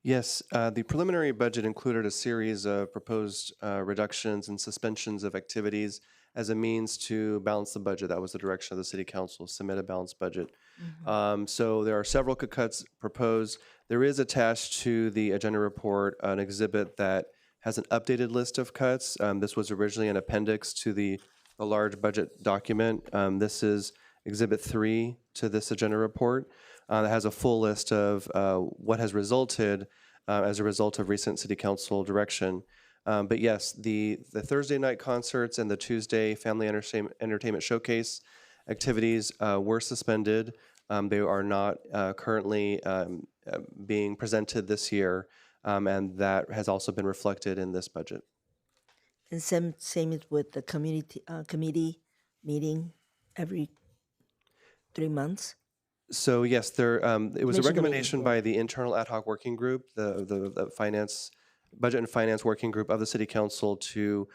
Yes, the preliminary budget included a series of proposed reductions and suspensions of activities as a means to balance the budget. That was the direction of the City Council, submit a balanced budget. So there are several cuts proposed. There is attached to the agenda report an exhibit that has an updated list of cuts. This was originally an appendix to the a large budget document. This is Exhibit 3 to this agenda report that has a full list of what has resulted as a result of recent City Council direction. But yes, the Thursday night concerts and the Tuesday family entertainment showcase activities were suspended. They are not currently being presented this year, and that has also been reflected in this budget. And same is with the committee meeting every 3 months. So yes, there it was a Mention the meeting, recommendation yeah. by the internal ad hoc working group, the finance, budget and finance working group of the City Council to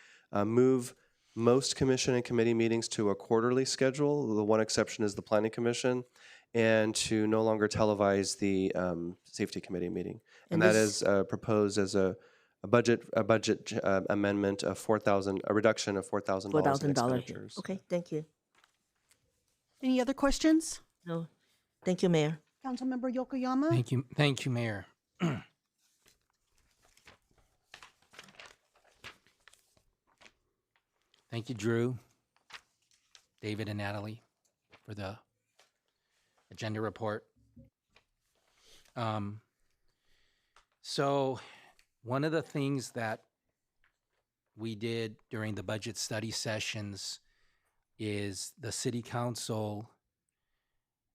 move most commission and committee meetings to a quarterly schedule. The one exception is the Planning Commission, and to no longer televise the Safety Committee meeting. And that this- is proposed as a budget amendment of a reduction of $4,000 in $4,000 expenditures. Okay, thank you. Any other questions? No, thank you, Mayor. Councilmember Yokoyama? Thank you, Mayor. Thank you, Drew, David, and Natalie for the agenda report. So one of the things that we did during the budget study sessions is the City Council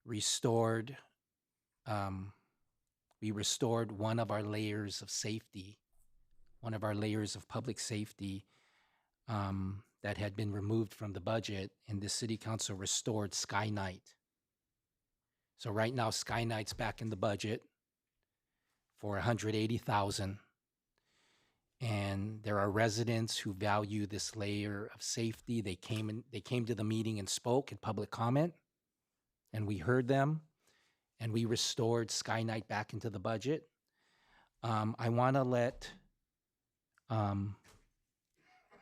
restored, we restored one of our layers of safety, one of our layers of public safety that had been removed from the budget, and the City Council restored Sky Night. So right now, Sky Night's back in the budget for $180,000. And there are residents who value this layer of safety. They came to the meeting and spoke in public comment, and we heard them, and we restored Sky Night back into the budget. I want to let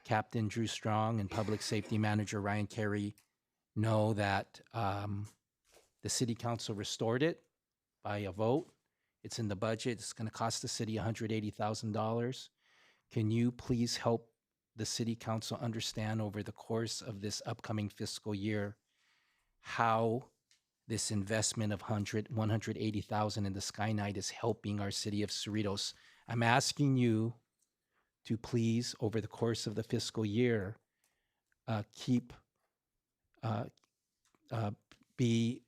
Captain Drew Strong and Public Safety Manager Ryan Carey know that the City Council restored it by a vote. It's in the budget. It's going to cost the city $180,000. Can you please help the City Council understand over the course of this upcoming fiscal year how this investment of $180,000 in the Sky Night is helping our city of Cerritos? I'm asking you to please, over the course of the fiscal year, be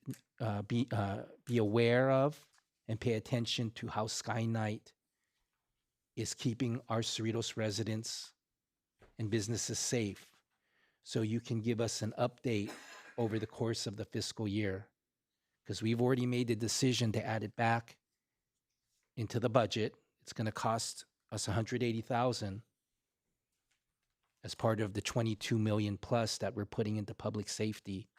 aware of and pay attention to how Sky Night is keeping our Cerritos residents and businesses safe, so you can give us an update over the course of the fiscal year, because we've already made the decision to add it back into the budget. It's going to cost us $180,000 as part of the $22 million plus that we're putting into public safety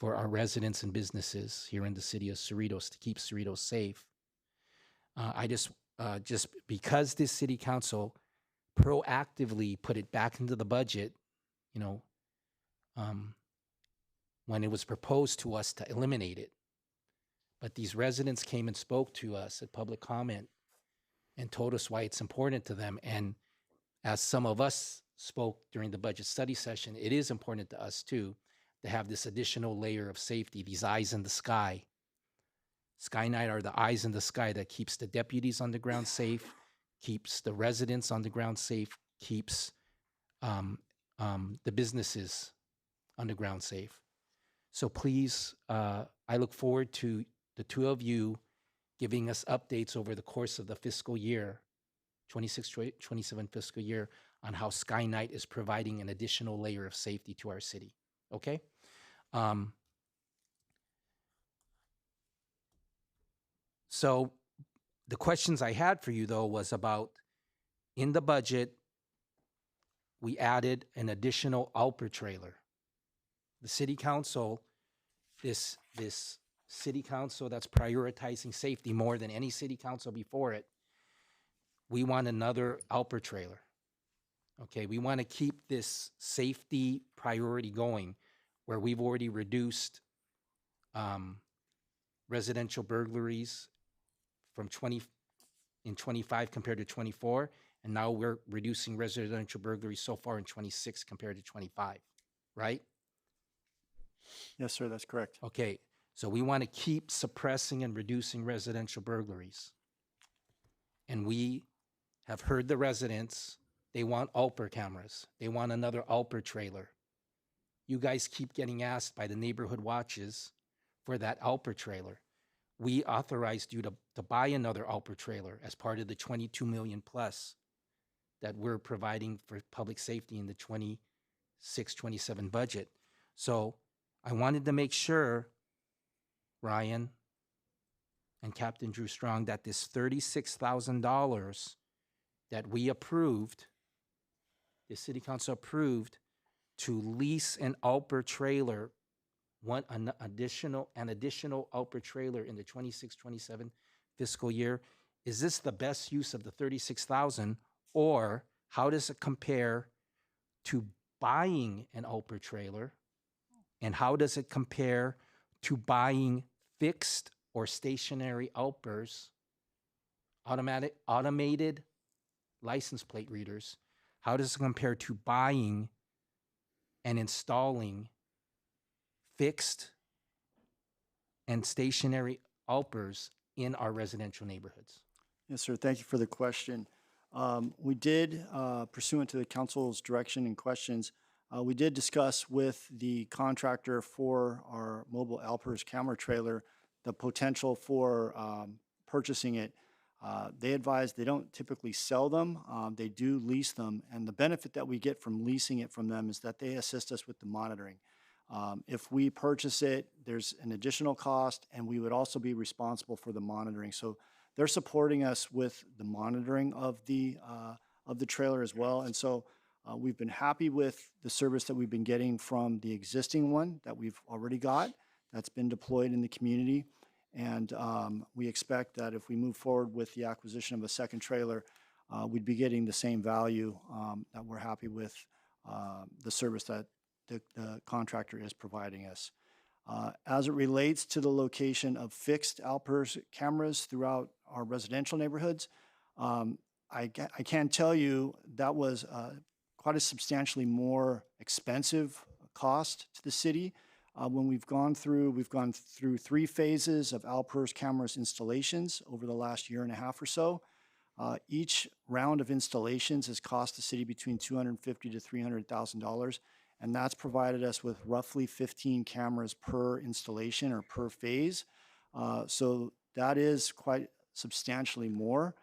for our residents and businesses here in the city of Cerritos to keep Cerritos safe. I just because this City Council proactively put it back into the budget, when it was proposed to us to eliminate it. But these residents came and spoke to us at public comment and told us why it's important to them. And as some of us spoke during the budget study session, it is important to us too, to have this additional layer of safety, these eyes in the sky. Sky Night are the eyes in the sky that keeps the deputies on the ground safe, keeps the residents on the ground safe, keeps the businesses on the ground safe. So please, I look forward to the two of you giving us updates over the course of the fiscal year, 26-27 fiscal year, on how Sky Night is providing an additional layer of safety to our city. Okay? So the questions I had for you, though, was about, in the budget, we added an additional Alper trailer. The City Council, this City Council that's prioritizing safety more than any City Council before it, we want another Alper trailer. Okay, we want to keep this safety priority going, where we've already reduced residential burglaries from 20 in 25 compared to 24, and now we're reducing residential burglaries so far in 26 compared to 25, right? Yes, sir, that's correct. Okay, so we want to keep suppressing and reducing residential burglaries. And we have heard the residents, they want Alper cameras. They want another Alper trailer. You guys keep getting asked by the neighborhood watches for that Alper trailer. We authorized you to buy another Alper trailer as part of the 22 million plus that we're providing for public safety in the 26-27 budget. So I wanted to make sure, Ryan and Captain Drew Strong, that this $36,000 that we approved, the city council approved to lease an Alper trailer, an additional Alper trailer in the 26-27 fiscal year. Is this the best use of the $36,000, or how does it compare to buying an Alper trailer? And how does it compare to buying fixed or stationary Alpers, automated license plate readers? How does it compare to buying and installing fixed and stationary Alpers in our residential neighborhoods? Yes, sir, thank you for the question. We did, pursuant to the council's direction and questions, we did discuss with the contractor for our mobile Alpers camera trailer the potential for purchasing it. They advise they don't typically sell them, they do lease them, and the benefit that we get from leasing it from them is that they assist us with the monitoring. If we purchase it, there's an additional cost, and we would also be responsible for the monitoring. So they're supporting us with the monitoring of the trailer as well. And so we've been happy with the service that we've been getting from the existing one that we've already got, that's been deployed in the community. And we expect that if we move forward with the acquisition of a second trailer, we'd be getting the same value, that we're happy with the service that the contractor is providing us. As it relates to the location of fixed Alpers cameras throughout our residential neighborhoods, I can tell you that was quite a substantially more expensive cost to the city. When we've gone through 3 phases of Alpers cameras installations over the last year and a half or so. Each round of installations has cost the city between $250,000 to $300,000, and that's provided us with roughly 15 cameras per installation or per phase. So that is quite substantially more.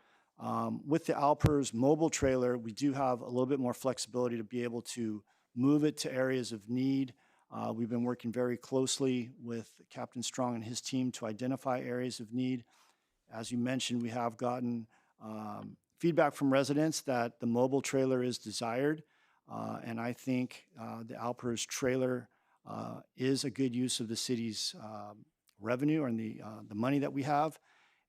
With the Alpers mobile trailer, we do have a little bit more flexibility to be able to move it to areas of need. We've been working very closely with Captain Strong and his team to identify areas of need. As you mentioned, we have gotten feedback from residents that the mobile trailer is desired. And I think the Alpers trailer is a good use of the city's revenue and the money that we have.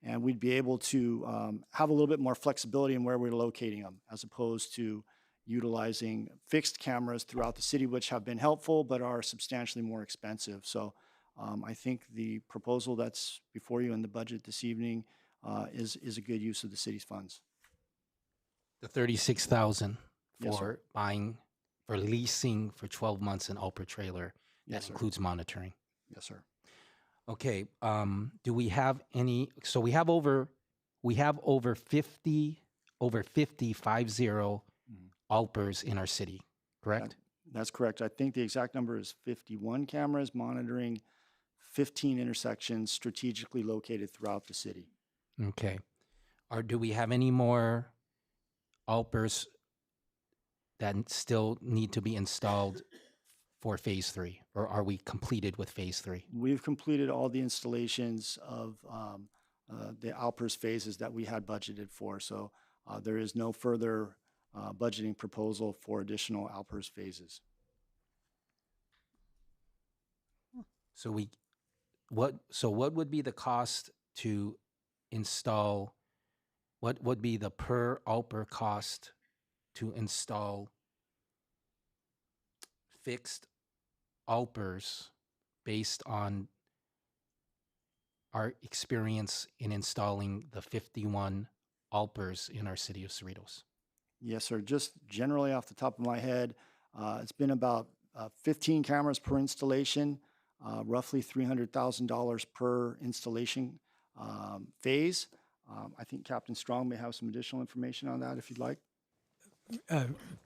And we'd be able to have a little bit more flexibility in where we're locating them, as opposed to utilizing fixed cameras throughout the city, which have been helpful but are substantially more expensive. So I think the proposal that's before you in the budget this evening is a good use of the city's funds. The $36,000 Yes, for sir. buying, for leasing for 12 months an Alper trailer, Yes, that sir. includes monitoring. Yes, sir. Okay, do we have any, so we have over 50 Alpers in our city, correct? That's correct. I think the exact number is 51 cameras monitoring 15 intersections strategically located throughout the city. Okay. Or do we have any more Alpers that still need to be installed for phase 3? Or are we completed with phase 3? We've completed all the installations of the Alpers phases that we had budgeted for. So there is no further budgeting proposal for additional Alpers phases. So what would be the cost to install, what would be the per Alper cost to install fixed Alpers based on our experience in installing the 51 Alpers in our city of Cerritos? Yes, sir. Just generally off the top of my head, it's been about 15 cameras per installation, roughly $300,000 per installation phase. I think Captain Strong may have some additional information on that if you'd like.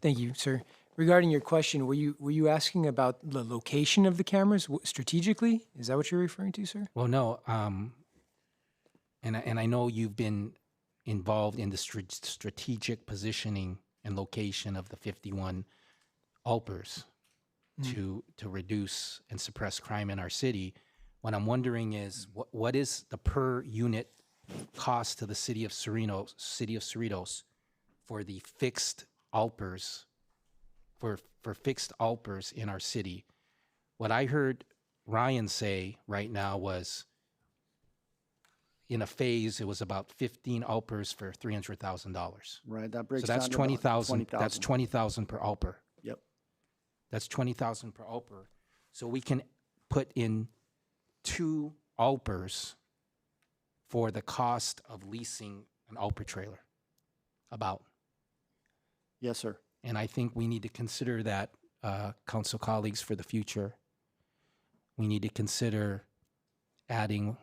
Thank you, sir. Regarding your question, were you asking about the location of the cameras strategically? Is that what you're referring to, sir? Well, no. And I know you've been involved in the strategic positioning and location of the 51 ALPers to reduce and suppress crime in our city. What I'm wondering is what is the per unit cost to the city of Cerritos for the fixed ALPers, for fixed ALPers in our city? What I heard Ryan say right now was, in a phase, it was about 15 ALPers for $300,000. Right, that breaks So that's down to about 20,000. That's 20,000 per ALPer. Yep. That's 20,000 per ALPer. So we can put in 2 ALPers for the cost of leasing an ALPer trailer. About. Yes, sir. And I think we need to consider that, council colleagues, for the future. We need to consider adding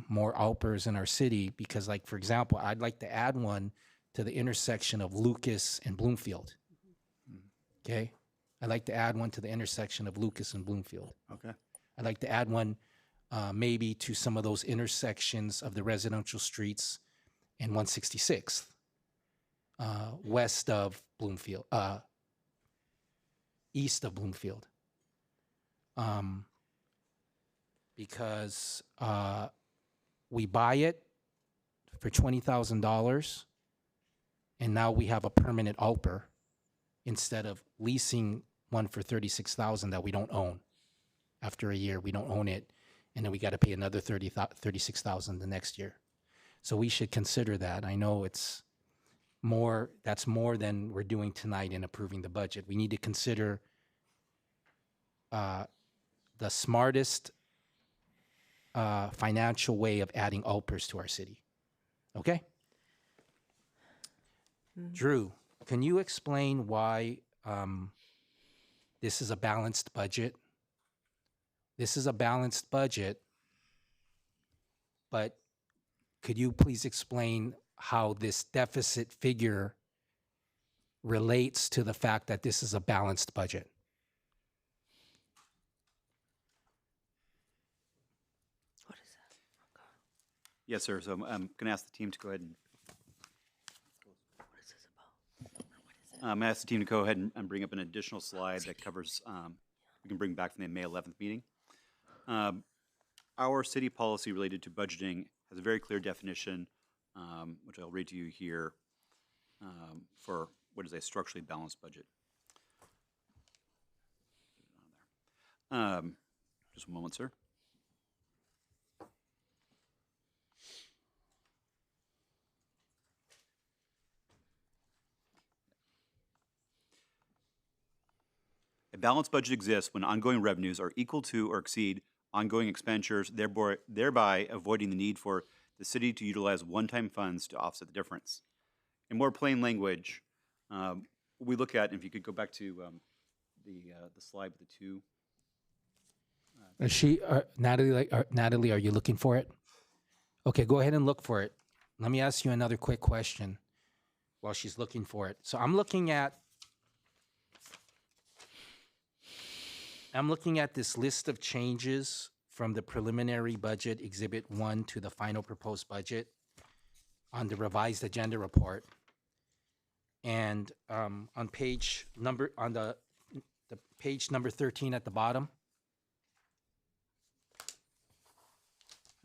more ALPers in our city because, like, for example, I'd like to add one to the intersection of Lucas and Bloomfield. Okay? I'd like to add one to the intersection of Lucas and Bloomfield. Okay. I'd like to add one maybe to some of those intersections of the residential streets in 166th, west of Bloomfield, east of Bloomfield. Because we buy it for $20,000 and now we have a permanent ALPer instead of leasing one for $36,000 that we don't own. After a year, we don't own it, and then we got to pay another $36,000 the next year. So we should consider that. I know it's more, that's more than we're doing tonight in approving the budget. We need to consider the smartest financial way of adding ALPers to our city. Okay? Drew, can you explain why this is a balanced budget? This is a balanced budget, but could you please explain how this deficit figure relates to the fact that this is a balanced budget? Yes, sir. So I'm going to ask the team to go ahead and. I'm going to ask the team to go ahead and bring up an additional slide that covers, we can bring back from the May 11th meeting. Our city policy related to budgeting has a very clear definition, which I'll read to you here, for what is a structurally balanced budget. Just a moment, sir. A balanced budget exists when ongoing revenues are equal to or exceed ongoing expenditures, thereby avoiding the need for the city to utilize one-time funds to offset the difference. In more plain language, we look at, if you could go back to the slide with the two. Natalie, are you looking for it? Okay, go ahead and look for it. Let me ask you another quick question while she's looking for it. So I'm looking at this list of changes from the preliminary budget exhibit 1 to the final proposed budget on the revised agenda report. And on the page number 13 at the bottom.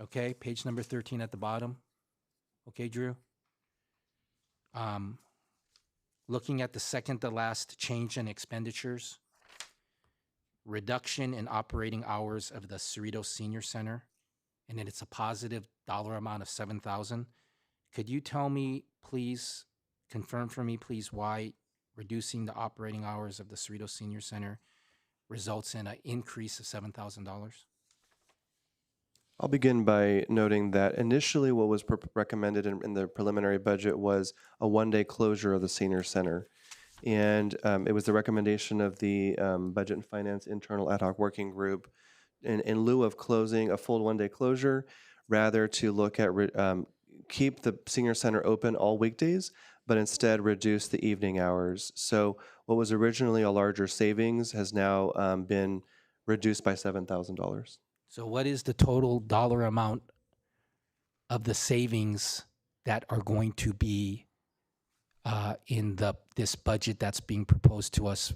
Okay, page number 13 at the bottom. Okay, Drew. Looking at the second to last change in expenditures. Reduction in operating hours of the Cerritos Senior Center, and then it's a positive dollar amount of $7,000. Could you tell me, please, confirm for me, please, why reducing the operating hours of the Cerritos Senior Center results in an increase of $7,000? I'll begin by noting that initially what was recommended in the preliminary budget was a one-day closure of the senior center. And it was the recommendation of the Budget and Finance Internal Ad Hoc Working Group in lieu of closing a full one-day closure, rather to look at keep the senior center open all weekdays, but instead reduce the evening hours. So what was originally a larger savings has now been reduced by $7,000. So what is the total dollar amount of the savings that are going to be in this budget that's being proposed to us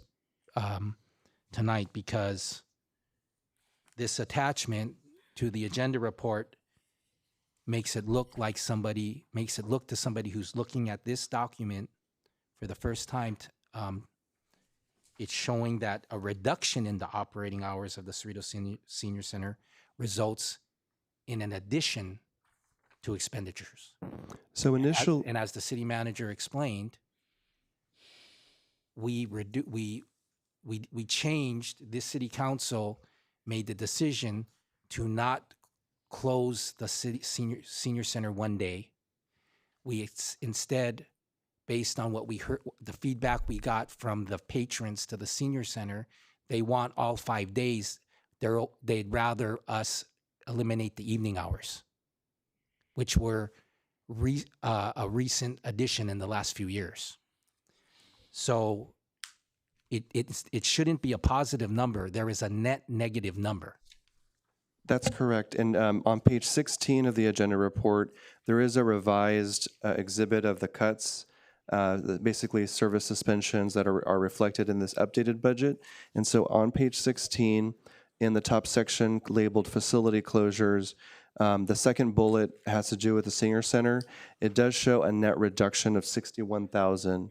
tonight? Because this attachment to the agenda report makes it look to somebody who's looking at this document for the first time. It's showing that a reduction in the operating hours of the Cerritos Senior Center results in an addition to expenditures. So And as the city manager explained, we changed, this city council made the decision to not close the senior center one day. We instead, based on what we heard, the feedback we got from the patrons to the senior center, they want all 5 days. They'd rather us eliminate the evening hours, which were a recent addition in the last few years. So it shouldn't be a positive number. There is a net negative number. That's correct. And on page 16 of the agenda report, there is a revised exhibit of the cuts, basically service suspensions that are reflected in this updated budget. And so on page 16, in the top section labeled facility closures, the second bullet has to do with the senior center. It does show a net reduction of $61,000.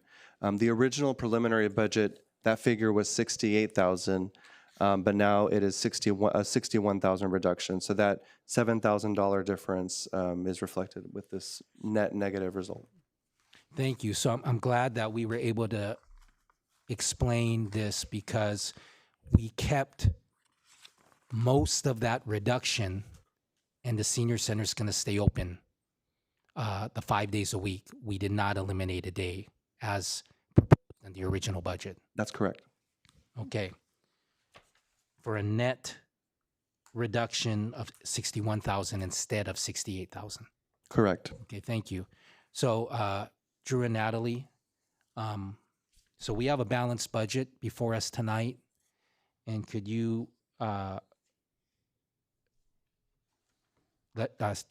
The original preliminary budget, that figure was $68,000, but now it is $61,000 reduction. So that $7,000 difference is reflected with this net negative result. Thank you. So I'm glad that we were able to explain this, because we kept most of that reduction, and the senior center is going to stay open the 5 days a week. We did not eliminate a day as proposed in the original budget. That's correct. Okay. For a net reduction of 61,000 instead of 68,000. Correct. Okay, thank you. So Drew and Natalie, so we have a balanced budget before us tonight, and could you let us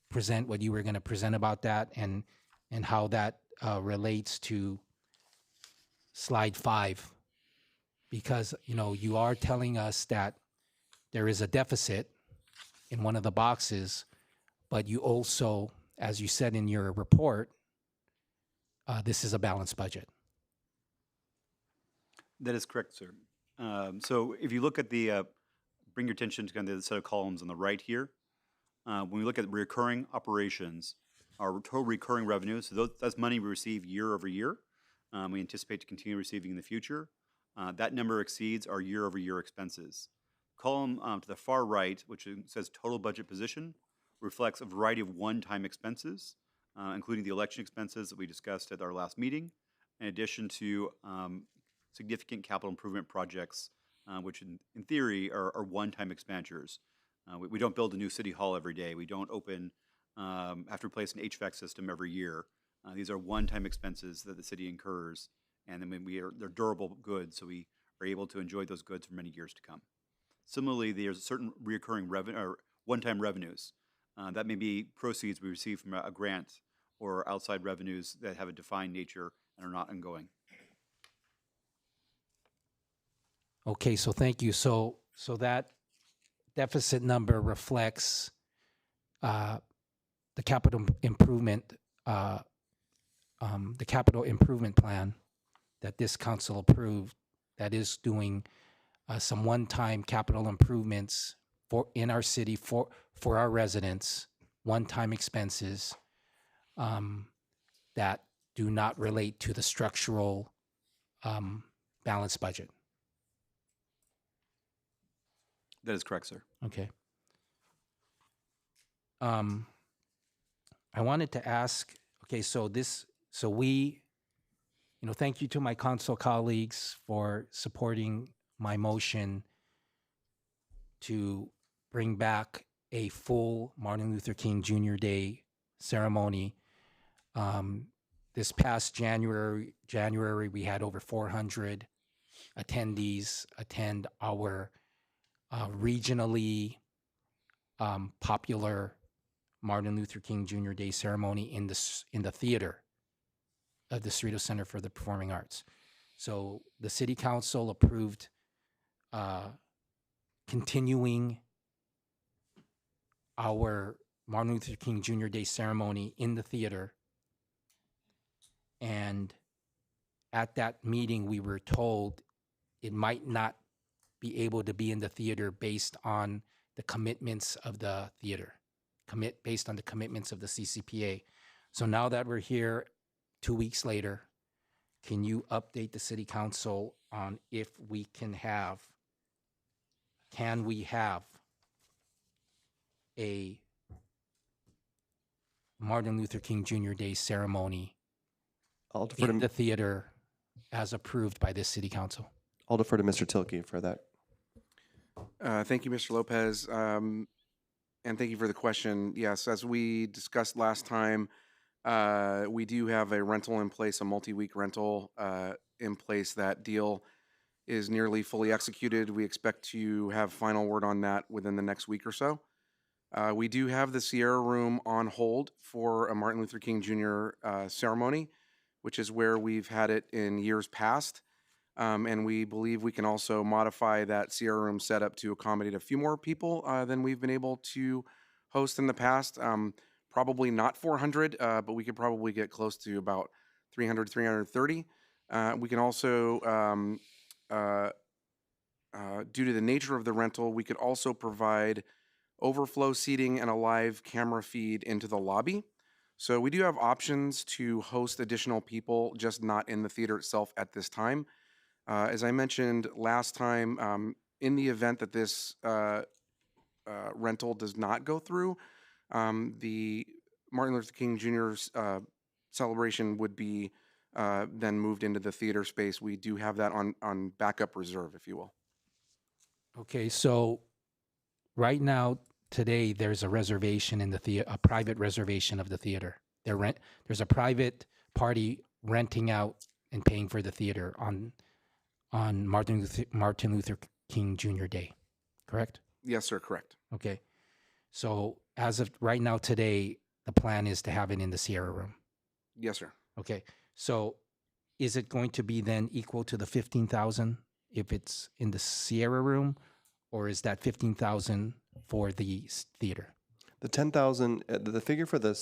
present what you were going to present about that, and how that relates to slide 5? Because, you are telling us that there is a deficit in one of the boxes, but you also, as you said in your report, this is a balanced budget. That is correct, sir. So if you look at bring your attention to kind of the set of columns on the right here. When we look at recurring operations, our total recurring revenue, so that's money we receive year over year. We anticipate to continue receiving in the future. That number exceeds our year-over-year expenses. Column to the far right, which says total budget position, reflects a variety of one-time expenses, including the election expenses that we discussed at our last meeting, in addition to significant capital improvement projects, which in theory are one-time expenditures. We don't build a new city hall every day. We don't have to replace an HVAC system every year. These are one-time expenses that the city incurs, and then they're durable goods, so we are able to enjoy those goods for many years to come. Similarly, there's certain recurring revenue or one-time revenues. That may be proceeds we receive from a grant or outside revenues that have a defined nature and are not ongoing. Okay, so thank you. So that deficit number reflects the capital improvement plan that this council approved, that is doing some one-time capital improvements in our city for our residents, one-time expenses that do not relate to the structural balanced budget. That is correct, sir. Okay. I wanted to ask, okay, so we, thank you to my council colleagues for supporting my motion to bring back a full Martin Luther King Jr. Day ceremony. This past January, we had over 400 attendees attend our regionally popular Martin Luther King Jr. Day ceremony in the theater of the Cerritos Center for the Performing Arts. So the City Council approved continuing our Martin Luther King Jr. Day ceremony in the theater. And at that meeting, we were told it might not be able to be in the theater based on the commitments of the theater, based on the commitments of the CCPA. So now that we're here 2 weeks later, can you update the City Council on if we can we have a Martin Luther King Jr. Day ceremony in the theater as approved by this City Council? I'll defer to Mr. Tilke for that. Thank you, Mr. Lopez. And thank you for the question. Yes, as we discussed last time, we do have a rental in place, a multi-week rental in place. That deal is nearly fully executed. We expect to have final word on that within the next week or so. We do have the Sierra Room on hold for a Martin Luther King Jr. Ceremony, which is where we've had it in years past. And we believe we can also modify that Sierra Room setup to accommodate a few more people than we've been able to host in the past. Probably not 400, but we could probably get close to about 300, 330. We can also, due to the nature of the rental, we could also provide overflow seating and a live camera feed into the lobby. So we do have options to host additional people, just not in the theater itself at this time. As I mentioned last time, in the event that this rental does not go through, the Martin Luther King Jr. Celebration would be then moved into the theater space. We do have that on backup reserve, if you will. Okay, so right now, today, there's a reservation in the theater, a private reservation of the theater. There's a private party renting out and paying for the theater on Martin Luther King Jr. Day, correct? Yes, sir, correct. Okay. So as of right now, today, the plan is to have it in the Sierra Room. Yes, sir. Okay. So is it going to be then equal to the 15,000 if it's in the Sierra Room, or is that 15,000 for the theater? The 10,000, the figure for the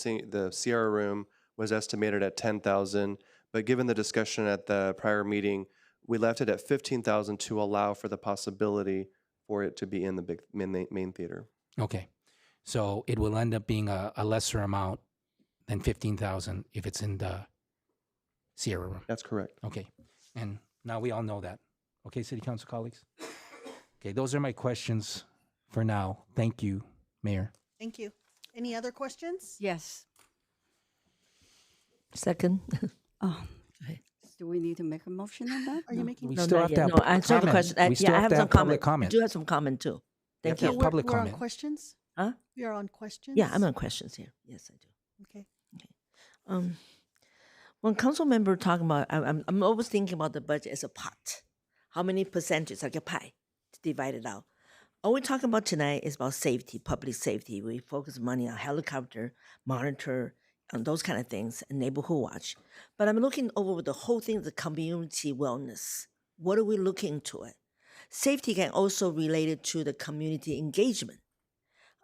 Sierra Room was estimated at 10,000, but given the discussion at the prior meeting, we left it at 15,000 to allow for the possibility for it to be in the big main theater. Okay. So it will end up being a lesser amount than 15,000 if it's in the Sierra Room. That's correct. Okay. And now we all know that. Okay, City Council colleagues? Okay, those are my questions for now. Thank you, Mayor. Thank you. Any other questions? Yes. Second. Do we need to make a motion on that? Are you making? We No, still not have to yet. have No, answer the comment. question. We still I have have to some have public comment. I comment. do have some comment too. Thank Yeah, you. public We're on comment. questions? Huh? We are on questions? Yeah, I'm on questions here. Yes, I do. Okay. When council member talking about, I'm always thinking about the budget as a pot. How many percentage, like a pie, to divide it out. All we're talking about tonight is about safety, public safety. We focus money on helicopter, monitor, and those kind of things, and neighborhood watch. But I'm looking over the whole thing, the community wellness. What are we looking to it? Safety can also relate it to the community engagement.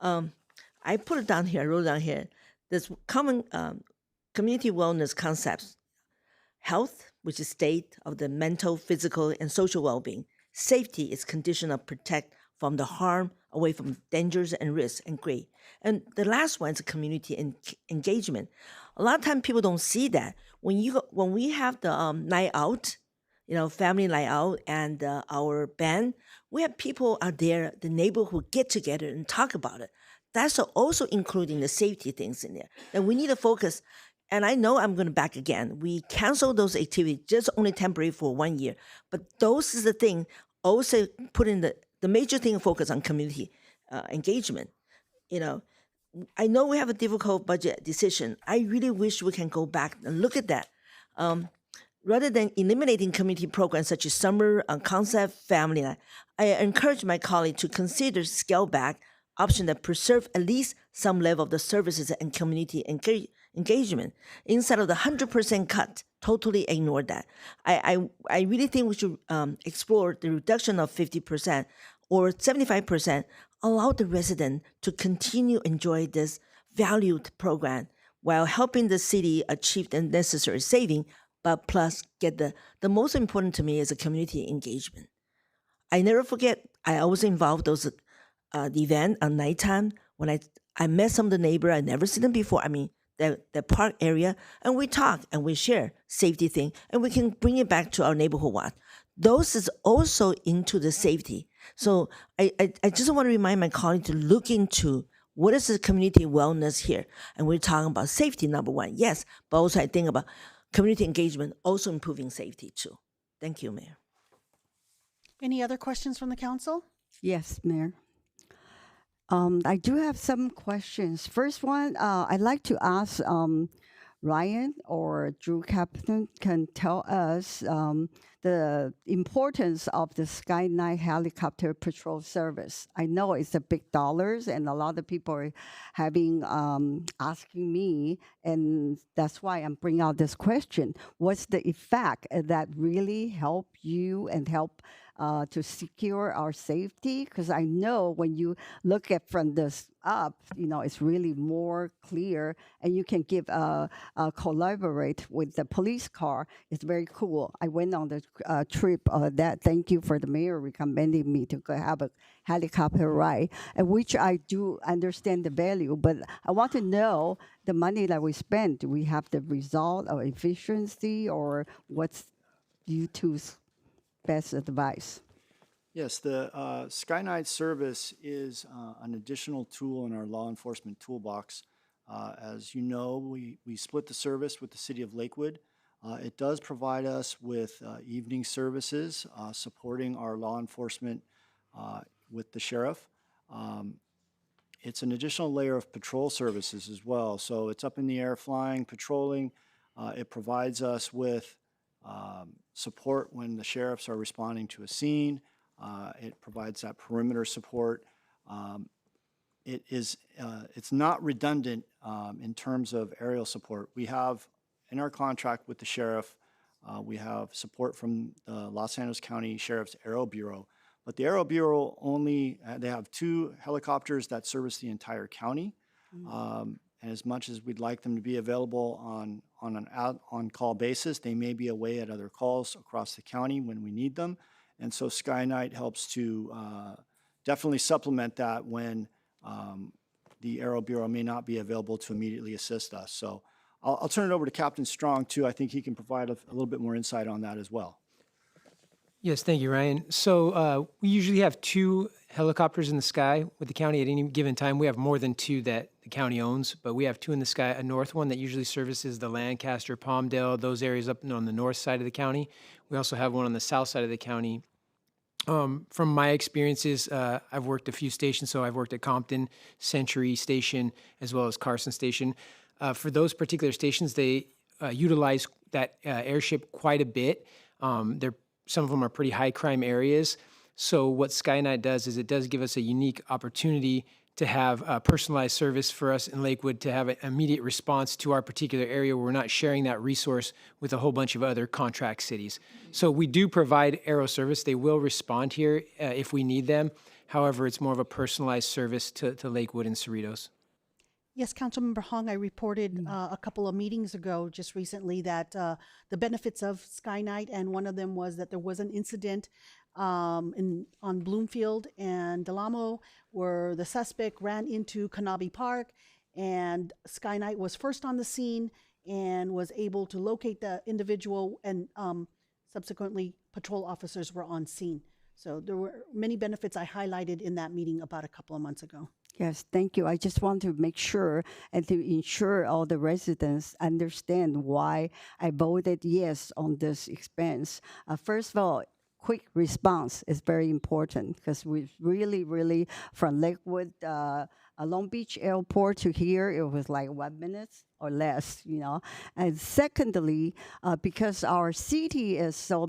I put it down here, I wrote it down here. There's common community wellness concepts. Health, which is state of the mental, physical, and social well-being. Safety is condition of protect from the harm, away from dangers and risks, and great. And the last one is community engagement. A lot of times people don't see that. When we have the night out, family night out, and our band, we have people out there, the neighborhood get together and talk about it. That's also including the safety things in there. And we need to focus. And I know I'm going to back again. We cancel those activities just only temporary for 1 year. But those is the thing, also put in the major thing, focus on community engagement. You know, I know we have a difficult budget decision. I really wish we can go back and look at that. Rather than eliminating community programs such as summer, concept, family night, I encourage my colleague to consider scale back option that preserve at least some level of the services and community engagement instead of the 100% cut. Totally ignore that. I really think we should explore the reduction of 50% or 75%. Allow the resident to continue enjoy this valued program while helping the city achieve the necessary saving, but plus get the most important to me is the community engagement. I never forget, I always involved those the event at nighttime when I met some of the neighbor I never seen them before. I mean, the park area, and we talk and we share safety thing, and we can bring it back to our neighborhood watch. Those is also into the safety. So I just want to remind my colleague to look into what is the community wellness here. And we're talking about safety, number one, yes, but also I think about community engagement, also improving safety too. Thank you, Mayor. Any other questions from the council? Yes, Mayor. I do have some questions. First one, I'd like to ask Ryan or Drew Captain can tell us the importance of the Skynight helicopter patrol service. I know it's a big dollars, and a lot of people are having asking me, and that's why I'm bringing out this question. What's the effect that really help you and help to secure our safety? Because I know when you look at from this up, you know, it's really more clear, and you can give collaborate with the police car. It's very cool. I went on the trip that. Thank you for the mayor recommending me to go have a helicopter ride, and which I do understand the value. But I want to know the money that we spend. Do we have the result of efficiency, or what's you two's best advice? Yes, the Skynight service is an additional tool in our law enforcement toolbox. As you know, we split the service with the city of Lakewood. It does provide us with evening services, supporting our law enforcement with the sheriff. It's an additional layer of patrol services as well. So it's up in the air, flying, patrolling. It provides us with support when the sheriffs are responding to a scene. It provides that perimeter support. It's not redundant in terms of aerial support. We have in our contract with the sheriff, we have support from the Los Angeles County Sheriff's Aero Bureau. But the Aero Bureau only, they have 2 helicopters that service the entire county. And as much as we'd like them to be available on an on-call basis, they may be away at other calls across the county when we need them. And so Skynight helps to definitely supplement that when the Aero Bureau may not be available to immediately assist us. So I'll turn it over to Captain Strong too. I think he can provide a little bit more insight on that as well. Yes, thank you, Ryan. So we usually have 2 helicopters in the sky with the county at any given time. We have more than 2 that the county owns, but we have 2 in the sky. A north one that usually services the Lancaster, Palmdale, those areas up on the north side of the county. We also have one on the south side of the county. From my experiences, I've worked a few stations, so I've worked at Compton, Century Station, as well as Carson Station. For those particular stations, they utilize that airship quite a bit. Some of them are pretty high crime areas. So what Skynight does is it does give us a unique opportunity to have a personalized service for us in Lakewood to have an immediate response to our particular area where we're not sharing that resource with a whole bunch of other contract cities. So we do provide aero service. They will respond here if we need them. However, it's more of a personalized service to Lakewood and Cerritos. Yes, Councilmember Hong, I reported a couple of meetings ago, just recently, that the benefits of Skynight, and one of them was that there was an incident on Bloomfield and Delamo where the suspect ran into Kanabe Park, and Skynight was first on the scene and was able to locate the individual, and subsequently patrol officers were on scene. So there were many benefits I highlighted in that meeting about a couple of months ago. Yes, thank you. I just want to make sure and to ensure all the residents understand why I voted yes on this expense. First of all, quick response is very important because we really, from Lakewood, Long Beach Airport to here, it was like 1 minute or less, you know. And secondly, because our city has so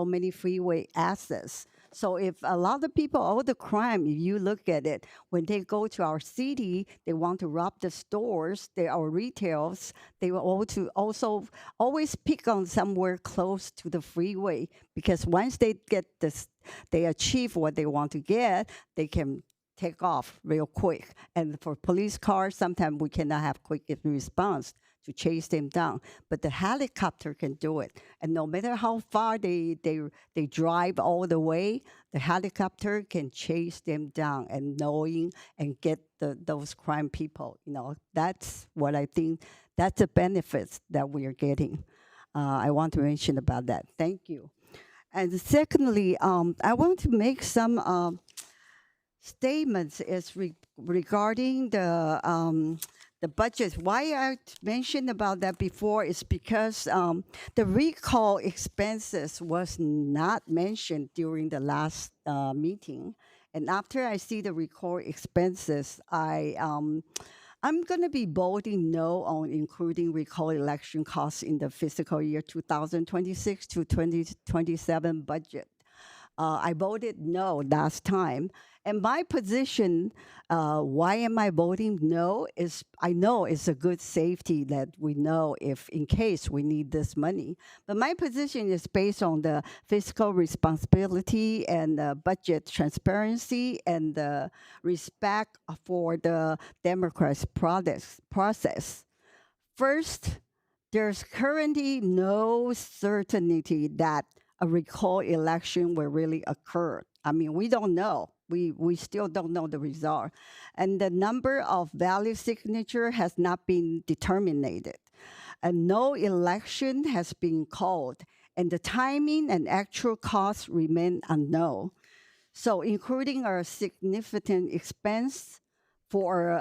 many freeway access. So if a lot of people, all the crime, if you look at it, when they go to our city, they want to rob the stores, our retails, they will also always pick on somewhere close to the freeway because once they get this, they achieve what they want to get, they can take off real quick. And for police cars, sometimes we cannot have quick response to chase them down, but the helicopter can do it. And no matter how far they drive all the way, the helicopter can chase them down and get those crime people. You know, that's what I think. That's the benefits that we are getting. I want to mention about that. Thank you. And secondly, I want to make some statements regarding the budget. Why I mentioned about that before is because the recall expenses was not mentioned during the last meeting. And after I see the recall expenses, I'm going to be voting no on including recall election costs in the fiscal year 2026 to 2027 budget. I voted no last time. And my position, why am I voting no, is I know it's a good safety that we know if in case we need this money. But my position is based on the fiscal responsibility and the budget transparency and the respect for the democratic process. First, there's currently no certainty that a recall election will really occur. I mean, we don't know. We still don't know the result. And the number of valid signature has not been determined. And no election has been called. And the timing and actual costs remain unknown. So including a significant expense for,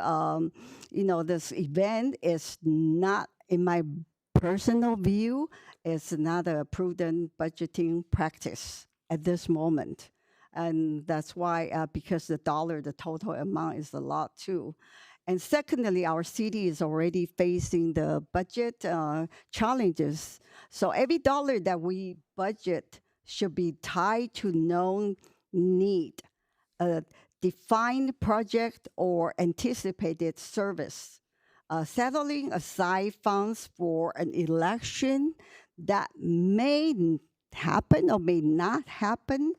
this event is not, in my personal view, it's not a prudent budgeting practice at this moment. And that's why, because the total amount is a lot too. And secondly, our city is already facing the budget challenges. So every dollar that we budget should be tied to known need, a defined project or anticipated service. Settling aside funds for an election that may happen or may not happen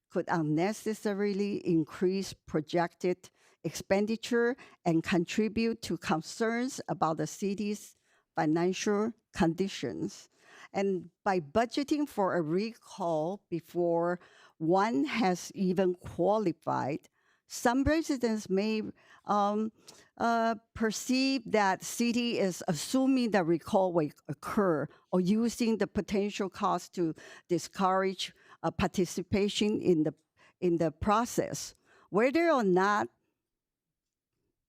could unnecessarily increase projected expenditure and contribute to concerns about the city's financial conditions. And by budgeting for a recall before one has even qualified, some residents may perceive that city is assuming that recall will occur or using the potential cost to discourage participation in the process. Whether or not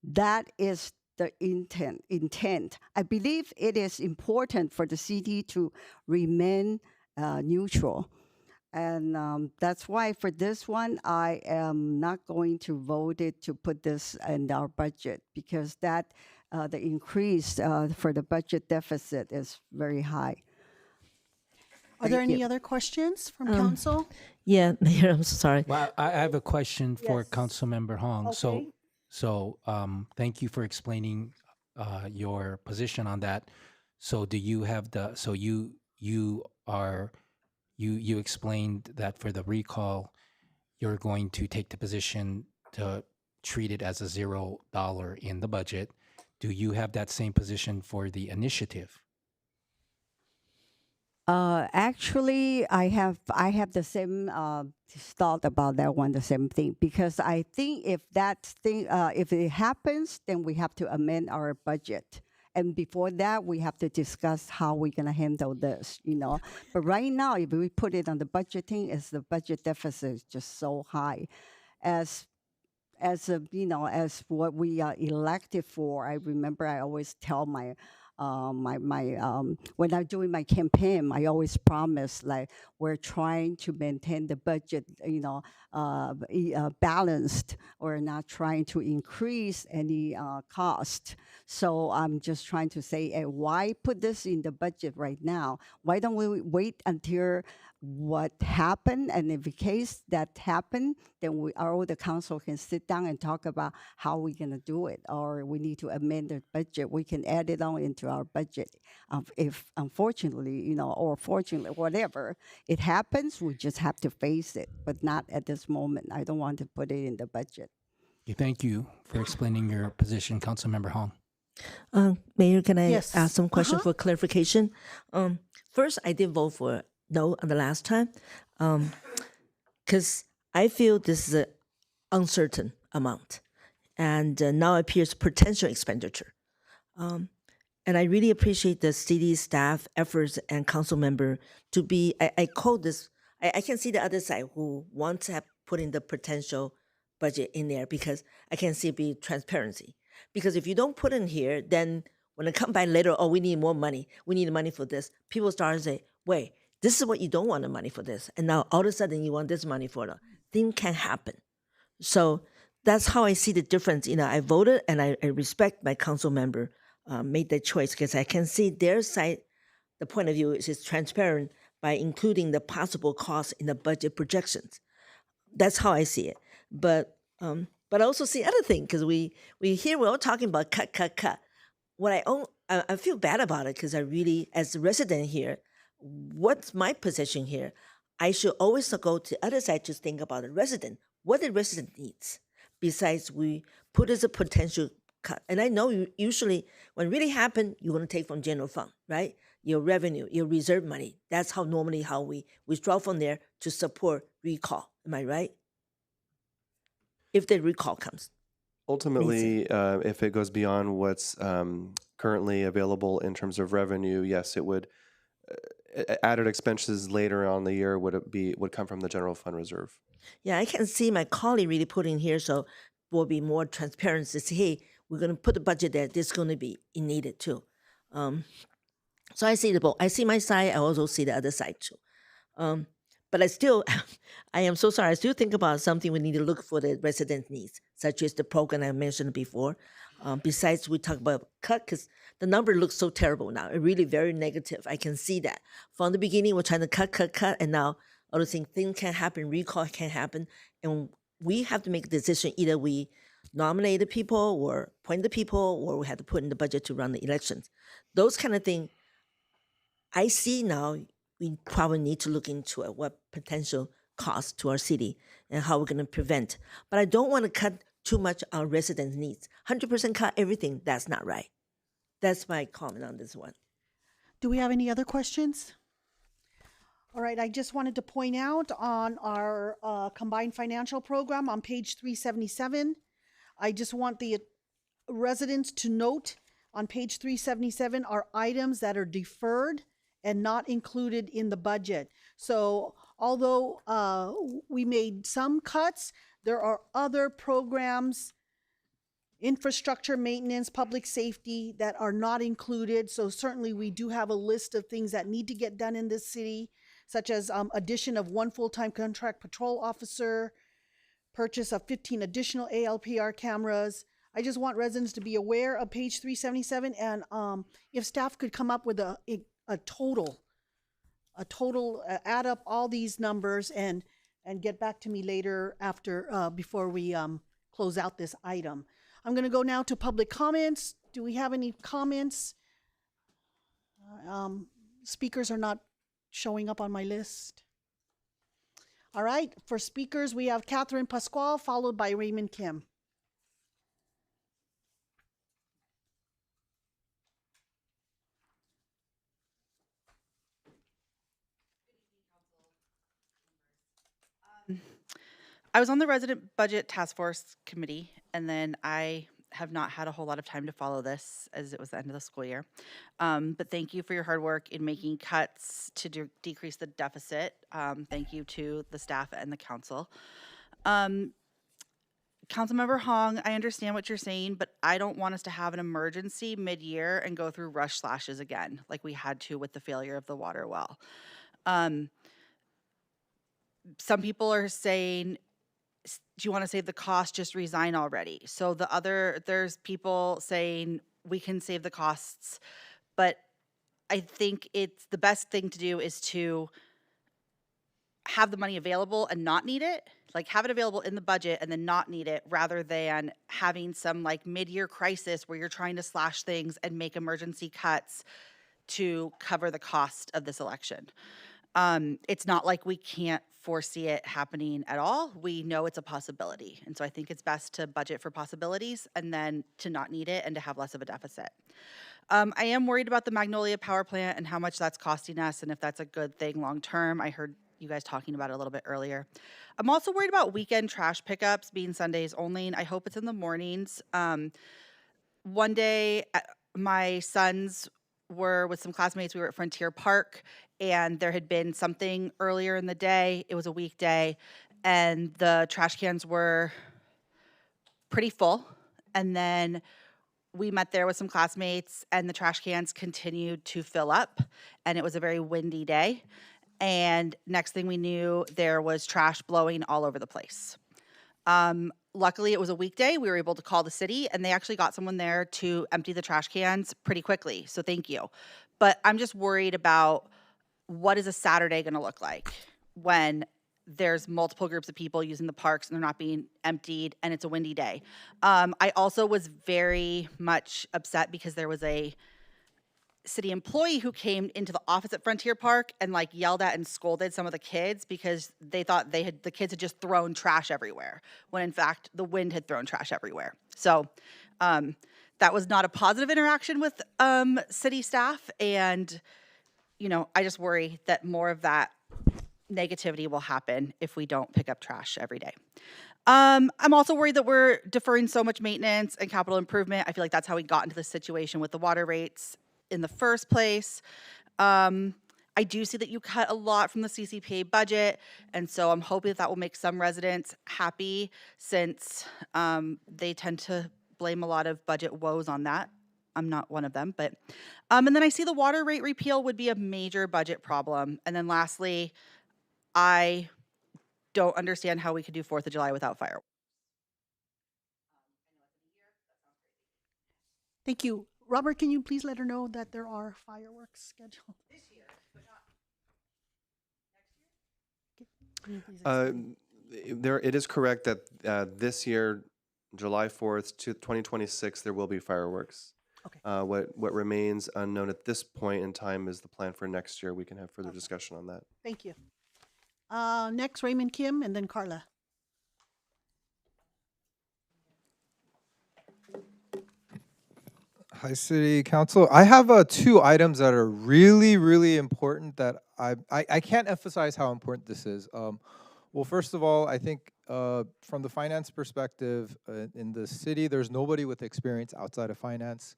that is the intent, I believe it is important for the city to remain neutral. And that's why for this one, I am not going to vote it to put this in our budget because that the increase for the budget deficit is very high. Are there any other questions from council? Yeah, Mayor, I'm so sorry. Well, I have a question for Yes. Councilmember Hong. Okay. So thank you for explaining your position on that. So do you have you explained that for the recall, you're going to take the position to treat it as a $0 in the budget. Do you have that same position for the initiative? Actually, I have the same thought about that one, the same thing, because I think if if it happens, then we have to amend our budget. And before that, we have to discuss how we're going to handle this, you know. But right now, if we put it on the budgeting, the budget deficit is just so high. As as a, as what we are elected for. I remember I always tell my when I'm doing my campaign, I always promise like we're trying to maintain the budget, balanced. We're not trying to increase any cost. So I'm just trying to say, why put this in the budget right now? Why don't we wait until what happened? And if in case that happened, then all the council can sit down and talk about how we're going to do it, or we need to amend the budget. We can add it on into our budget. If unfortunately, or fortunately, whatever it happens, we just have to face it, but not at this moment. I don't want to put it in the budget. Okay, thank you for explaining your position, Councilmember Hong. Mayor, can I Yes. ask some question for clarification? First, I did vote for no on the last time, because I feel this is an uncertain amount, and now appears potential expenditure. And I really appreciate the city staff efforts and council member to be. I call this. I can see the other side who want to have put in the potential budget in there, because I can see it be transparency. Because if you don't put in here, then when it come by later, oh, we need more money. We need money for this. People start to say, wait, this is what you don't want the money for this. And now all of a sudden you want this money for it. Thing can happen. So that's how I see the difference. I voted, and I respect my council member made that choice, because I can see their side, the point of view is transparent by including the possible costs in the budget projections. That's how I see it. But I also see other thing, because we're all talking about cut. What I feel bad about it, because I really, as a resident here, what's my position here? I should always go to the other side to think about the resident, what the resident needs. Besides, we put as a potential cut. And I know usually when it really happen, you're going to take from general fund, right? Your revenue, your reserve money. That's how we withdraw from there to support recall. Am I right? If the recall comes. Ultimately, if it goes beyond what's currently available in terms of revenue, yes, it would. Added expenses later on the year would come from the general fund reserve. Yeah, I can see my colleague really put in here, so will be more transparent to say, hey, we're going to put the budget there. This is going to be needed too. So I see the both. I see my side. I also see the other side too. But I still, I am so sorry. I still think about something we need to look for the resident needs, such as the program I mentioned before. Besides, we talk about cut, because the number looks so terrible now. It really very negative. I can see that. From the beginning, we're trying to cut, and now other things can happen, recall can happen, and we have to make a decision. Either we nominate the people or appoint the people, or we have to put in the budget to run the elections. Those kind of things, I see now we probably need to look into it, what potential cost to our city and how we're going to prevent. But I don't want to cut too much our residents' needs. 100% cut everything, that's not right. That's my comment on this one. Do we have any other questions? All right, I just wanted to point out on our combined financial program on page 377, I just want the residents to note on page 377 are items that are deferred and not included in the budget. So although we made some cuts, there are other programs, infrastructure maintenance, public safety, that are not included. So certainly we do have a list of things that need to get done in this city, such as addition of 1 full-time contract patrol officer, purchase of 15 additional ALPR cameras. I just want residents to be aware of page 377, and if staff could come up with a total, add up all these numbers and get back to me later after, before we close out this item. I'm gonna go now to public comments. Do we have any comments? Speakers are not showing up on my list. All right, for speakers, we have Catherine Pascual, followed by Raymond Kim. I was on the Resident Budget Task Force Committee, and then I have not had a whole lot of time to follow this as it was the end of the school year. But thank you for your hard work in making cuts to decrease the deficit. Thank you to the staff and the council. Councilmember Hong, I understand what you're saying, but I don't want us to have an emergency mid-year and go through rush slashes again, like we had to with the failure of the water well. Some people are saying, do you want to save the cost, just resign already? So there's people saying we can save the costs, but I think it's the best thing to do is to have the money available and not need it, like have it available in the budget and then not need it, rather than having some like mid-year crisis where you're trying to slash things and make emergency cuts to cover the cost of this election. It's not like we can't foresee it happening at all. We know it's a possibility. And so I think it's best to budget for possibilities and then to not need it and to have less of a deficit. I am worried about the Magnolia Power Plant and how much that's costing us and if that's a good thing long term. I heard you guys talking about it a little bit earlier. I'm also worried about weekend trash pickups being Sundays only. And I hope it's in the mornings. One day, my sons were with some classmates. We were at Frontier Park, and there had been something earlier in the day. It was a weekday, and the trash cans were pretty full. And then we met there with some classmates, and the trash cans continued to fill up, and it was a very windy day. And next thing we knew, there was trash blowing all over the place. Luckily, it was a weekday. We were able to call the city, and they actually got someone there to empty the trash cans pretty quickly. So thank you. But I'm just worried about what is a Saturday going to look like when there's multiple groups of people using the parks and they're not being emptied and it's a windy day. I also was very much upset because there was a city employee who came into the office at Frontier Park and like yelled at and scolded some of the kids because they thought the kids had just thrown trash everywhere, when in fact the wind had thrown trash everywhere. So that was not a positive interaction with city staff, and I just worry that more of that negativity will happen if we don't pick up trash every day. I'm also worried that we're deferring so much maintenance and capital improvement. I feel like that's how we got into this situation with the water rates in the first place. I do see that you cut a lot from the CCPA budget, and so I'm hoping that will make some residents happy, since they tend to blame a lot of budget woes on that. I'm not one of them, but and then I see the water rate repeal would be a major budget problem. And then lastly, I don't understand how we could do 4th of July without fireworks. Thank you. Robert, can you please let her know that there are fireworks scheduled? This year, but not next year? It is correct that this year, July 4th to 2026, there will be fireworks. Okay. What remains unknown at this point in time is the plan for next year. We can have further discussion on that. Thank you. Next, Raymond Kim, and then Carla. Hi, City Council. I have 2 items that are really, really important that I can't emphasize how important this is. Well, first of all, I think from the finance perspective, in the city, there's nobody with experience outside of finance.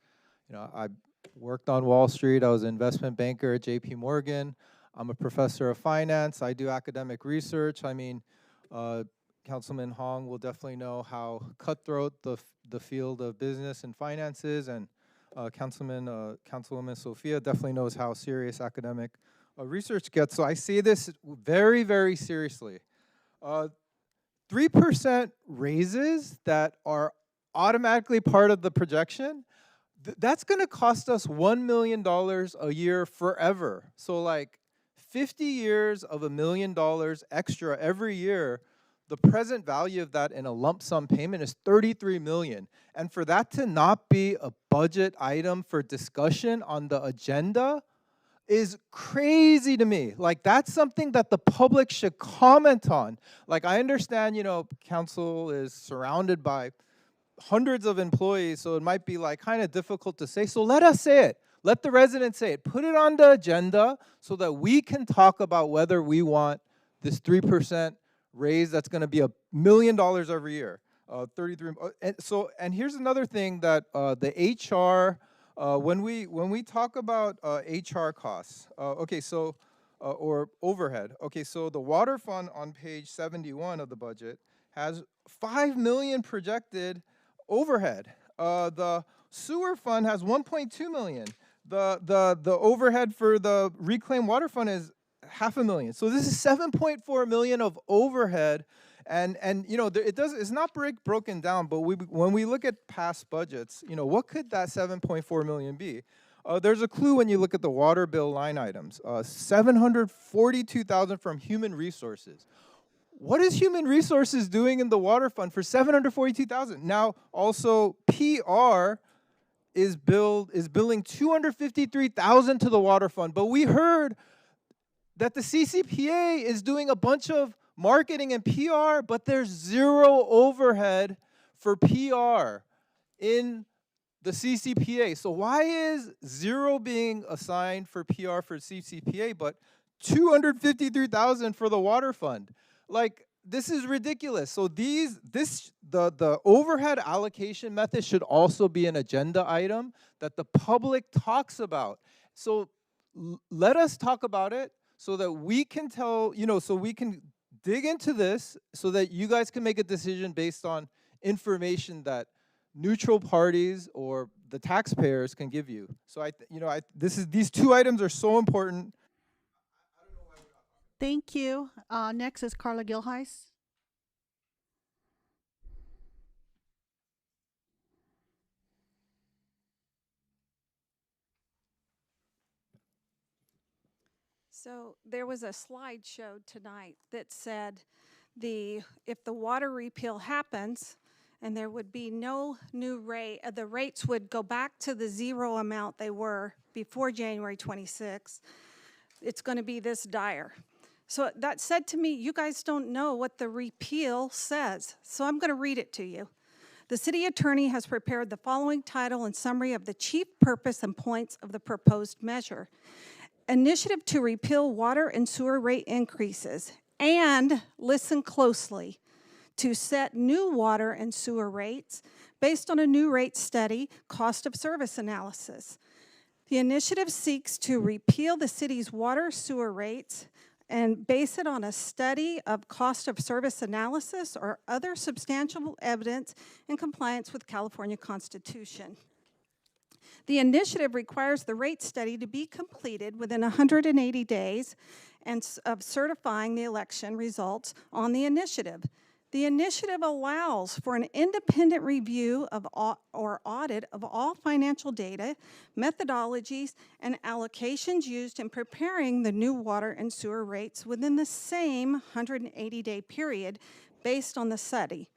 I worked on Wall Street. I was an investment banker at JP Morgan. I'm a professor of finance. I do academic research. I mean, Councilman Hong will definitely know how cutthroat the field of business and finance is, and Councilwoman Sophia definitely knows how serious academic research gets. So I say this very, very seriously. 3% raises that are automatically part of the projection, that's going to cost us $1 million a year forever. So like 50 years of $1 million extra every year, the present value of that in a lump sum payment is $33 million. And for that to not be a budget item for discussion on the agenda is crazy to me. Like, that's something that the public should comment on. Like, I understand, council is surrounded by hundreds of employees, so it might be like kind of difficult to say. So let us say it. Let the residents say it. Put it on the agenda so that we can talk about whether we want this 3% raise that's going to be $1 million every year. 33. And here's another thing that the HR, when we talk about HR costs, or overhead. Okay, so the water fund on page 71 of the budget has 5 million projected overhead. The sewer fund has 1.2 million. The overhead for the reclaimed water fund is $500,000. So this is 7.4 million of overhead. And you know, it's not broken down, but when we look at past budgets, you know, what could that 7.4 million be? There's a clue when you look at the water bill line items. 742,000 from human resources. What is human resources doing in the water fund for 742,000? Now, also PR is billing 253,000 to the water fund, but we heard that the CCPA is doing a bunch of marketing and PR, but there's zero overhead for PR in the CCPA. So why is zero being assigned for PR for CCPA, but 253,000 for the water fund? Like, this is ridiculous. So the overhead allocation method should also be an agenda item that the public talks about. So let us talk about it so that we can tell, you know, so we can dig into this so that you guys can make a decision based on information that neutral parties or the taxpayers can give you. So these two items are so important. Thank you. Next is Carla Gilheis. So there was a slide showed tonight that said if the water repeal happens and there would be no new rate, the rates would go back to the zero amount they were before January 26th. It's going to be this dire. So that said to me, you guys don't know what the repeal says. So I'm going to read it to you. The city attorney has prepared the following title and summary of the chief purpose and points of the proposed measure. Initiative to repeal water and sewer rate increases, and listen closely, to set new water and sewer rates based on a new rate study, cost of service analysis. The initiative seeks to repeal the city's water sewer rates and base it on a study of cost of service analysis or other substantial evidence in compliance with California Constitution. The initiative requires the rate study to be completed within 180 days of certifying the election results on the initiative. The initiative allows for an independent review of or audit of all financial data, methodologies, and allocations used in preparing the new water and sewer rates within the same 180-day period based on the study.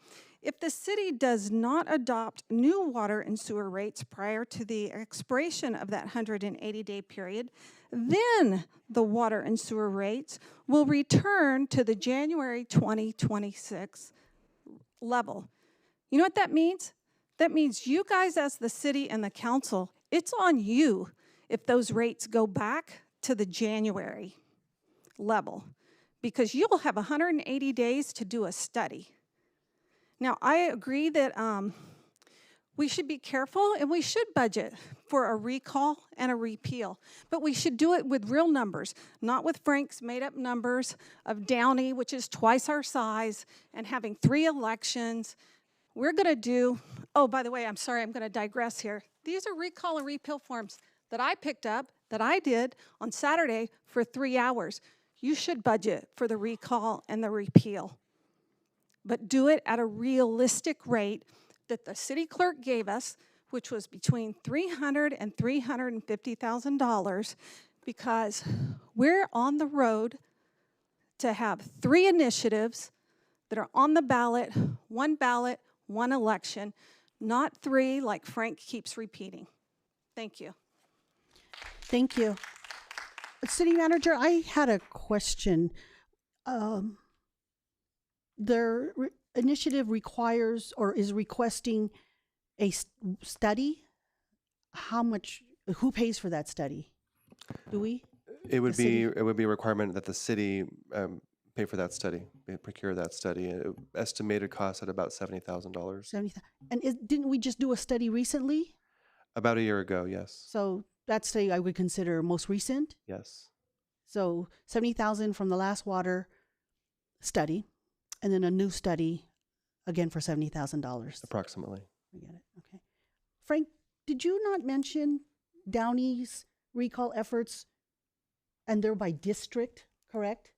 If the city does not adopt new water and sewer rates prior to the expiration of that 180-day period, then the water and sewer rates will return to the January 2026 level. You know what that means? That means you guys as the city and the council, it's on you if those rates go back to the January level, because you'll have 180 days to do a study. Now, I agree that we should be careful and we should budget for a recall and a repeal, but we should do it with real numbers, not with Frank's made-up numbers of Downey, which is twice our size, and having 3 elections. We're going to do, oh, by the way, I'm sorry, I'm going to digress here. These are recall and repeal forms that I picked up, that I did on Saturday for 3 hours. You should budget for the recall and the repeal, but do it at a realistic rate that the city clerk gave us, which was between $300,000 and $350,000, because we're on the road to have 3 initiatives that are on the ballot, one election, not 3 like Frank keeps repeating. Thank you. Thank you. City Manager, I had a question. Their initiative requires or is requesting a study. How much, who pays for that study? Do we? It would be a requirement that the city pay for that study, procure that study. Estimated cost at about $70,000. 70,000. And didn't we just do a study recently? About a year ago, yes. So that study I would consider most recent. Yes. So 70,000 from the last water study, and then a new study again for $70,000. Approximately. I get it. Okay. Frank, did you not mention Downey's recall efforts and they're by district, correct?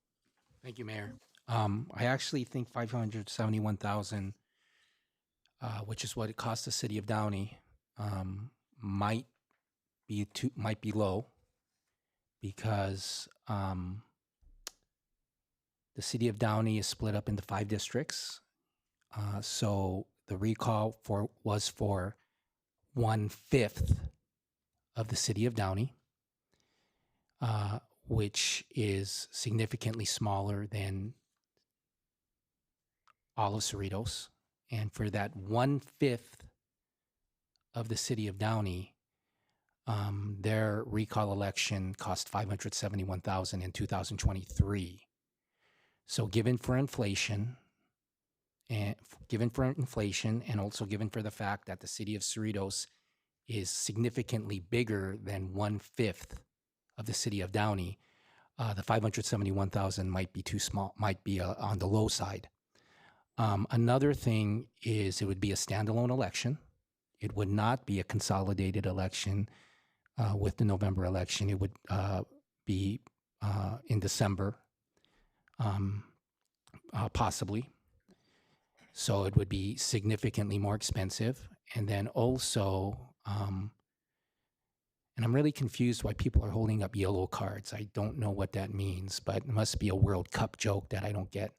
Thank you, Mayor. I actually think 571,000, which is what it cost the city of Downey, might be low because the city of Downey is split up into 5 districts. So the recall was for 1/5 of the city of Downey, which is significantly smaller than all of Cerritos. And for that 1/5 of the city of Downey, their recall election cost $571,000 in 2023. So given for inflation, and also given for the fact that the city of Cerritos is significantly bigger than 1/5 of the city of Downey, the 571,000 might be too small, might be on the low side. Another thing is it would be a standalone election. It would not be a consolidated election with the November election. It would be in December, possibly. So it would be significantly more expensive. And then also, and I'm really confused why people are holding up yellow cards. I don't know what that means, but it must be a World Cup joke that I don't get.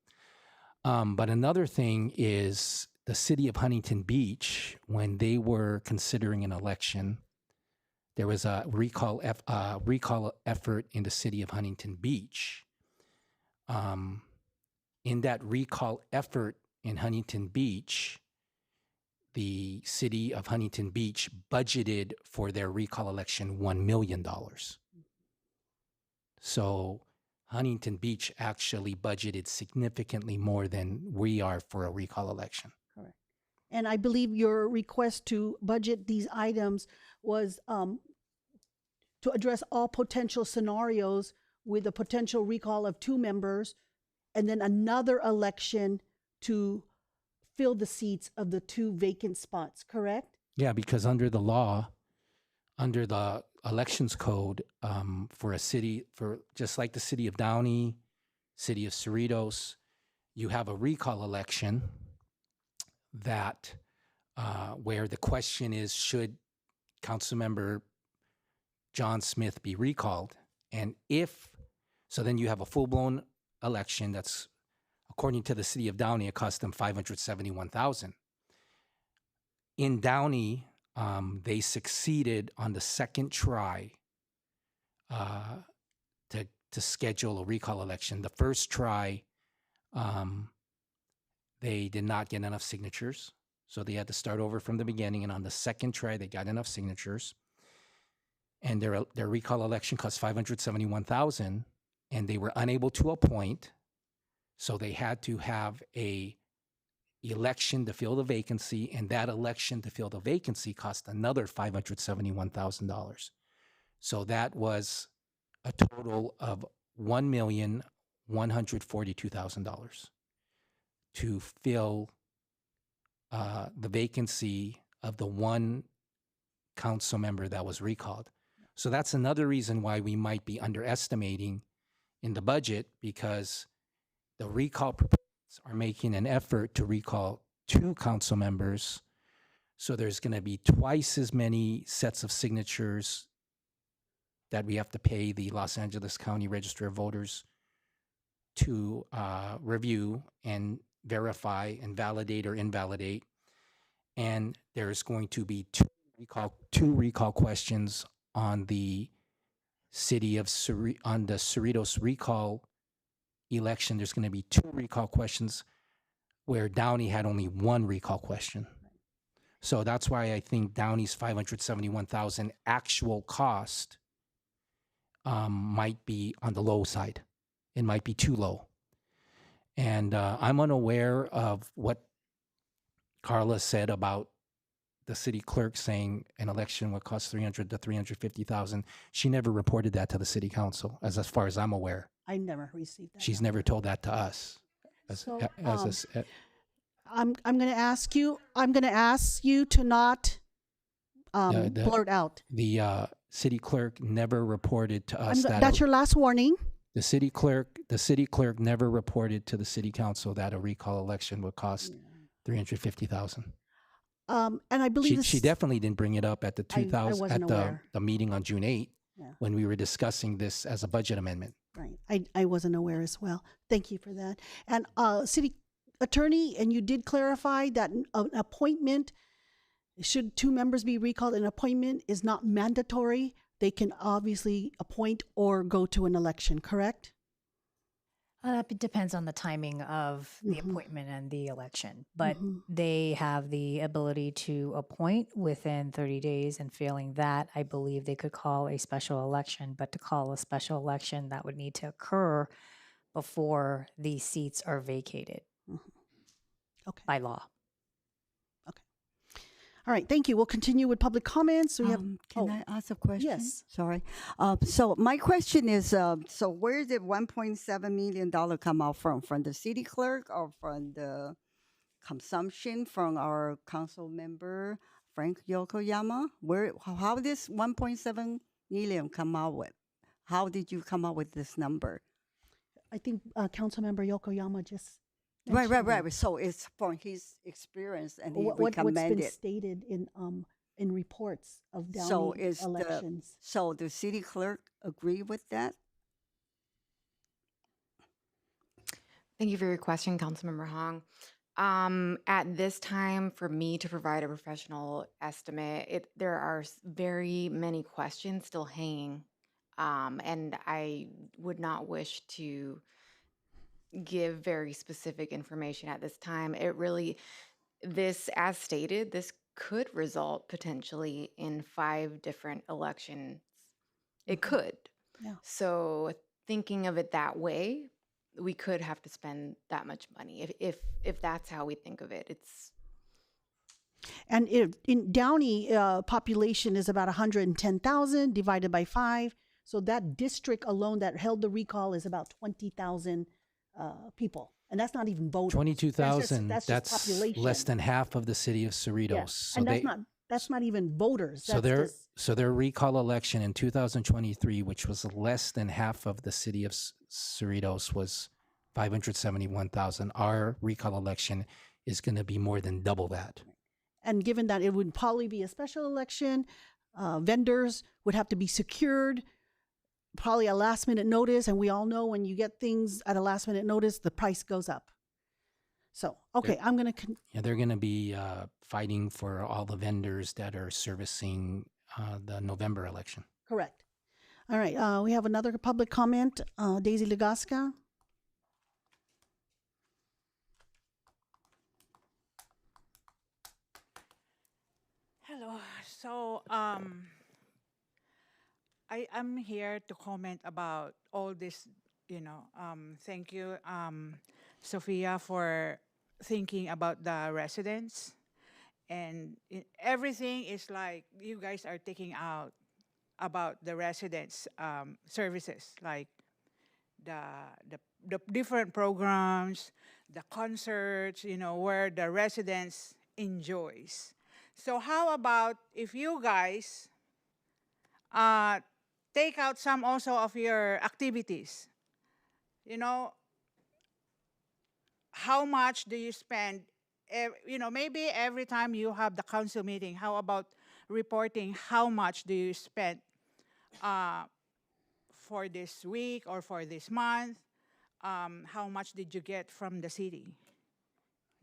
But another thing is the city of Huntington Beach, when they were considering an election, there was a recall effort in the city of Huntington Beach. In that recall effort in Huntington Beach, the city of Huntington Beach budgeted for their recall election $1 million. So Huntington Beach actually budgeted significantly more than we are for a recall election. Correct. And I believe your request to budget these items was to address all potential scenarios with a potential recall of 2 members and then another election to fill the seats of the 2 vacant spots, correct? Yeah, because under the law, under the elections code, for a city, for just like the city of Downey, city of Cerritos, you have a recall election that where the question is, should Councilmember John Smith be recalled? And if, so then you have a full-blown election that's, according to the city of Downey, it cost them $571,000. In Downey, they succeeded on the second try to schedule a recall election. The first try, they did not get enough signatures, so they had to start over from the beginning. And on the second try, they got enough signatures, and their recall election cost $571,000, and they were unable to appoint, so they had to have a election to fill the vacancy, and that election to fill the vacancy cost another $571,000. So that was a total of $1,142,000 to fill the vacancy of the 1 council member that was recalled. So that's another reason why we might be underestimating in the budget, because the recall proponents are making an effort to recall 2 council members. So there's going to be twice as many sets of signatures that we have to pay the Los Angeles County Register of Voters to review and verify and validate or invalidate. And there's going to be two recall questions on the city of on the Cerritos recall election. There's going to be 2 recall questions where Downey had only 1 recall question. So that's why I think Downey's $571,000 actual cost might be on the low side. It might be too low. And I'm unaware of what Carla said about the city clerk saying an election would cost $300,000 to $350,000. She never reported that to the city council, as far as I'm aware. I never received that. She's never told that to us. I'm going to ask you. I'm going to ask you to not blurt out. The city clerk never reported to us that That's your last warning. the city clerk never reported to the city council that a recall election would cost $350,000. And I believe She definitely didn't bring it up at the I wasn't aware. the meeting on June 8 Yeah. when we were discussing this as a budget amendment. Right. I wasn't aware as well. Thank you for that. And city attorney, and you did clarify that an appointment, should two members be recalled, an appointment is not mandatory. They can obviously appoint or go to an election, correct? That depends on the timing of the appointment and the election, but they have the ability to appoint within 30 days, and failing that, I believe they could call a special election. But to call a special election, that would need to occur before the seats are vacated by law. All right, thank you. We'll continue with public comments. We have. Can I ask a question? Yes. Sorry. So my question is, so where did $1.7 million come out from? From the city clerk or from the consumption from our council member, Frank Yokoyama? How did this $1.7 million come out with? How did you come up with this number? I think Councilmember Yokoyama just. Right. mentioned it. So it's from his experience, and he What's recommended. been stated in reports of Downey So is elections. so the city clerk agree with that? Thank you for your question, Councilmember Hong. At this time, for me to provide a professional estimate, there are very many questions still hanging, and I would not wish to give very specific information at this time. As stated, this could result potentially in 5 different elections. It could. Yeah. So thinking of it that way, we could have to spend that much money if that's how we think of it. And in Downey, population is about 110,000 divided by 5. So that district alone that held the recall is about 20,000 people, and that's not even voters. 22,000. That's That's just population. less than half of the city of Cerritos. Yeah. So And that's not even voters. So That's their just- so their recall election in 2023, which was less than half of the city of Cerritos, was 571,000. Our recall election is going to be more than double that. and given that it would probably be a special election, vendors would have to be secured, probably a last minute notice, and we all know when you get things at a last minute notice, the price goes up. So, okay, I'm going to. Yeah, they're going to be fighting for all the vendors that are servicing the November election. Correct. All right, we have another public comment. Daisy Legasca. Hello. So, I am here to comment about all this, thank you, Sophia, for thinking about the residents. And everything is like you guys are taking out about the residents' services, like the different programs, the concerts, where the residents enjoys. So how about if you guys take out some also of your activities? How much do you spend? Maybe every time you have the council meeting, how about reporting how much do you spend for this week or for this month? How much did you get from the city?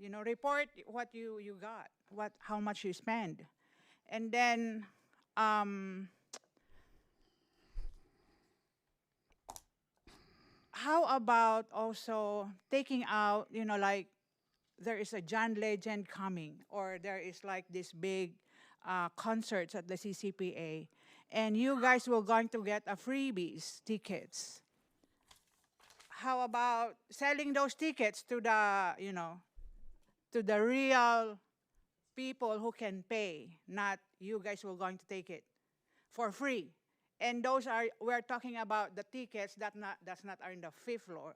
Report what you got, how much you spend. And then how about also taking out, like there is a John Legend coming, or there is like this big concerts at the CCPA, and you guys were going to get a freebies tickets. How about selling those tickets to the, to the real people who can pay, not you guys were going to take it for free. And we're talking about the tickets that's not are in the 5th floor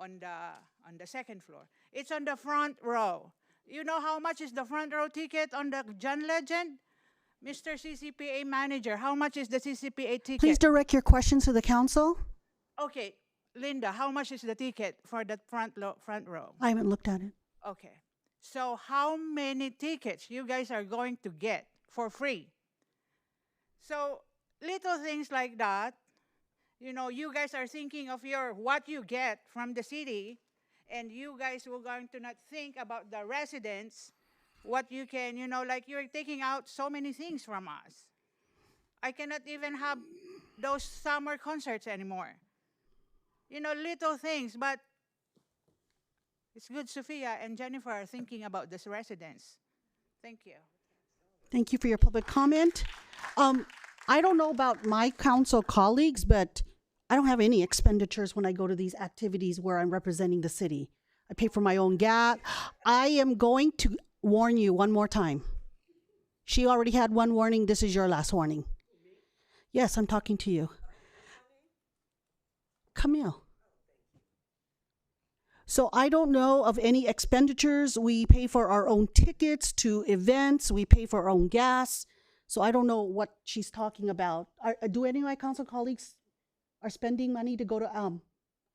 on the second floor. It's on the front row. You know how much is the front row ticket on the John Legend? Mr. CCPA manager, how much is the CCPA ticket? Please direct your questions to the council. Okay, Linda, how much is the ticket for the front row? I haven't looked at it. Okay. So how many tickets you guys are going to get for free? So little things like that, you know, you guys are thinking of what you get from the city, and you guys were going to not think about the residents, what you can, you know, like you're taking out so many things from us. I cannot even have those summer concerts anymore. You know, little things, but it's good Sophia and Jennifer are thinking about these residents. Thank you. Thank you for your public comment. I don't know about my council colleagues, but I don't have any expenditures when I go to these activities where I'm representing the city. I pay for my own gas. I am going to warn you one more time. She already had one warning. This is your last warning. Yes, I'm talking to you. Camille. So I don't know of any expenditures. We pay for our own tickets to events. We pay for our own gas. So I don't know what she's talking about. Do any of my council colleagues are spending money to go to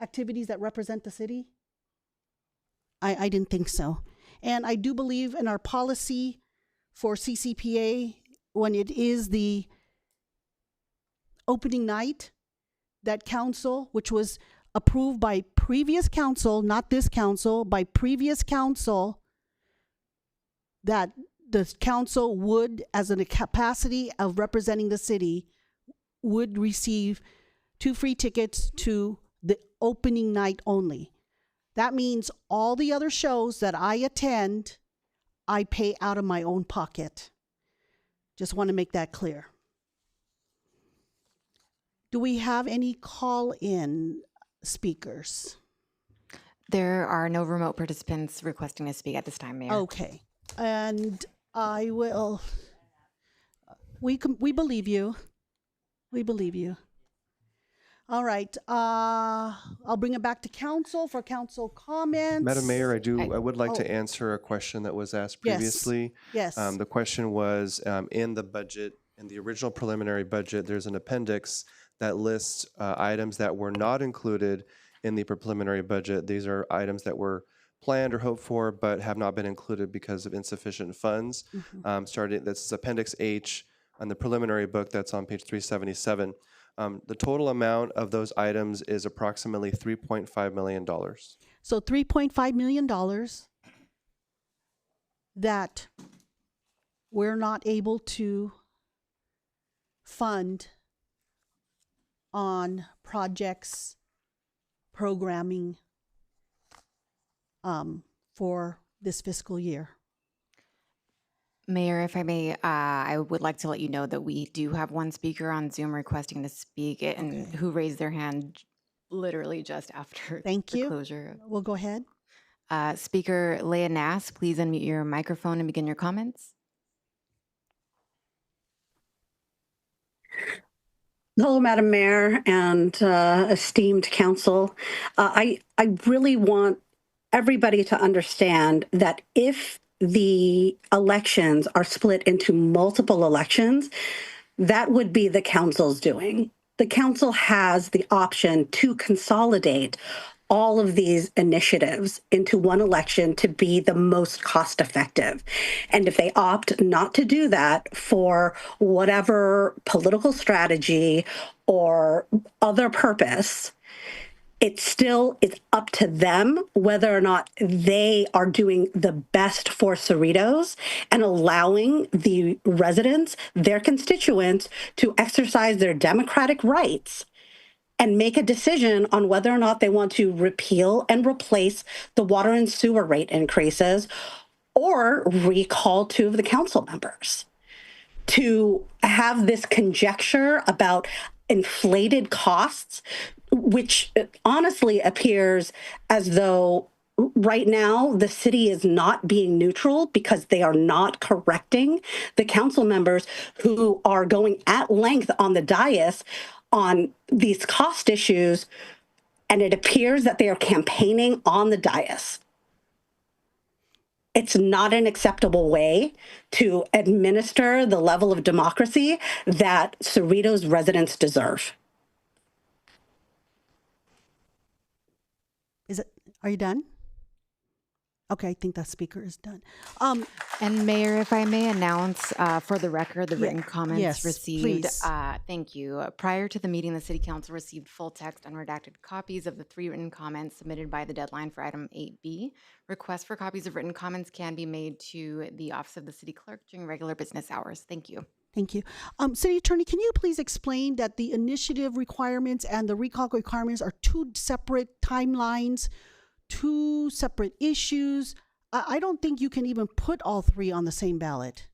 activities that represent the city? I didn't think so. And I do believe in our policy for CCPA when it is the opening night, that council, which was approved by previous council, not this council, by previous council, that the council would, as in a capacity of representing the city, would receive 2 free tickets to the opening night only. That means all the other shows that I attend, I pay out of my own pocket. Just want to make that clear. Do we have any call-in speakers? There are no remote participants requesting to speak at this time, Mayor. Okay. And I will, we believe you. We believe you. All right. I'll bring it back to council for council comments. Madam Mayor, I would like to answer a question that was asked previously. Yes. The question was, in the budget, in the original preliminary budget, there's an appendix that lists items that were not included in the preliminary budget. These are items that were planned or hoped for, but have not been included because of insufficient funds. This is Appendix H on the preliminary book that's on page 377. The total amount of those items is approximately $3.5 million. So $3.5 million that we're not able to fund on projects, programming for this fiscal year. Mayor, if I may, I would like to let you know that we do have one speaker on Zoom requesting to speak and who raised their hand literally just after Thank the you. closure. We'll go ahead. Speaker Leah Nass, please unmute your microphone and begin your comments. Hello, Madam Mayor and esteemed council. I really want everybody to understand that if the elections are split into multiple elections, that would be the council's doing. The council has the option to consolidate all of these initiatives into one election to be the most cost effective. And if they opt not to do that for whatever political strategy or other purpose, it still is up to them whether or not they are doing the best for Cerritos and allowing the residents, their constituents, to exercise their democratic rights and make a decision on whether or not they want to repeal and replace the water and sewer rate increases or recall 2 of the council members. To have this conjecture about inflated costs, which honestly appears as though right now the city is not being neutral because they are not correcting the council members who are going at length on the dais on these cost issues and it appears that they are campaigning on the dais. It's not an acceptable way to administer the level of democracy that Cerritos residents deserve. Are you done? Okay, I think that speaker is done. And Mayor, if I may announce for the record, the written comments yes, received. please. Thank you. Prior to the meeting, the City Council received full text unredacted copies of the 3 written comments submitted by the deadline for item 8B. Requests for copies of written comments can be made to the Office of the City Clerk during regular business hours. Thank you. Thank you. City Attorney, can you please explain that the initiative requirements and the recall requirements are 2 separate timelines, 2 separate issues? I don't think you can even put all 3 on the same ballot.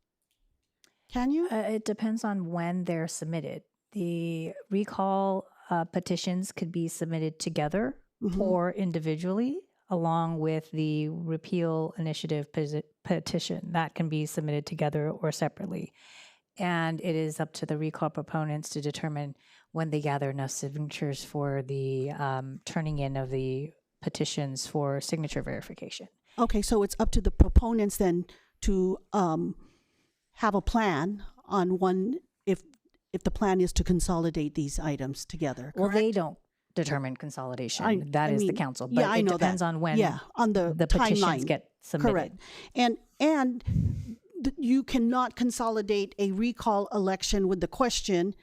Can you? It depends on when they're submitted. The recall petitions could be submitted together or individually, along with the repeal initiative petition. That can be submitted together or separately. And it is up to the recall proponents to determine when they gather enough signatures for the turning in of the petitions for signature verification. Okay, so it's up to the proponents then to have a plan on if the plan is to consolidate these items together. Well, they don't determine consolidation. That is the council, but I it know depends that. on when on the petitions timeline. get submitted. Correct. And you cannot consolidate a recall election with the question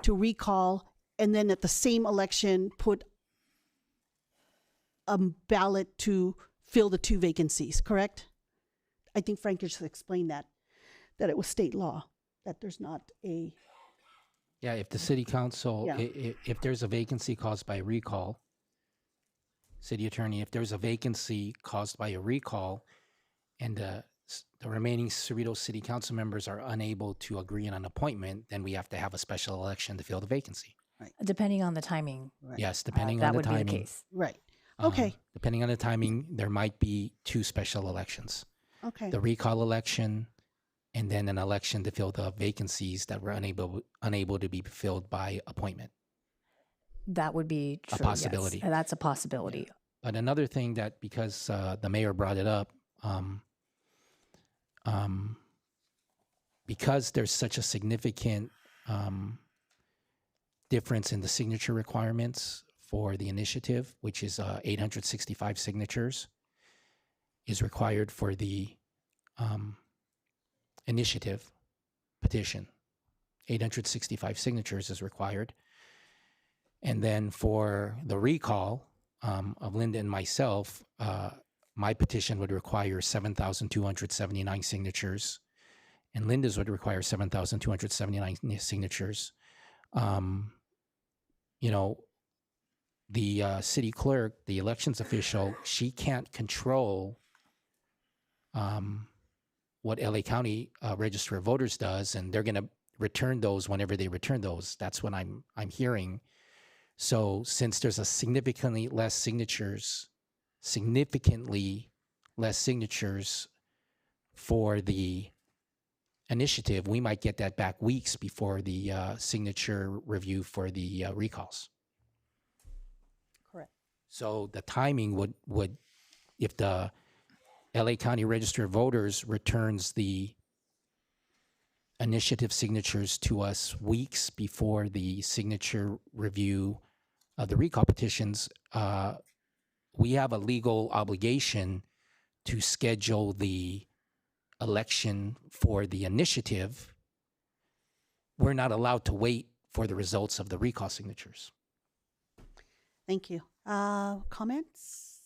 to recall and then at the same election put a ballot to fill the 2 vacancies, correct? I think Frank just explained that it was state law, that there's not a... Yeah, if the city council, Yeah. if there's a vacancy caused by recall, city attorney, if there's a vacancy caused by a recall and the remaining Cerritos city council members are unable to agree on an appointment, then we have to have a special election to fill the vacancy. Depending on the timing. Yes, depending that on the would timing. be the case. Right. Okay. Depending on the timing, there might be 2 special elections. Okay. The recall election and then an election to fill the vacancies that were unable to be filled by appointment. That would be A true, possibility. Yes. That's a possibility. But another thing that, because the mayor brought it up, because there's such a significant difference in the signature requirements for the initiative, which is 865 signatures, is required for the initiative petition. 865 signatures is required. And then for the recall of Linda and myself, my petition would require 7,279 signatures, and Linda's would require 7,279 signatures. The city clerk, the elections official, she can't control what LA County Register of Voters does, and they're going to return those whenever they return those. That's what I'm hearing. So since there's a significantly less signatures for the initiative, we might get that back weeks before the signature review for the recalls. Correct. So the timing would if the LA County Register of Voters returns the initiative signatures to us weeks before the signature review of the recall petitions, we have a legal obligation to schedule the election for the initiative. We're not allowed to wait for the results of the recall signatures. Thank you. Comments?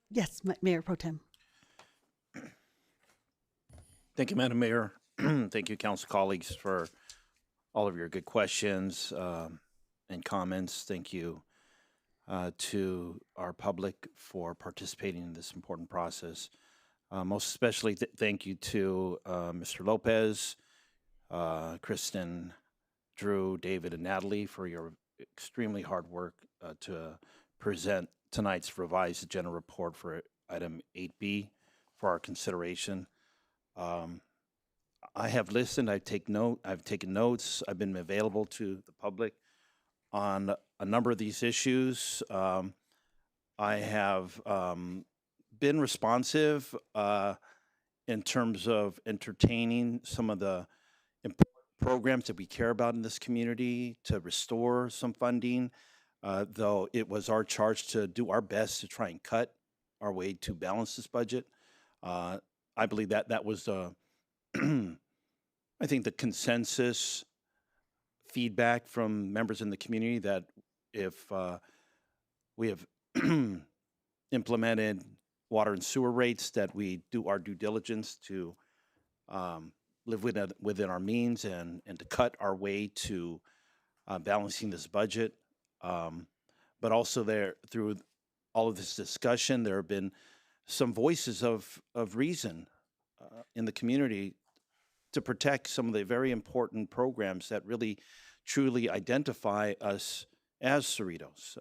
Yes, Mayor Pro Tem. Thank you, Madam Mayor. Thank you, council colleagues, for all of your good questions and comments. Thank you to our public for participating in this important process. Most especially, thank you to Mr. Lopez, Kristen, Drew, David, and Natalie for your extremely hard work to present tonight's revised agenda report for item 8B for our consideration. I have listened, I've taken notes, I've been available to the public on a number of these issues. I have been responsive in terms of entertaining some of the important programs that we care about in this community to restore some funding, though it was our charge to do our best to try and cut our way to balance this budget. I believe that that was I think the consensus feedback from members in the community that if we have implemented water and sewer rates, that we do our due diligence to live within our means and to cut our way to balancing this budget. But also there, through all of this discussion, there have been some voices of reason in the community to protect some of the very important programs that really truly identify us as Cerritos.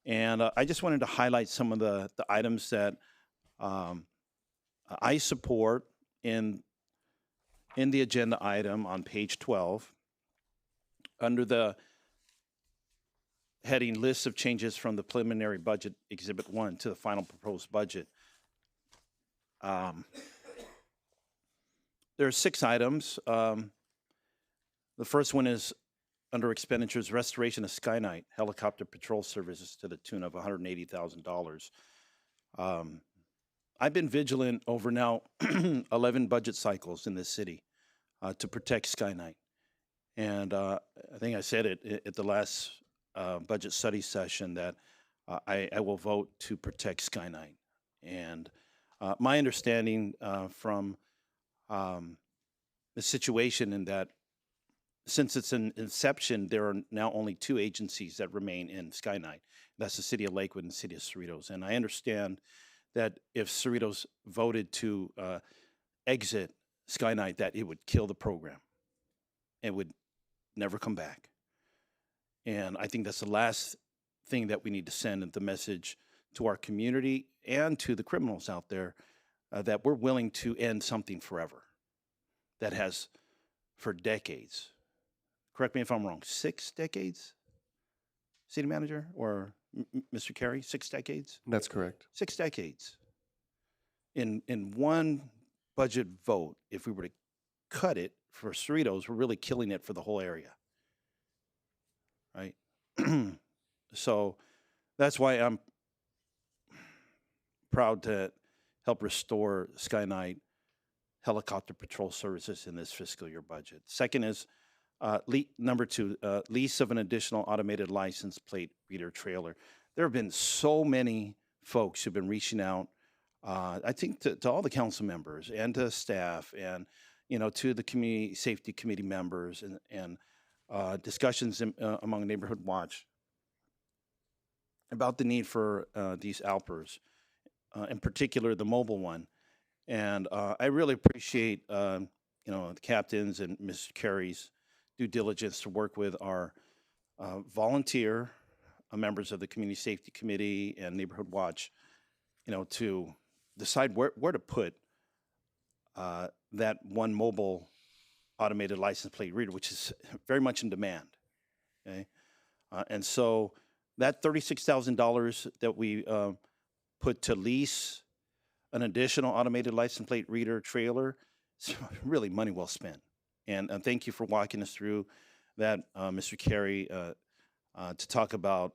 And I just wanted to highlight some of the items that I support in the agenda item on page 12 under the heading List of Changes from the Preliminary Budget Exhibit 1 to the Final Proposed Budget. There are 6 items. The first one is under expenditures, restoration of Skynight helicopter patrol services to the tune of $180,000. I've been vigilant over now 11 budget cycles in this city to protect Skynight. And I think I said it at the last budget study session that I will vote to protect Skynight. And my understanding from the situation in that since its inception, there are now only 2 agencies that remain in Skynight. That's the City of Lakewood and the City of Cerritos. And I understand that if Cerritos voted to exit Skynight, that it would kill the program. It would never come back. And I think that's the last thing that we need to send the message to our community and to the criminals out there that we're willing to end something forever that has for decades. Correct me if I'm wrong, 6 decades, City Manager or Mr. Carey, 6 decades? That's correct. 6 decades. In one budget vote, if we were to cut it for Cerritos, we're really killing it for the whole area, right? So that's why I'm proud to help restore Skynight helicopter patrol services in this fiscal year budget. Second is number 2, lease of an additional automated license plate reader trailer. There have been so many folks who've been reaching out, I think to all the council members and to staff and, to the community safety committee members and discussions among Neighborhood Watch about the need for these ALPERs, in particular the mobile one. And I really appreciate, the captains and Mr. Carey's due diligence to work with our volunteer members of the Community Safety Committee and Neighborhood Watch, to decide where to put that one mobile automated license plate reader, which is very much in demand. Okay, and so that $36,000 that we put to lease an additional automated license plate reader trailer, it's really money well spent. And thank you for walking us through that, Mr. Carey, to talk about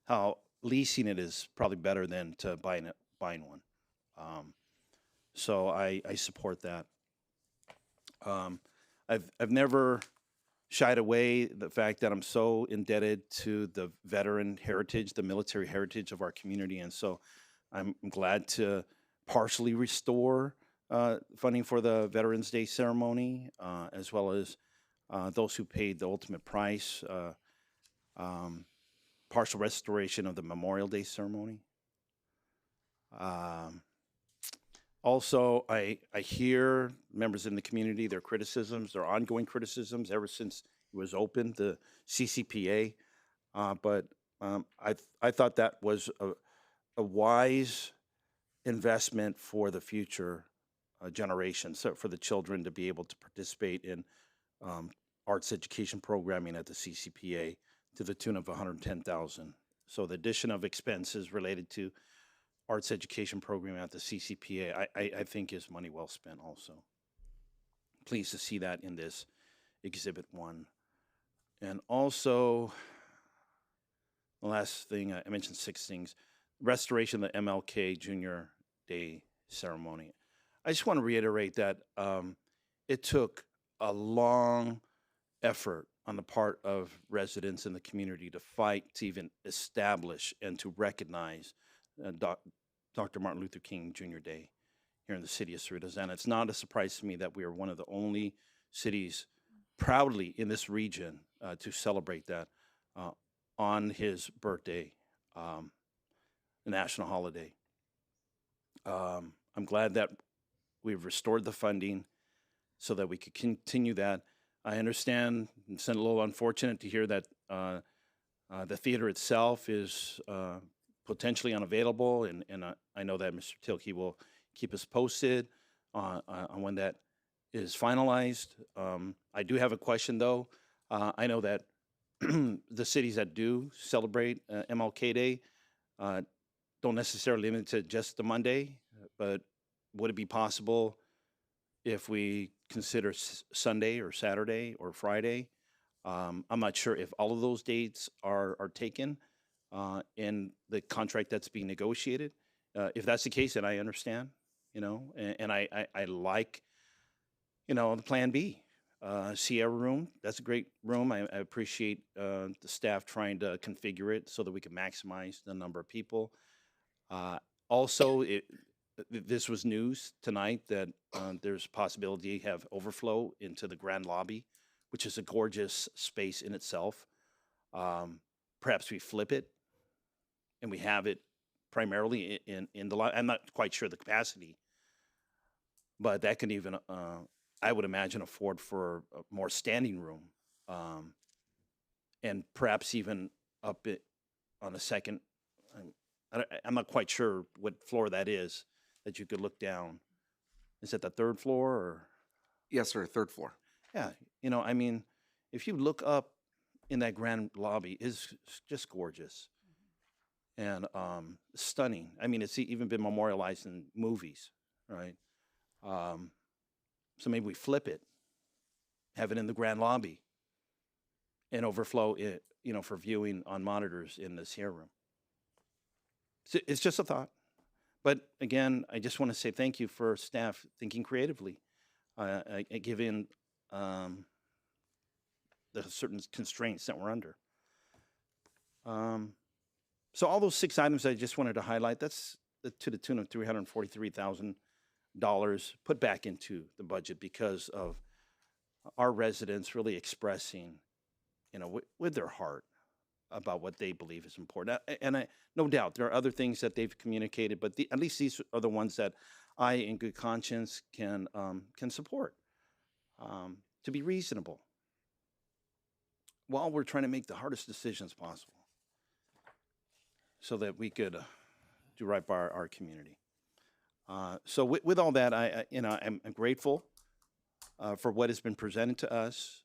how leasing it is probably better than to buying one. So I support that. I've never shied away the fact that I'm so indebted to the veteran heritage, the military heritage of our community, and so I'm glad to partially restore funding for the Veterans Day ceremony, as well as those who paid the ultimate price, partial restoration of the Memorial Day ceremony. Also, I hear members in the community, their criticisms, their ongoing criticisms ever since it was opened, the CCPA. But I thought that was a wise investment for the future generation, so for the children to be able to participate in arts education programming at the CCPA to the tune of $110,000. So the addition of expenses related to arts education program at the CCPA, I think is money well spent also. Pleased to see that in this Exhibit 1. And also, the last thing, I mentioned 6 things. Restoration of the MLK Junior Day ceremony. I just want to reiterate that it took a long effort on the part of residents in the community to fight to even establish and to recognize Dr. Martin Luther King Jr. Day here in the city of Cerritos. And it's not a surprise to me that we are one of the only cities proudly in this region to celebrate that on his birthday, a national holiday. I'm glad that we've restored the funding so that we could continue that. I understand it's a little unfortunate to hear that the theater itself is potentially unavailable, and I know that Mr. Tilke will keep us posted on when that is finalized. I do have a question, though. I know that the cities that do celebrate MLK Day don't necessarily limit it to just the Monday, but would it be possible if we consider Sunday or Saturday or Friday? I'm not sure if all of those dates are taken in the contract that's being negotiated. If that's the case, then I understand, and I like, the Plan B. Sierra room, that's a great room. I appreciate the staff trying to configure it so that we can maximize the number of people. Also, this was news tonight that there's a possibility to have overflow into the grand lobby, which is a gorgeous space in itself. Perhaps we flip it and we have it primarily in the lobby. I'm not quite sure the capacity, but that can even, I would imagine, afford for a more standing room, and perhaps even up it on a second. I'm not quite sure what floor that is that you could look down. Is it the 3rd floor or? Yes, sir, 3rd floor. Yeah, if you look up in that grand lobby, it's just gorgeous and stunning. I mean, it's even been memorialized in movies, right? So maybe we flip it, have it in the grand lobby, and overflow it, for viewing on monitors in this here room. It's just a thought. But again, I just want to say thank you for staff thinking creatively, given the certain constraints that we're under. So all those 6 items I just wanted to highlight, that's to the tune of $343,000 put back into the budget because of our residents really expressing, with their heart about what they believe is important. And no doubt there are other things that they've communicated, but at least these are the ones that I, in good conscience, can support. To be reasonable while we're trying to make the hardest decisions possible, so that we could do right by our community. So with all that, I'm grateful for what has been presented to us,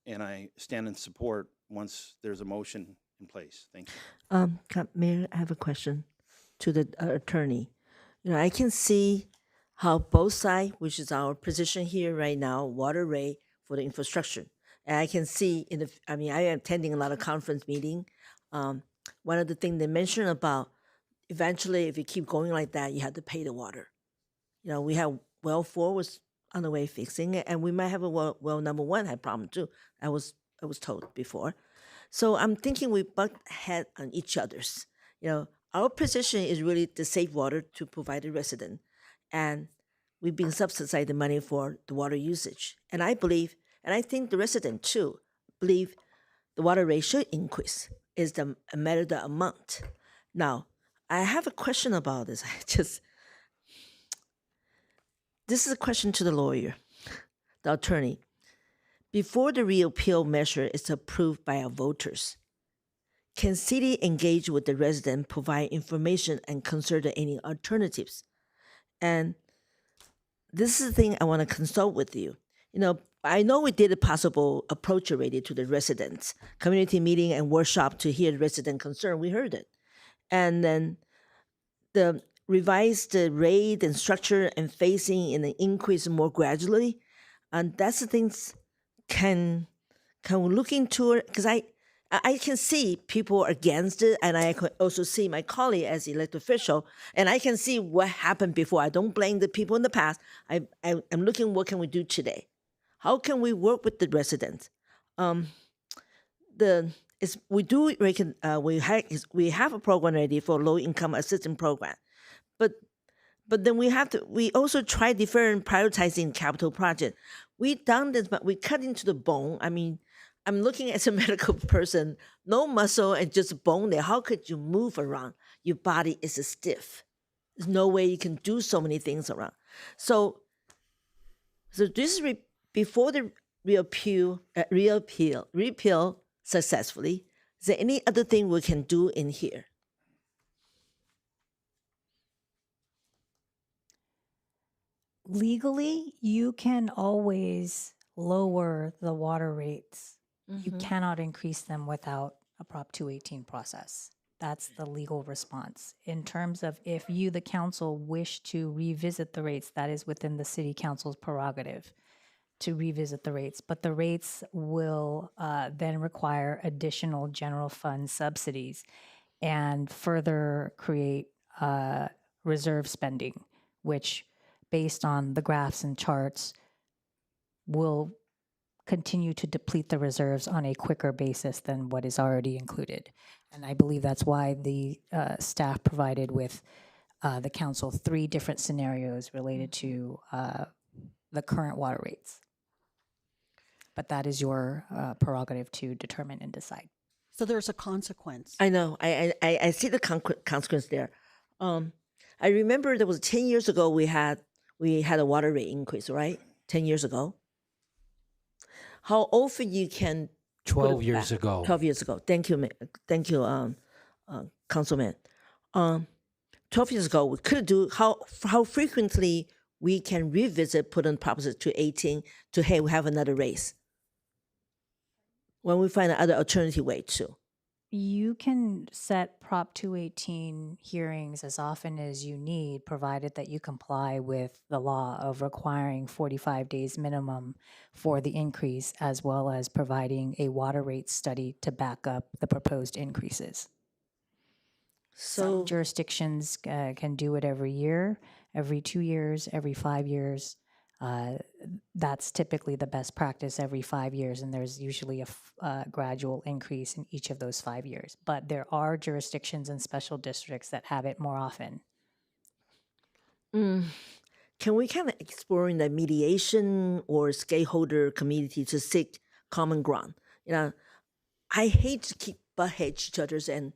and I stand in support once there's a motion in place. Thank you. Mayor, I have a question to the attorney. I can see how both sides, which is our position here right now, water rate for the infrastructure, and I can see I am attending a lot of conference meeting. One of the things they mentioned about eventually, if you keep going like that, you have to pay the water. We have well 4 was on the way fixing it, and we might have a well number 1 had problem too. I was told before. So I'm thinking we butt head on each other's. Our position is really to save water to provide the resident, and we've been subsidizing the money for the water usage. And I believe, and I think the resident too believe, the water rate should increase. Is the matter of the amount. Now, I have a question about this. This is a question to the lawyer, the attorney. Before the reappeal measure is approved by our voters, can city engage with the resident, provide information, and consider any alternatives? And this is the thing I want to consult with you. But I know we did a possible approach already to the residents, community meeting and workshop to hear resident concern. We heard it. And then the revised rate and structure and phasing and the increase more gradually. And that's the things can we look into it? Because I can see people are against it, and I can also see my colleague as elected official, and I can see what happened before. I don't blame the people in the past. I'm looking what can we do today. How can we work with the residents? We have a program ready for low income assistance program, but then we also try different prioritizing capital project. We done this, but we cut into the bone. I mean, I'm looking as a medical person, no muscle and just bone there. How could you move around? Your body is stiff. There's no way you can do so many things around. So this is before the repeal successfully. Is there any other thing we can do in here? Legally, you can always lower the water rates. You cannot increase them without a Prop 218 process. That's the legal response. In terms of if you, the council, wish to revisit the rates, that is within the city council's prerogative to revisit the rates. But the rates will then require additional general fund subsidies and further create reserve spending, which, based on the graphs and charts, will continue to deplete the reserves on a quicker basis than what is already included. And I believe that's why the staff provided with the council 3 different scenarios related to the current water rates. But that is your prerogative to determine and decide. So there's a consequence. I know. I see the consequence there. I remember there was 10 years ago we had a water rate increase, right? 10 years ago. How often you can 12 years ago. 12 years ago. Thank you, Councilman. 12 years ago, we could do how frequently we can revisit put on proposal to 18 to, hey, we have another race. When we find another alternative way too. You can set Prop 218 hearings as often as you need, provided that you comply with the law of requiring 45 days minimum for the increase, as well as providing a water rate study to back up the proposed increases. Some jurisdictions can do it every year, every 2 years, every 5 years. That's typically the best practice every 5 years, and there's usually a gradual increase in each of those 5 years. But there are jurisdictions and special districts that have it more often. Can we kind of explore in the mediation or stakeholder community to seek common ground? You know, I hate to keep butt heads each other's, and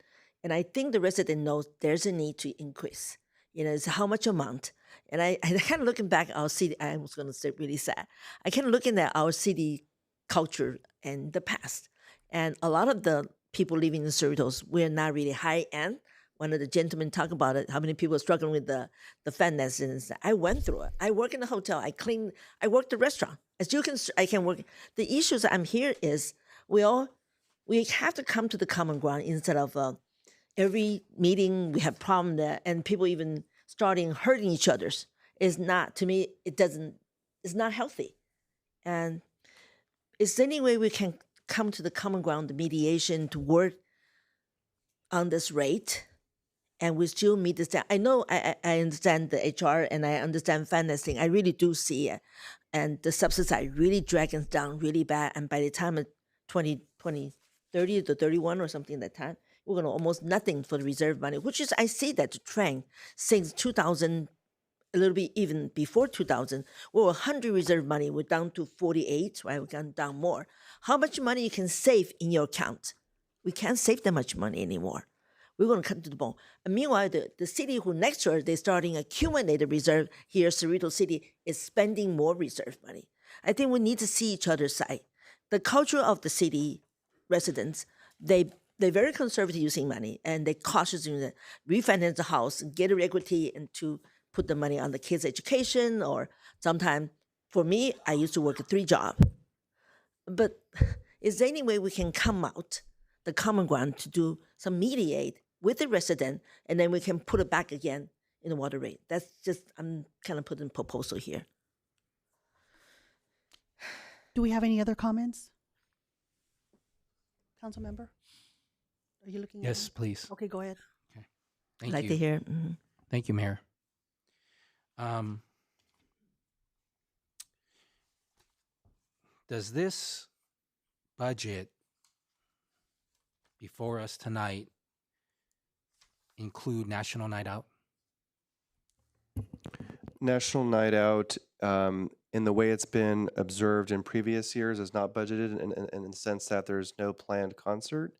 I think the resident knows there's a need to increase. You know, it's how much amount. And I kind of looking back at our city, I was going to say really sad. I kind of looking at our city culture and the past. And a lot of the people living in Cerritos, we're not really high end. One of the gentlemen talked about it, how many people are struggling with the fatness. And I went through it. I work in the hotel. I work the restaurant. As you can, I can work. The issues I'm here is we have to come to the common ground instead of every meeting we have problem there and people even starting hurting each other's. Is not, to me, it's not healthy. And is there any way we can come to the common ground, the mediation, to work on this rate, and we still meet this? I know I understand the HR and I understand financing. I really do see it. And the subsidy really dragging down really bad. And by the time of 30 to 31 or something that time, we're going to almost nothing for the reserve money, which is, I see that trend since 2000, a little bit even before 2000, we were 100 reserve money, we're down to 48, right? We've gone down more. How much money you can save in your account? We can't save that much money anymore. We're going to cut to the bone. And meanwhile, the city who next year, they're starting accumulated reserve here, Cerritos City, is spending more reserve money. I think we need to see each other's side. The culture of the city residents, they're very conservative using money, and they're cautious in the refinance the house, get a equity, and to put the money on the kids' education. Or sometimes, for me, I used to work 3 jobs. but is there any way we can come out the common ground to do some mediate with the resident, and then we can put it back again in the water rate? That's just, I'm kind of putting a proposal here. Do we have any other comments? Council member? Are you looking at Yes, me? please. Okay, go ahead. Thank Like you. to hear. Mhm. Thank you, Mayor. Does this budget before us tonight include National Night Out? National Night Out, in the way it's been observed in previous years, is not budgeted in the sense that there's no planned concert.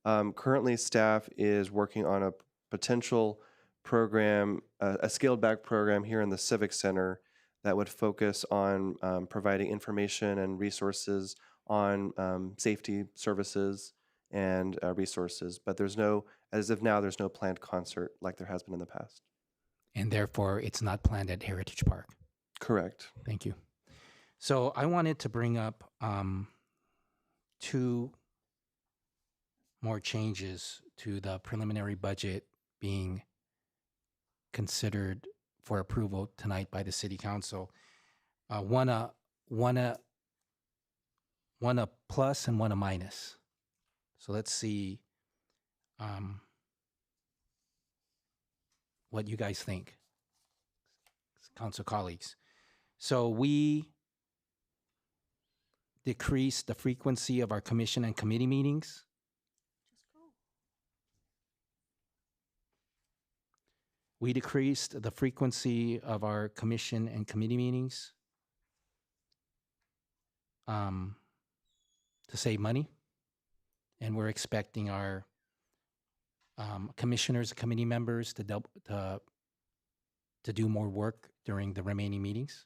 Currently, staff is working on a potential program, a scaled back program here in the Civic Center that would focus on providing information and resources on safety services and resources. But there's no, as of now, there's no planned concert like there has been in the past. And therefore, it's not planned at Heritage Park. Correct. Thank you. So I wanted to bring up two more changes to the preliminary budget being considered for approval tonight by the City Council. One a plus and one a minus. So let's see what you guys think, council colleagues. So we decreased the frequency of our commission and committee meetings. We decreased the frequency of our commission and committee meetings to save money. And we're expecting our commissioners, committee members to do more work during the remaining meetings.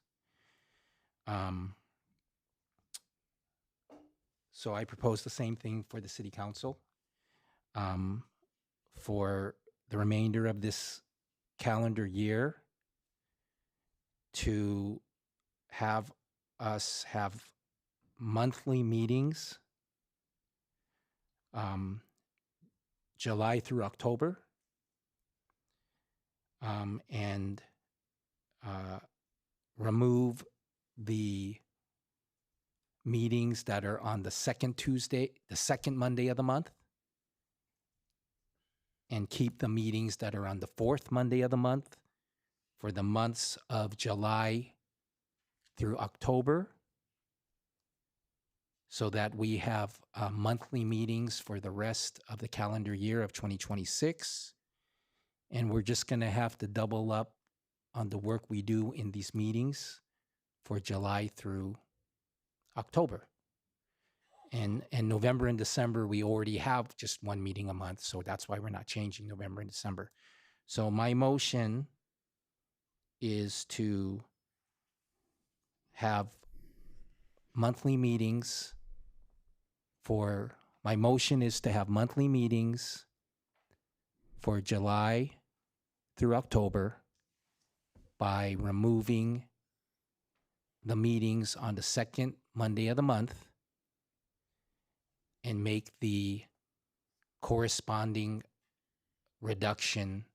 So I propose the same thing for the City Council. For the remainder of this calendar year, to have us have monthly meetings, July through October, and remove the meetings that are on the second Monday of the month, and keep the meetings that are on the fourth Monday of the month for the months of July through October, so that we have monthly meetings for the rest of the calendar year of 2026. And we're just going to have to double up on the work we do in these meetings for July through October. And November and December, we already have just one meeting a month, so that's why we're not changing November and December. So my motion is to have monthly meetings for July through October by removing the meetings on the second Monday of the month and make the corresponding reduction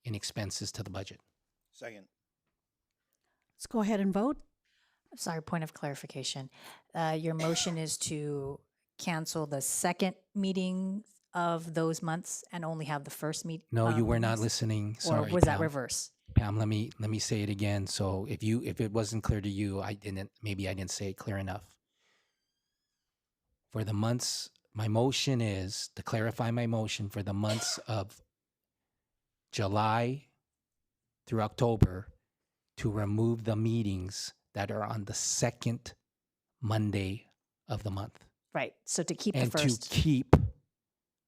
in expenses to the budget. Second. Let's go ahead and vote. Sorry, point of clarification. Your motion is to cancel the second meeting of those months and only have the first meet. No, you were not listening. Sorry, Or was that Pam. reverse? Pam, let me say it again. So if it wasn't clear to you, maybe I didn't say it clear enough. For the months, my motion is to clarify my motion for the months of July through October to remove the meetings that are on the second Monday of the month. Right. So to keep And the first. to keep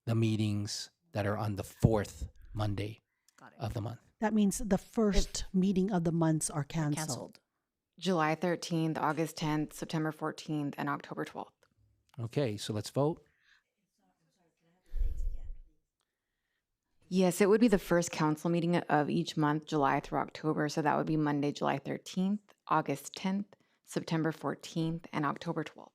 the meetings that are on the fourth Monday of the month. That means the first meeting of the months are canceled. July 13th, August 10th, September 14th, and October 12th. Okay, so let's vote. Yes, it would be the first council meeting of each month, July through October. So that would be Monday, July 13th, August 10th, September 14th, and October 12th.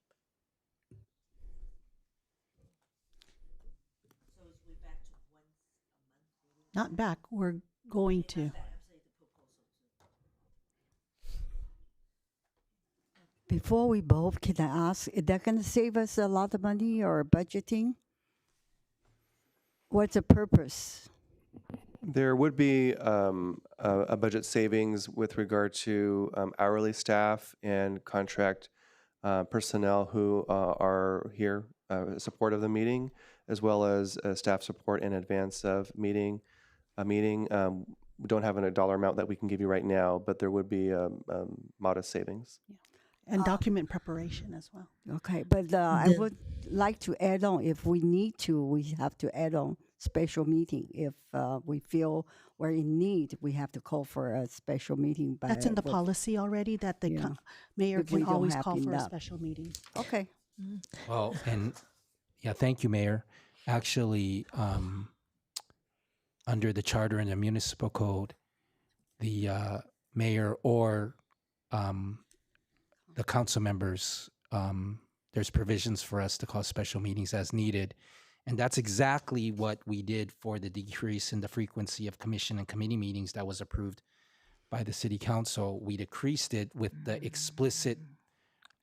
Not back, we're going to. Before we vote, can I ask, is that going to save us a lot of money or budgeting? What's the purpose? There would be a budget savings with regard to hourly staff and contract personnel who are here support of the meeting, as well as staff support in advance of a meeting. We don't have a dollar amount that we can give you right now, but there would be modest savings. And document preparation as well. Okay, but I would like to add on, if we need to, we have to add on special meeting. If we feel we're in need, we have to call for a special meeting. That's in the policy already, that the mayor If we can don't always have call for a enough. special meeting. Okay. Well, and yeah, thank you, Mayor. Actually, under the charter and the municipal code, the mayor or the council members, there's provisions for us to call special meetings as needed. And that's exactly what we did for the decrease in the frequency of commission and committee meetings that was approved by the city council. We decreased it with the explicit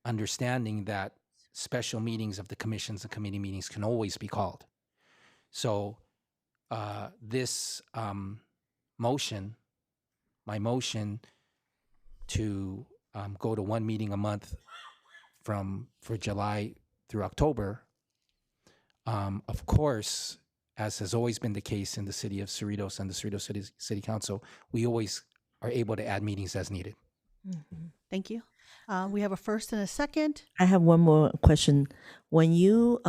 understanding that special meetings of the commissions and committee meetings can always be called. So this motion, my motion to go to one meeting a month for July through October, of course, as has always been the case in the city of Cerritos and the Cerritos City Council, we always are able to add meetings as needed. Thank you. We have a first and a second. I have one more question. When you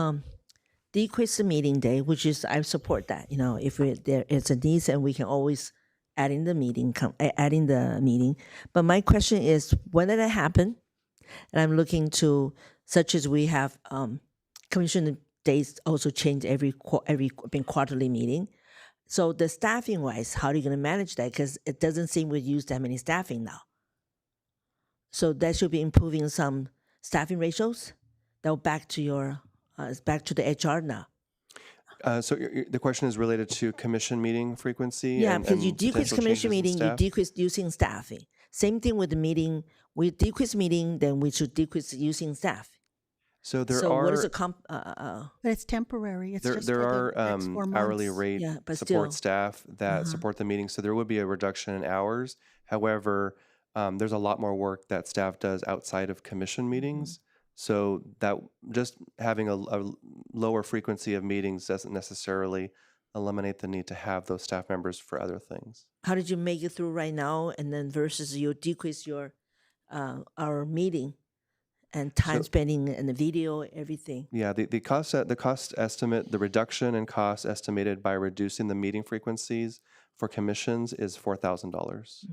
decrease the meeting day, which is, I support that, if there is a need and we can always add in the meeting, But my question is, when did it happen? And I'm looking to, such as we have commission days also change every quarterly meeting. So the staffing wise, how are you going to manage that? Because it doesn't seem we use that many staffing now. So that should be improving some staffing ratios. Now back to the HR now. So the question is related to commission meeting frequency? Yeah, and, because you and decrease potential commission changes in meeting, you staff? decrease using staffing. Same thing with the meeting. We decrease meeting, then we should decrease using staff. So there so are what is the But it's temporary. It's there just there for are the next 4 hourly months. rate Yeah, but support still. staff that support the meeting, so there would be a reduction in hours. However, there's a lot more work that staff does outside of commission meetings. So that just having a lower frequency of meetings doesn't necessarily eliminate the need to have those staff members for other things. How did you make it through right now, and then versus you decrease your our meeting and time So- spending and the video, everything? Yeah, the cost estimate, the reduction in cost estimated by reducing the meeting frequencies for commissions is $4,000.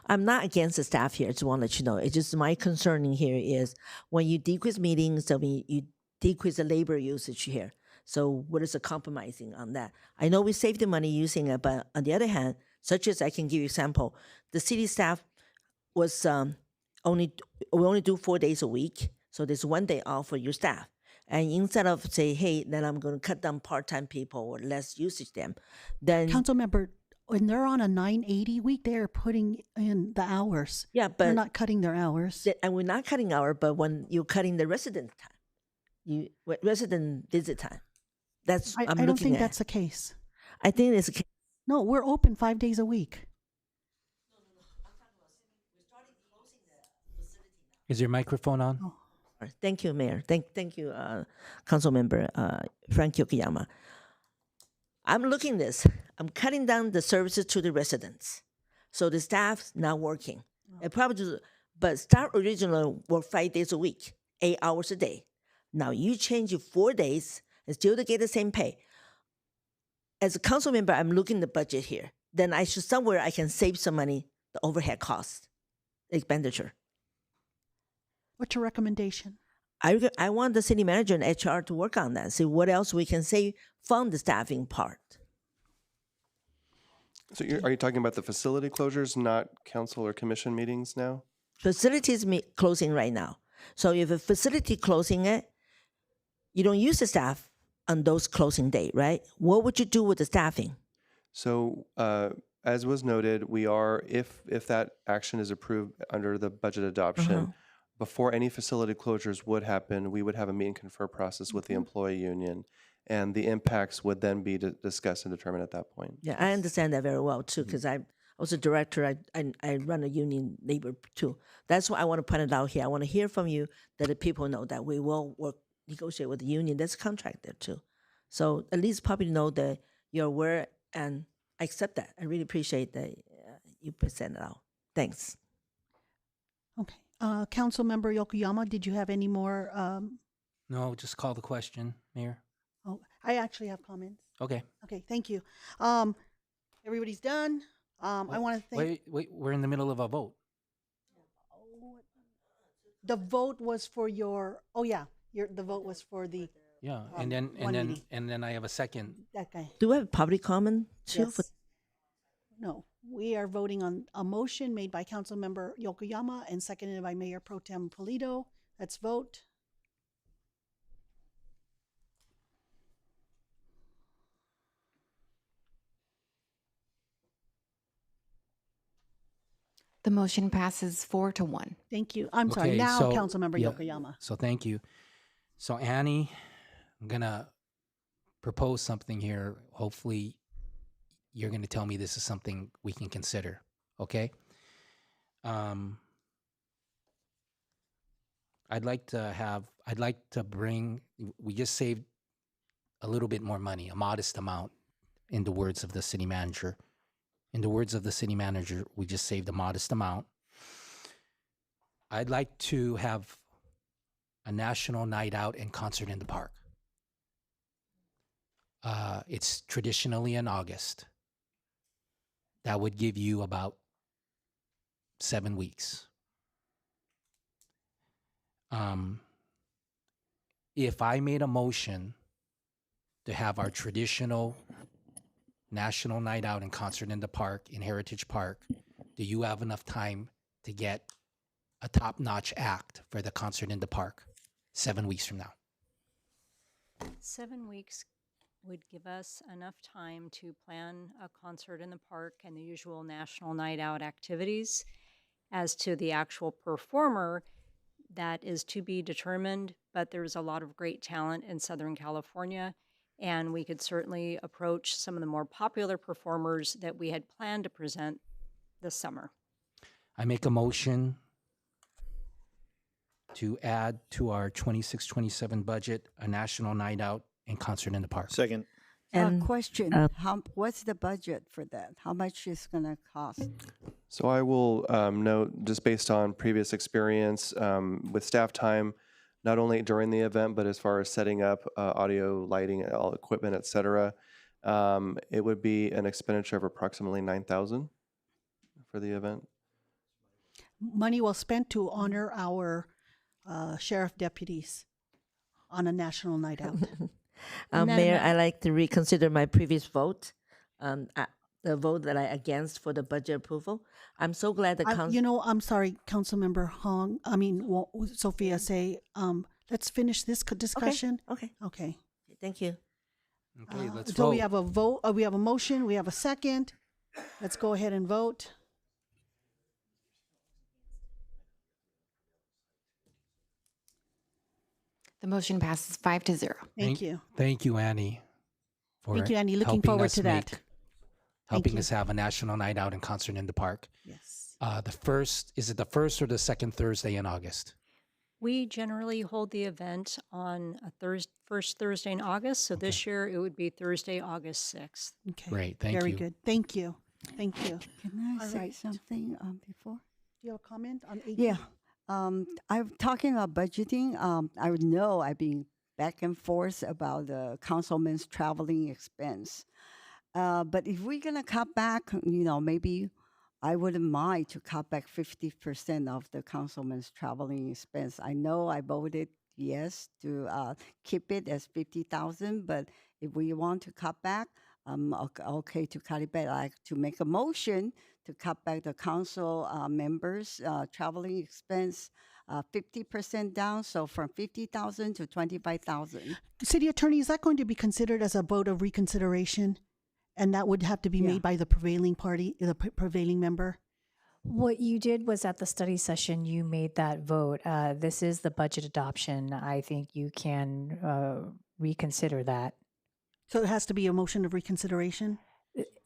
I'm not against the staff here. I just want to let you know. It's just my concern in here is when you decrease meetings, I mean, you decrease the labor usage here. So what is the compromising on that? I know we save the money using it, but on the other hand, such as I can give you example, the city staff was we only do 4 days a week. So there's 1 day off for your staff. And instead of say, hey, then I'm going to cut down part-time people or less usage them, then Council member, when they're on a 980 week, they're putting in the hours. yeah, They're but not cutting their hours. and we're not cutting hour, but when you're cutting the resident time, resident visit time. That's I I'm don't looking think at. that's the case. I think it's No, we're open 5 days a week. Is your microphone on? Thank you, Mayor. Thank you, Council Member Frank Yokoyama. I'm looking this. I'm cutting down the services to the residents, so the staff's not working. It probably just, but staff originally work 5 days a week, 8 hours a day. Now you change it 4 days and still to get the same pay. As a council member, I'm looking at the budget here. Then I should somewhere I can save some money, the overhead cost, expenditure. What's your recommendation? I want the city manager and HR to work on that. See what else we can save from the staffing part. So are you talking about the facility closures, not council or commission meetings now? Facilities closing right now. So if a facility closing it, you don't use the staff on those closing date, right? What would you do with the staffing? So, as was noted, we are, if that action is approved under the budget adoption, before any facility closures would happen, we would have a meet and confer process with the employee union, and the impacts would then be discussed and determined at that point. Yeah, I understand that very well too, because I was a director. I run a union labor too. That's why I want to point it out here. I want to hear from you that the people know that we will negotiate with the union. There's a contract there too. So at least probably know that you're aware, and I accept that. I really appreciate that you present it out. Thanks. Okay. Councilmember Yokoyama, did you have any more? No, just call the question, Mayor. Oh, I actually have comments. Okay. Okay, thank you. Everybody's done. I want to thank. Wait, we're in the middle of a vote. The vote was for your. Oh yeah, the vote was for the. Yeah, and then I have a second. That guy. Do we have public comment too? Yes. No, we are voting on a motion made by Councilmember Yokoyama and seconded by Mayor Pro Tem Polito. Let's vote. The motion passes 4-1. Thank you. I'm sorry. Now, Councilmember Yokoyama. So thank you. So Annie, I'm gonna propose something here. Hopefully, you're gonna tell me this is something we can consider. Okay. I'd like to bring. We just saved a little bit more money, a modest amount, in the words of the city manager. In the words of the city manager, we just saved a modest amount. I'd like to have a national night out and concert in the park. It's traditionally in August. That would give you about 7 weeks. If I made a motion to have our traditional national night out and concert in the park, in Heritage Park, do you have enough time to get a top-notch act for the concert in the park 7 weeks from now? 7 weeks would give us enough time to plan a concert in the park and the usual national night out activities. As to the actual performer, that is to be determined, but there's a lot of great talent in Southern California, and we could certainly approach some of the more popular performers that we had planned to present this summer. I make a motion to add to our 26-27 budget a national night out and concert in the park. Second. And question, what's the budget for that? How much is going to cost? So I will note, just based on previous experience with staff time, not only during the event, but as far as setting up audio, lighting, all equipment, et cetera, it would be an expenditure of approximately $9,000 for the event. Money well spent to honor our sheriff deputies on a national night out. Mayor, I like to reconsider my previous vote, the vote that I against for the budget approval. I'm so glad the council. You know, I'm sorry, Councilmember Hong. I mean, Sophia, say, let's finish this discussion. Okay. Thank you. Okay, let's so vote. we have a vote. We have a motion. We have a second. Let's go ahead and vote. The motion passes 5-0. Thank you. Thank you, Annie. Thank you, Annie. Looking helping forward us to that. Helping you. us have a national night out and concert in the park. Yes. Is it the first or the second Thursday in August? We generally hold the event on a first Thursday in August, so this year it would be Thursday, August 6th. Okay. Great, thank Very you. good. Thank you. Thank you. Can I All say right. something before? Do you have a comment on 18? Yeah. I'm talking about budgeting. I know I've been back and forth about the councilman's traveling expense. But if we're going to cut back, maybe I wouldn't mind to cut back 50% of the councilman's traveling expense. I know I voted yes to keep it as 50,000, but if we want to cut back, I'm okay to cut it back. I like to make a motion to cut back the council members' traveling expense 50% down, so from 50,000 to 25,000. City Attorney, is that going to be considered as a vote of reconsideration? And that would have to be Yeah. made by the prevailing party, the prevailing member? What you did was at the study session, you made that vote. This is the budget adoption. I think you can reconsider that. So it has to be a motion of reconsideration?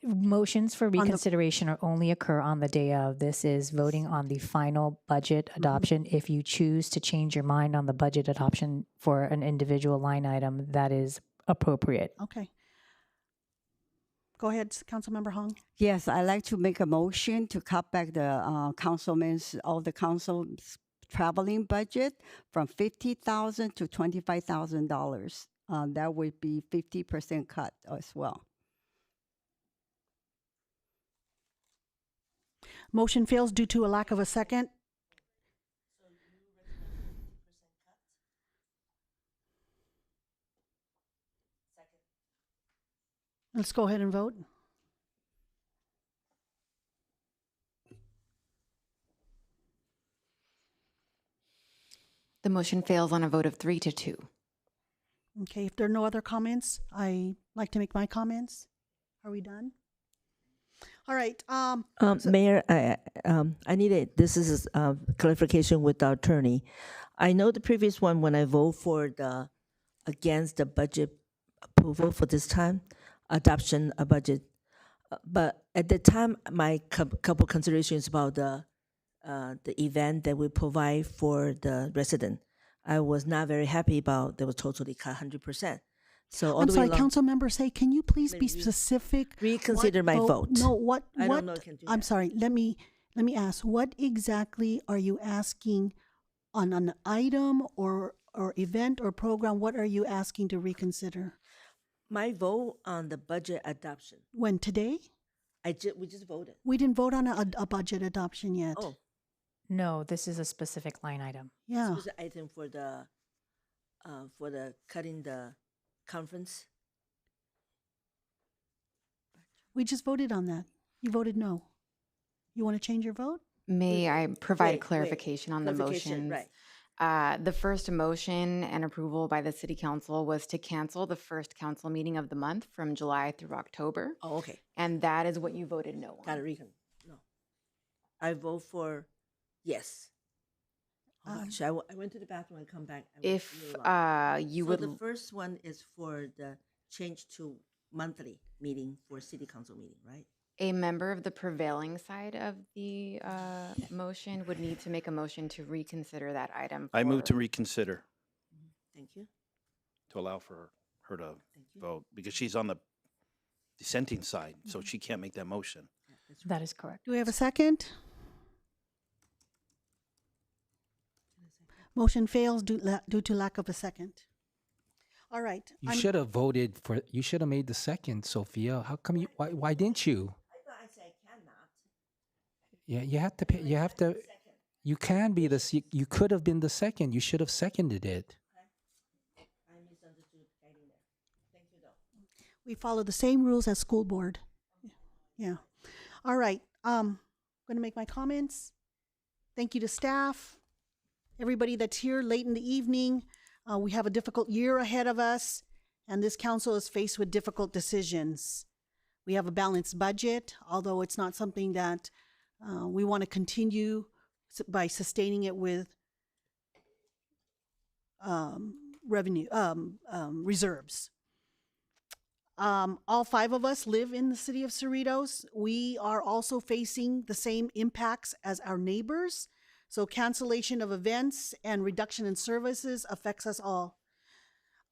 Motions for the- reconsideration are only occur on the day of. This is voting on the final budget adoption. If you choose to change your mind on the budget adoption for an individual line item, that is appropriate. Okay. Go ahead, Councilmember Hong. Yes, I'd like to make a motion to cut back the all the council's traveling budget from $50,000 to $25,000. That would be 50% cut as well. Motion fails due to a lack of a second. Let's go ahead and vote. The motion fails on a vote of 3 to 2. Okay, if there are no other comments, I like to make my comments. Are we done? All right. Mayor, I need this is clarification with our attorney. I know the previous one when I vote for against the budget approval for this time, adoption of budget, but at the time my couple considerations about the event that we provide for the resident, I was not very happy about. They were totally cut 100%. So all I'm the way sorry, along, Council Member Say, can you please be Maybe specific? reconsider my vote. No, what? I what? don't know if I can do I'm that. sorry. Let me ask. What exactly are you asking on an item or event or program? What are you asking to reconsider? My vote on the budget adoption. When today? We just voted. We didn't vote on a budget adoption yet. Oh, No, this is a specific line item. Yeah. this was the item for the cutting the conference. We just voted on that. You voted no. You want to change your vote? May I provide a wait, clarification on the clarification, motions? right. The first motion and approval by the city council was to cancel the first council meeting of the month from July through October. Oh, okay. And that is what you voted no on. Got it, Recon. No. I vote for yes. Oh, actually, I went to the bathroom. I come back. I went If a little long. you So would, the first one is for the change to monthly meeting for city council meeting, right? a member of the prevailing side of the motion would need to make a motion to reconsider that item. I move to for- reconsider Thank you. to allow for her to Thank you. vote because she's on the dissenting side, so she can't make that motion. Yeah, that's That is correct. Do we have a second? Motion fails due to lack of a second. All right. You I'm- should have voted for. You should have made the second, Sophia. How come you? Why didn't you? I thought I said I cannot. Yeah, you have to. You have to. You can be the. You could have been the second. You should have seconded it. I misunderstood getting there. Thank you, though. We follow the same rules as school board. Yeah. All right. Going to make my comments. Thank you to staff, everybody that's here late in the evening. We have a difficult year ahead of us, and this council is faced with difficult decisions. We have a balanced budget, although it's not something that we want to continue by sustaining it with revenue reserves. All five of us live in the city of Cerritos. We are also facing the same impacts as our neighbors. So cancellation of events and reduction in services affects us all.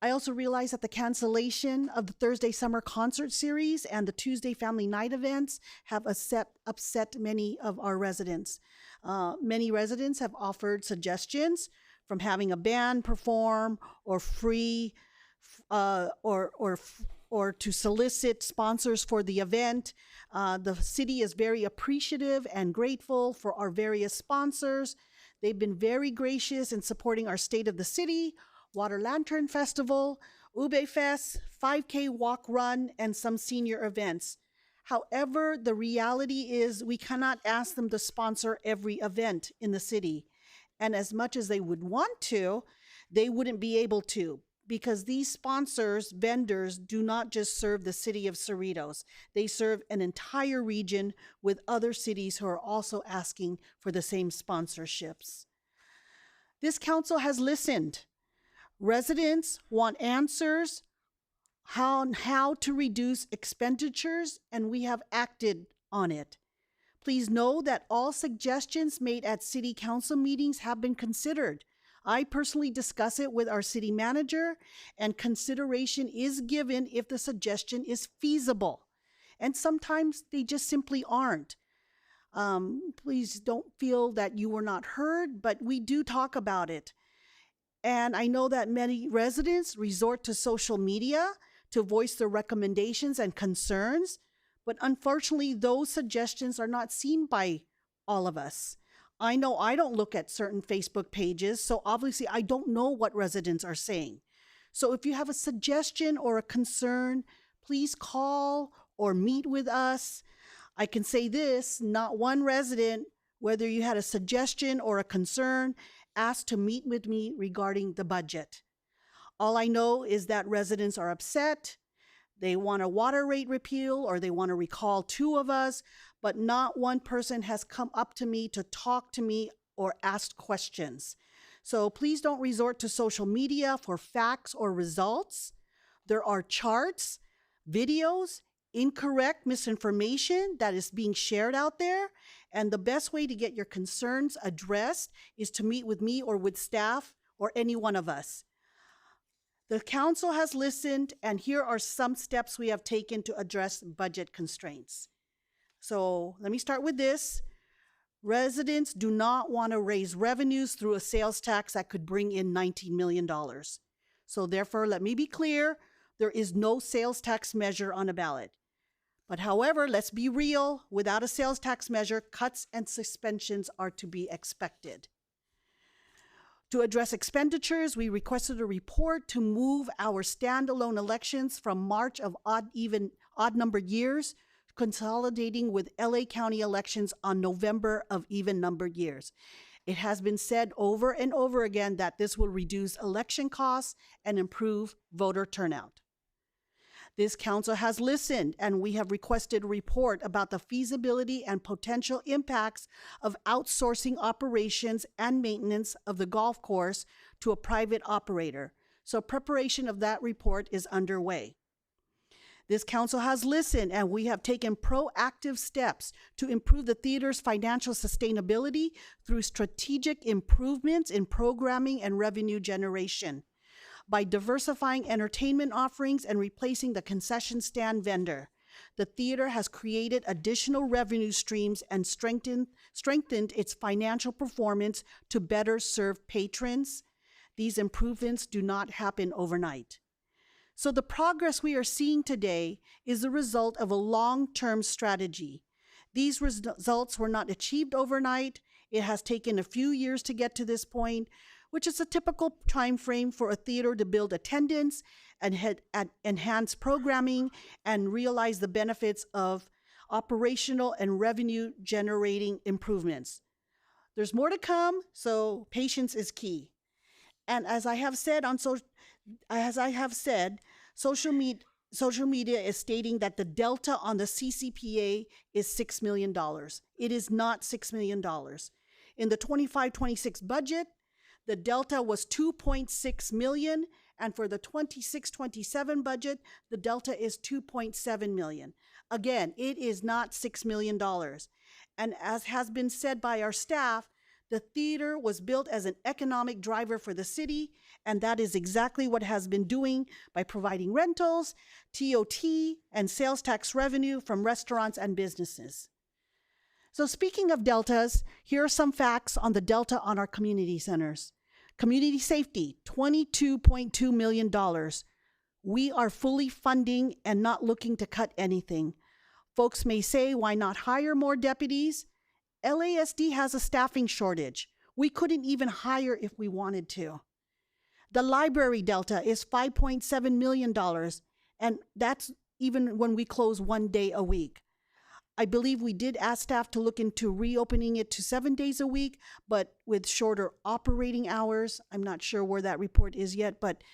I also realize that the cancellation of the Thursday summer concert series and the Tuesday family night events have upset many of our residents. Many residents have offered suggestions from having a band perform or free or to solicit sponsors for the event. The city is very appreciative and grateful for our various sponsors. They've been very gracious in supporting our State of the City, Water Lantern Festival, Ube Fest, 5K Walk Run, and some senior events. However, the reality is we cannot ask them to sponsor every event in the city. And as much as they would want to, they wouldn't be able to. because these sponsors, vendors, do not just serve the city of Cerritos. They serve an entire region with other cities who are also asking for the same sponsorships. This council has listened. Residents want answers on how to reduce expenditures, and we have acted on it. Please know that all suggestions made at city council meetings have been considered. I personally discuss it with our city manager, and consideration is given if the suggestion is feasible. And sometimes they just simply aren't. Please don't feel that you were not heard, but we do talk about it. And I know that many residents resort to social media to voice their recommendations and concerns, but unfortunately, those suggestions are not seen by all of us. I know I don't look at certain Facebook pages, so obviously I don't know what residents are saying. So if you have a suggestion or a concern, please call or meet with us. I can say this, not one resident, whether you had a suggestion or a concern, asked to meet with me regarding the budget. All I know is that residents are upset. They want a water rate repeal, or they want to recall 2 of us, but not one person has come up to me to talk to me or ask questions. So please don't resort to social media for facts or results. There are charts, videos, incorrect misinformation that is being shared out there. And the best way to get your concerns addressed is to meet with me or with staff or any one of us. The council has listened, and here are some steps we have taken to address budget constraints. So let me start with this. Residents do not want to raise revenues through a sales tax that could bring in $19 million. So therefore, let me be clear, there is no sales tax measure on a ballot. But however, let's be real, without a sales tax measure, cuts and suspensions are to be expected. To address expenditures, we requested a report to move our standalone elections from March of odd-numbered years, consolidating with LA County elections on November of even-numbered years. It has been said over and over again that this will reduce election costs and improve voter turnout. This council has listened, and we have requested a report about the feasibility and potential impacts of outsourcing operations and maintenance of the golf course to a private operator. So preparation of that report is underway. This council has listened, and we have taken proactive steps to improve the theater's financial sustainability through strategic improvements in programming and revenue generation. By diversifying entertainment offerings and replacing the concession stand vendor, the theater has created additional revenue streams and strengthened its financial performance to better serve patrons. These improvements do not happen overnight. So the progress we are seeing today is the result of a long-term strategy. These results were not achieved overnight. It has taken a few years to get to this point, which is a typical time frame for a theater to build attendance and enhance programming and realize the benefits of operational and revenue generating improvements. There's more to come, so patience is key. And as I have said, social media is stating that the delta on the CCPA is $6 million. It is not $6 million. In the 25-26 budget, the delta was 2.6 million, and for the 26-27 budget, the delta is 2.7 million. Again, it is not $6 million. And as has been said by our staff, the theater was built as an economic driver for the city, and that is exactly what it has been doing by providing rentals, TOT, and sales tax revenue from restaurants and businesses. So speaking of deltas, here are some facts on the delta on our community centers. Community safety, $22.2 million. We are fully funding and not looking to cut anything. Folks may say, why not hire more deputies? LASD has a staffing shortage. We couldn't even hire if we wanted to. The library delta is $5.7 million, and that's even when we close 1 day a week. I believe we did ask staff to look into reopening it to 7 days a week, but with shorter operating hours. I'm not sure where that report is yet, but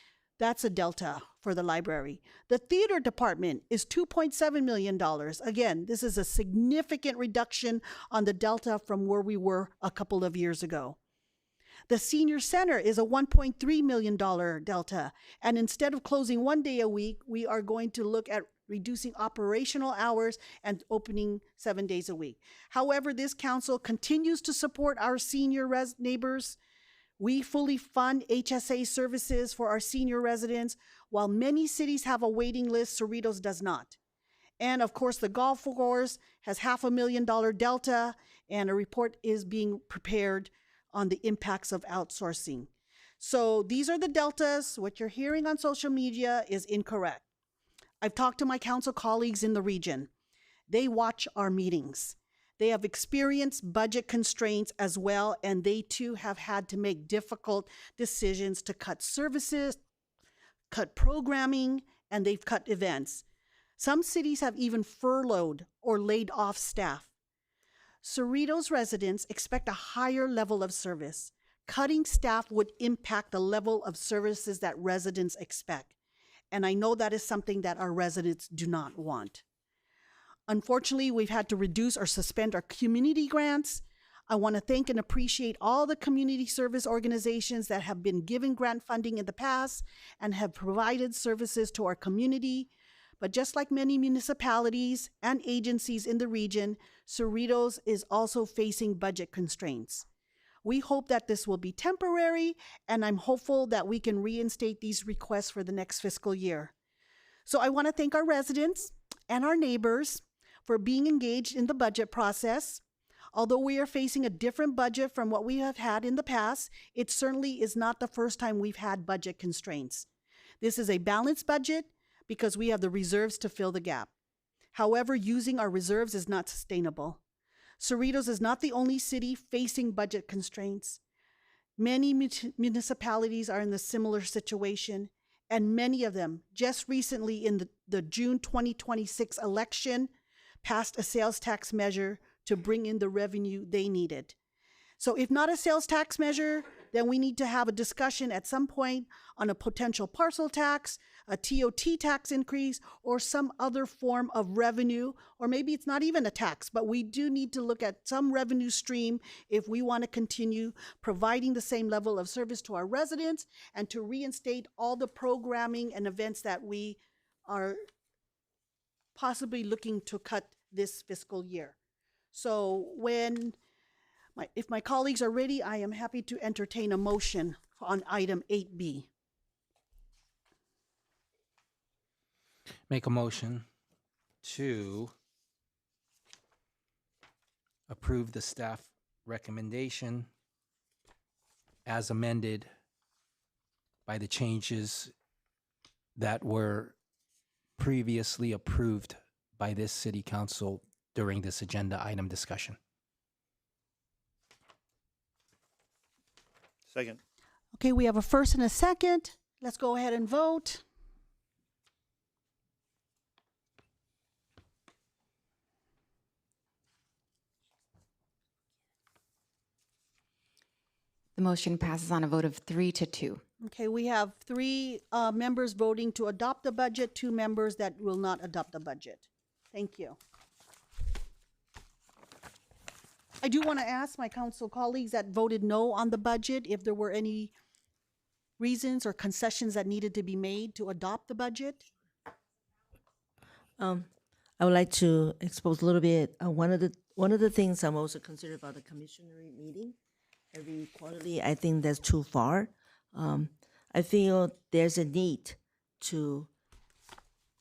That's a delta for the library. The theater department is $2.7 million. Again, this is a significant reduction on the delta from where we were a couple of years ago. The senior center is a $1.3 million delta. And instead of closing 1 day a week, we are going to look at reducing operational hours and opening 7 days a week. However, this council continues to support our senior neighbors. We fully fund HSA services for our senior residents. While many cities have a waiting list, Cerritos does not. And of course, the golf course has $500,000 delta, and a report is being prepared on the impacts of outsourcing. So these are the deltas. What you're hearing on social media is incorrect. I've talked to my council colleagues in the region. They watch our meetings. They have experienced budget constraints as well, and they too have had to make difficult decisions to cut services, cut programming, and they've cut events. Some cities have even furloughed or laid off staff. Cerritos residents expect a higher level of service. Cutting staff would impact the level of services that residents expect. And I know that is something that our residents do not want. Unfortunately, we've had to reduce or suspend our community grants. I want to thank and appreciate all the community service organizations that have been given grant funding in the past and have provided services to our community. But just like many municipalities and agencies in the region, Cerritos is also facing budget constraints. We hope that this will be temporary, and I'm hopeful that we can reinstate these requests for the next fiscal year. So I want to thank our residents and our neighbors for being engaged in the budget process. Although we are facing a different budget from what we have had in the past, it certainly is not the first time we've had budget constraints. This is a balanced budget because we have the reserves to fill the gap. However, using our reserves is not sustainable. Cerritos is not the only city facing budget constraints. Many municipalities are in a similar situation, and many of them just recently in the June 2026 election passed a sales tax measure to bring in the revenue they needed. So if not a sales tax measure, then we need to have a discussion at some point on a potential parcel tax, a TOT tax increase, or some other form of revenue, or maybe it's not even a tax, but we do need to look at some revenue stream if we want to continue providing the same level of service to our residents and to reinstate all the programming and events that we are possibly looking to cut this fiscal year. So if my colleagues are ready, I am happy to entertain a motion on item 8B. Make a motion to approve the staff recommendation as amended by the changes that were previously approved by this city council during this agenda item discussion. Second. Okay, we have a first and a second. Let's go ahead and vote. The motion passes on a vote of 3-2. Okay, we have 3 members voting to adopt the budget, 2 members that will not adopt the budget. Thank you. I do want to ask my council colleagues that voted no on the budget if there were any reasons or concessions that needed to be made to adopt the budget. I would like to expose a little bit. One of the things I'm also concerned about the commissioner meeting every quarterly. I think that's too far. I feel there's a need to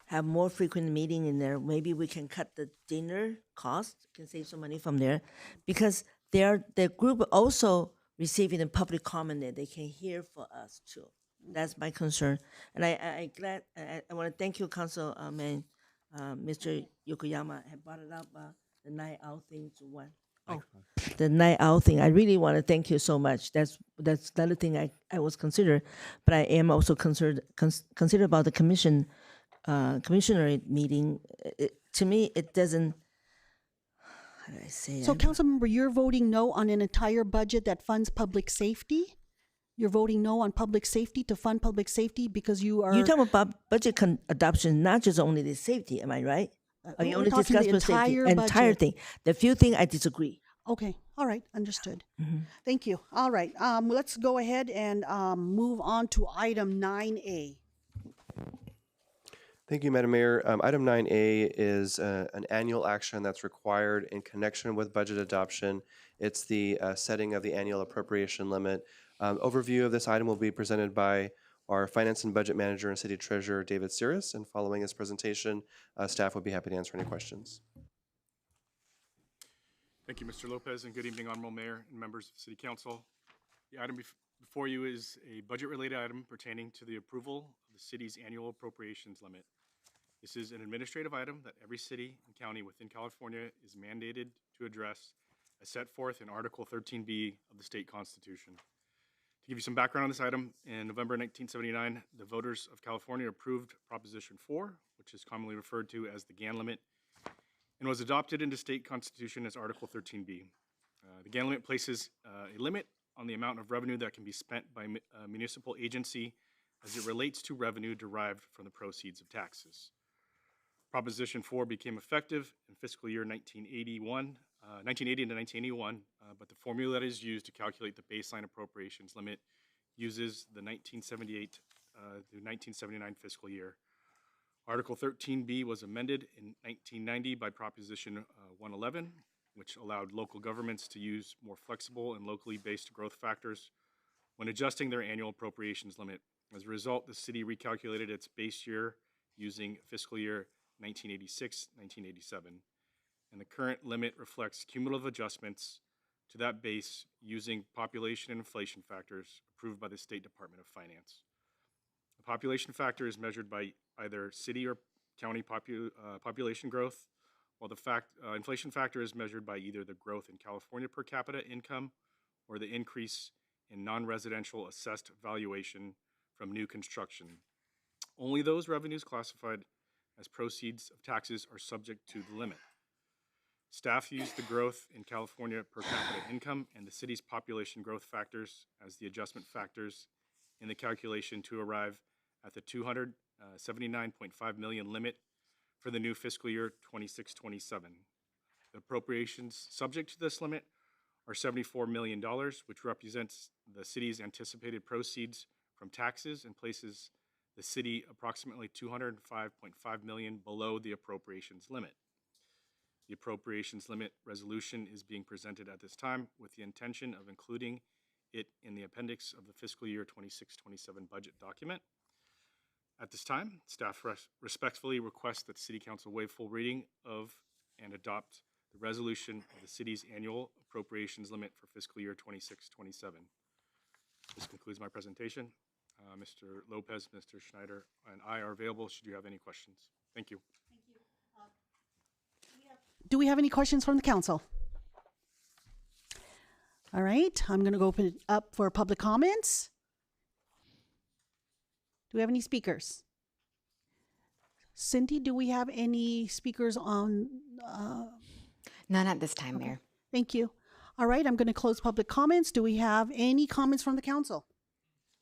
have more frequent meeting in there. Maybe we can cut the dinner cost, can save some money from there, because the group also receiving the public comment that they can hear for us too. That's my concern, and I want to thank you, Councilman Mr. Yokoyama had brought it up the night owl thing to one. The night owl thing. I really want to thank you so much. That's another thing I was considered, but I am also considered about the commissioner meeting. To me, it doesn't. How do I say? So, Councilmember, you're voting no on an entire budget that funds public safety? you're voting no on public safety to fund public safety because you are. You're talking about budget adoption, not just only the safety, am I right? Are you we're only talking the discussing safety? entire Entire budget. thing. The few thing I disagree. Okay, all right, understood. Mm-hmm. Thank you. All right, let's go ahead and move on to item 9A. Thank you, Madam Mayor. Item 9A is an annual action that's required in connection with budget adoption. It's the setting of the annual appropriation limit. Overview of this item will be presented by our Finance and Budget Manager and City Treasurer, David Cirrus, and following his presentation, staff would be happy to answer any questions. Thank you, Mr. Lopez, and good evening, Honorable Mayor and members of City Council. The item before you is a budget-related item pertaining to the approval of the city's annual appropriations limit. This is an administrative item that every city and county within California is mandated to address as set forth in Article 13B of the state constitution. To give you some background on this item, in November 1979, the voters of California approved Proposition 4, which is commonly referred to as the GAN limit, and was adopted into state constitution as Article 13B. The GAN limit places a limit on the amount of revenue that can be spent by a municipal agency as it relates to revenue derived from the proceeds of taxes. Proposition 4 became effective in fiscal year 1980 to 1981, but the formula that is used to calculate the baseline appropriations limit uses the 1978 through 1979 fiscal year. Article 13B was amended in 1990 by Proposition 111, which allowed local governments to use more flexible and locally based growth factors when adjusting their annual appropriations limit. As a result, the city recalculated its base year using fiscal year 1986-1987, and the current limit reflects cumulative adjustments to that base using population and inflation factors approved by the State Department of Finance. The population factor is measured by either city or county population growth, while the inflation factor is measured by either the growth in California per capita income or the increase in non-residential assessed valuation from new construction. Only those revenues classified as proceeds of taxes are subject to the limit. Staff used the growth in California per capita income and the city's population growth factors as the adjustment factors in the calculation to arrive at the $279.5 million limit for the new fiscal year 26-27. The appropriations subject to this limit are $74 million, which represents the city's anticipated proceeds from taxes and places the city approximately $205.5 million below the appropriations limit. The appropriations limit resolution is being presented at this time with the intention of including it in the appendix of the fiscal year 26-27 budget document. At this time, staff respectfully request that the City Council waive full reading of and adopt the resolution of the city's annual appropriations limit for fiscal year 26-27. This concludes my presentation. Mr. Lopez, Mr. Schneider, and I are available should you have any questions. Thank you. Do we have any questions from the council? All right, I'm going to go open it up for public comments. Do we have any speakers? Cindy, do we have any speakers on? None at this time, Mayor. Thank you. All right, I'm going to close public comments. Do we have any comments from the council?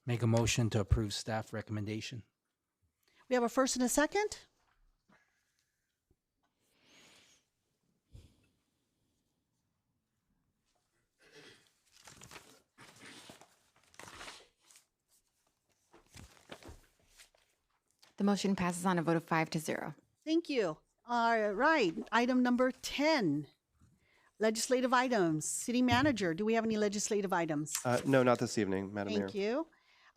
Make a motion to approve staff recommendation. We have a first and a second. The motion passes on a vote of 5-0. Thank you. All right, item number 10, legislative items. City Manager, do we have any legislative items? No, not this evening, Madam Mayor. Thank you.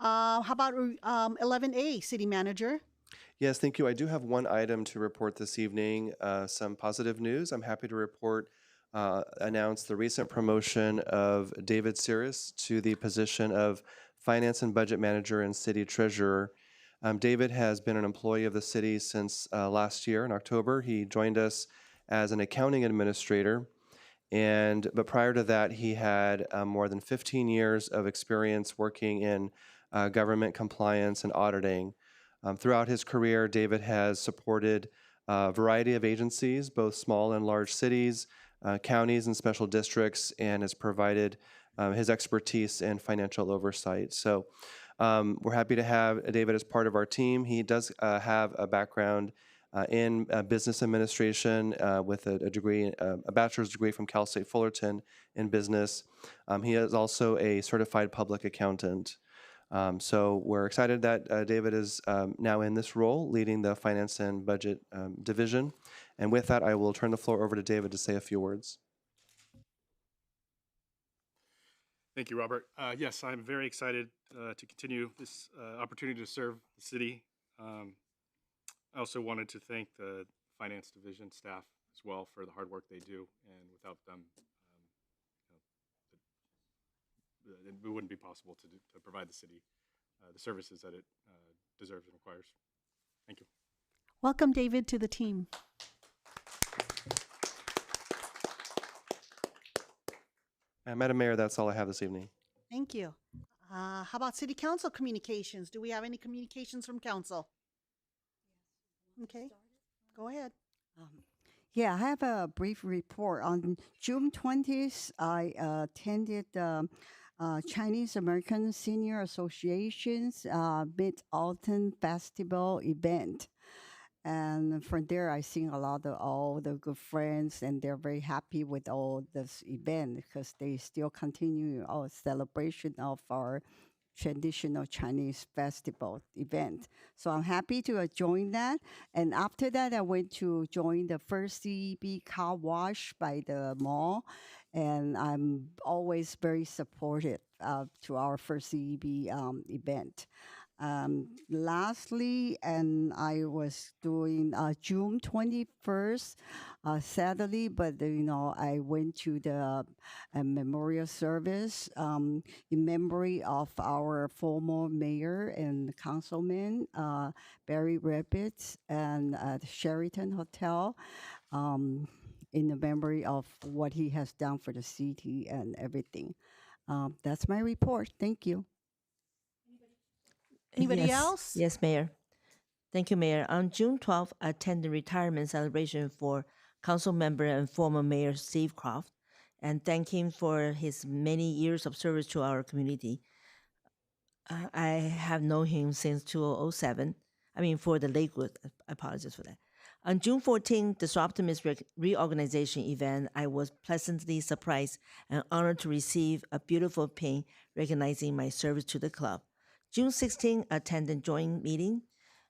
How about 11A, City Manager? Yes, thank you. I do have one item to report this evening, some positive news. I'm happy to announce the recent promotion of David Cirrus to the position of Finance and Budget Manager and City Treasurer. David has been an employee of the city since last year in October. He joined us as an accounting administrator, but prior to that, he had more than 15 years of experience working in government compliance and auditing. Throughout his career, David has supported a variety of agencies, both small and large cities, counties and special districts, and has provided his expertise in financial oversight. So we're happy to have David as part of our team. He does have a background in business administration with a degree, a bachelor's degree from Cal State Fullerton in business. He is also a certified public accountant. So we're excited that David is now in this role, leading the finance and budget division. And with that, I will turn the floor over to David to say a few words. Thank you, Robert. Yes, I'm very excited to continue this opportunity to serve the city. I also wanted to thank the finance division staff as well for the hard work they do, and without them, it wouldn't be possible to provide the city the services that it deserves and requires. Thank you. Welcome, David, to the team. Madam Mayor, that's all I have this evening. Thank you. How about city council communications? Do we have any communications from council? Okay, go ahead. Yeah, I have a brief report. On June 20th, I attended the Chinese American Senior Association's Mid-Autumn Festival event. And from there, I seen a lot of all the good friends, and they're very happy with all this event because they still continue our celebration of our traditional Chinese festival event. So I'm happy to join that. And after that, I went to join the first CEB car wash by the mall. And I'm always very supportive to our first CEB event. Lastly, and I was doing June 21st, sadly, but I went to the memorial service in memory of our former mayor and councilman, Barry Rabbits, and at Sheraton Hotel, in the memory of what he has done for the city and everything. That's my report. Thank you. Anybody Yes. else? Yes, Mayor. Thank you, Mayor. On June 12th, I attended the retirement celebration for council member and former Mayor Steve Croft, and thank him for his many years of service to our community. I have known him since 2007. I mean, for the Lakewood. I apologize for that. On June 14th, the Optimist reorganization event, I was pleasantly surprised and honored to receive a beautiful pin recognizing my service to the club. June 16th, I attended joint meeting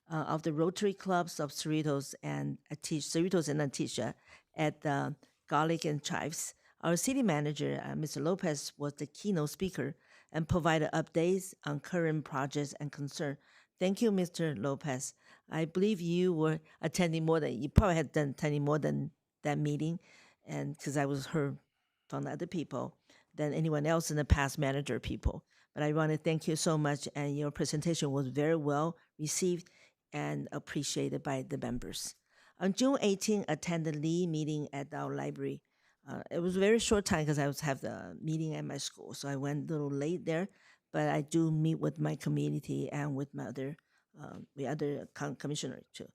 of the Rotary Clubs of Cerritos and Atisha at the Garlic and Chives. Our city manager, Mr. Lopez, was the keynote speaker and provided updates on current projects and concerns. Thank you, Mr. Lopez. I believe you were attending you probably had attending more than that meeting, and because I was heard from other people than anyone else in the past manager people. But I want to thank you so much, and your presentation was very well received and appreciated by the members. On June 18th, attended Lee meeting at our library. It was a very short time because I was have the meeting at my school, so I went a little late there. But I do meet with my community and with my other commissioner too.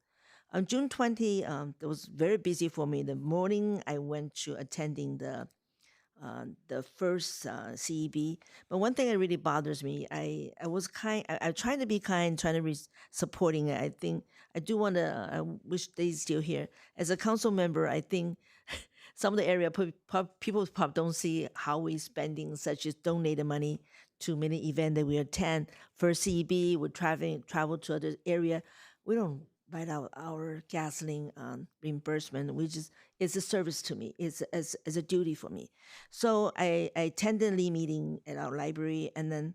On June 20, it was very busy for me. The morning I went to attending the first CEB. But one thing that really bothers me, I was kind. I tried to be kind, trying to supporting it. I think I do want to. I wish they still here. As a council member, I think some of the area people probably don't see how we spending, such as donated money to many events that we attend. For CEB, we travel to other area. We don't write out our gasoline reimbursement. It's a service to me. It's a duty for me. So I attended the meeting at our library, and then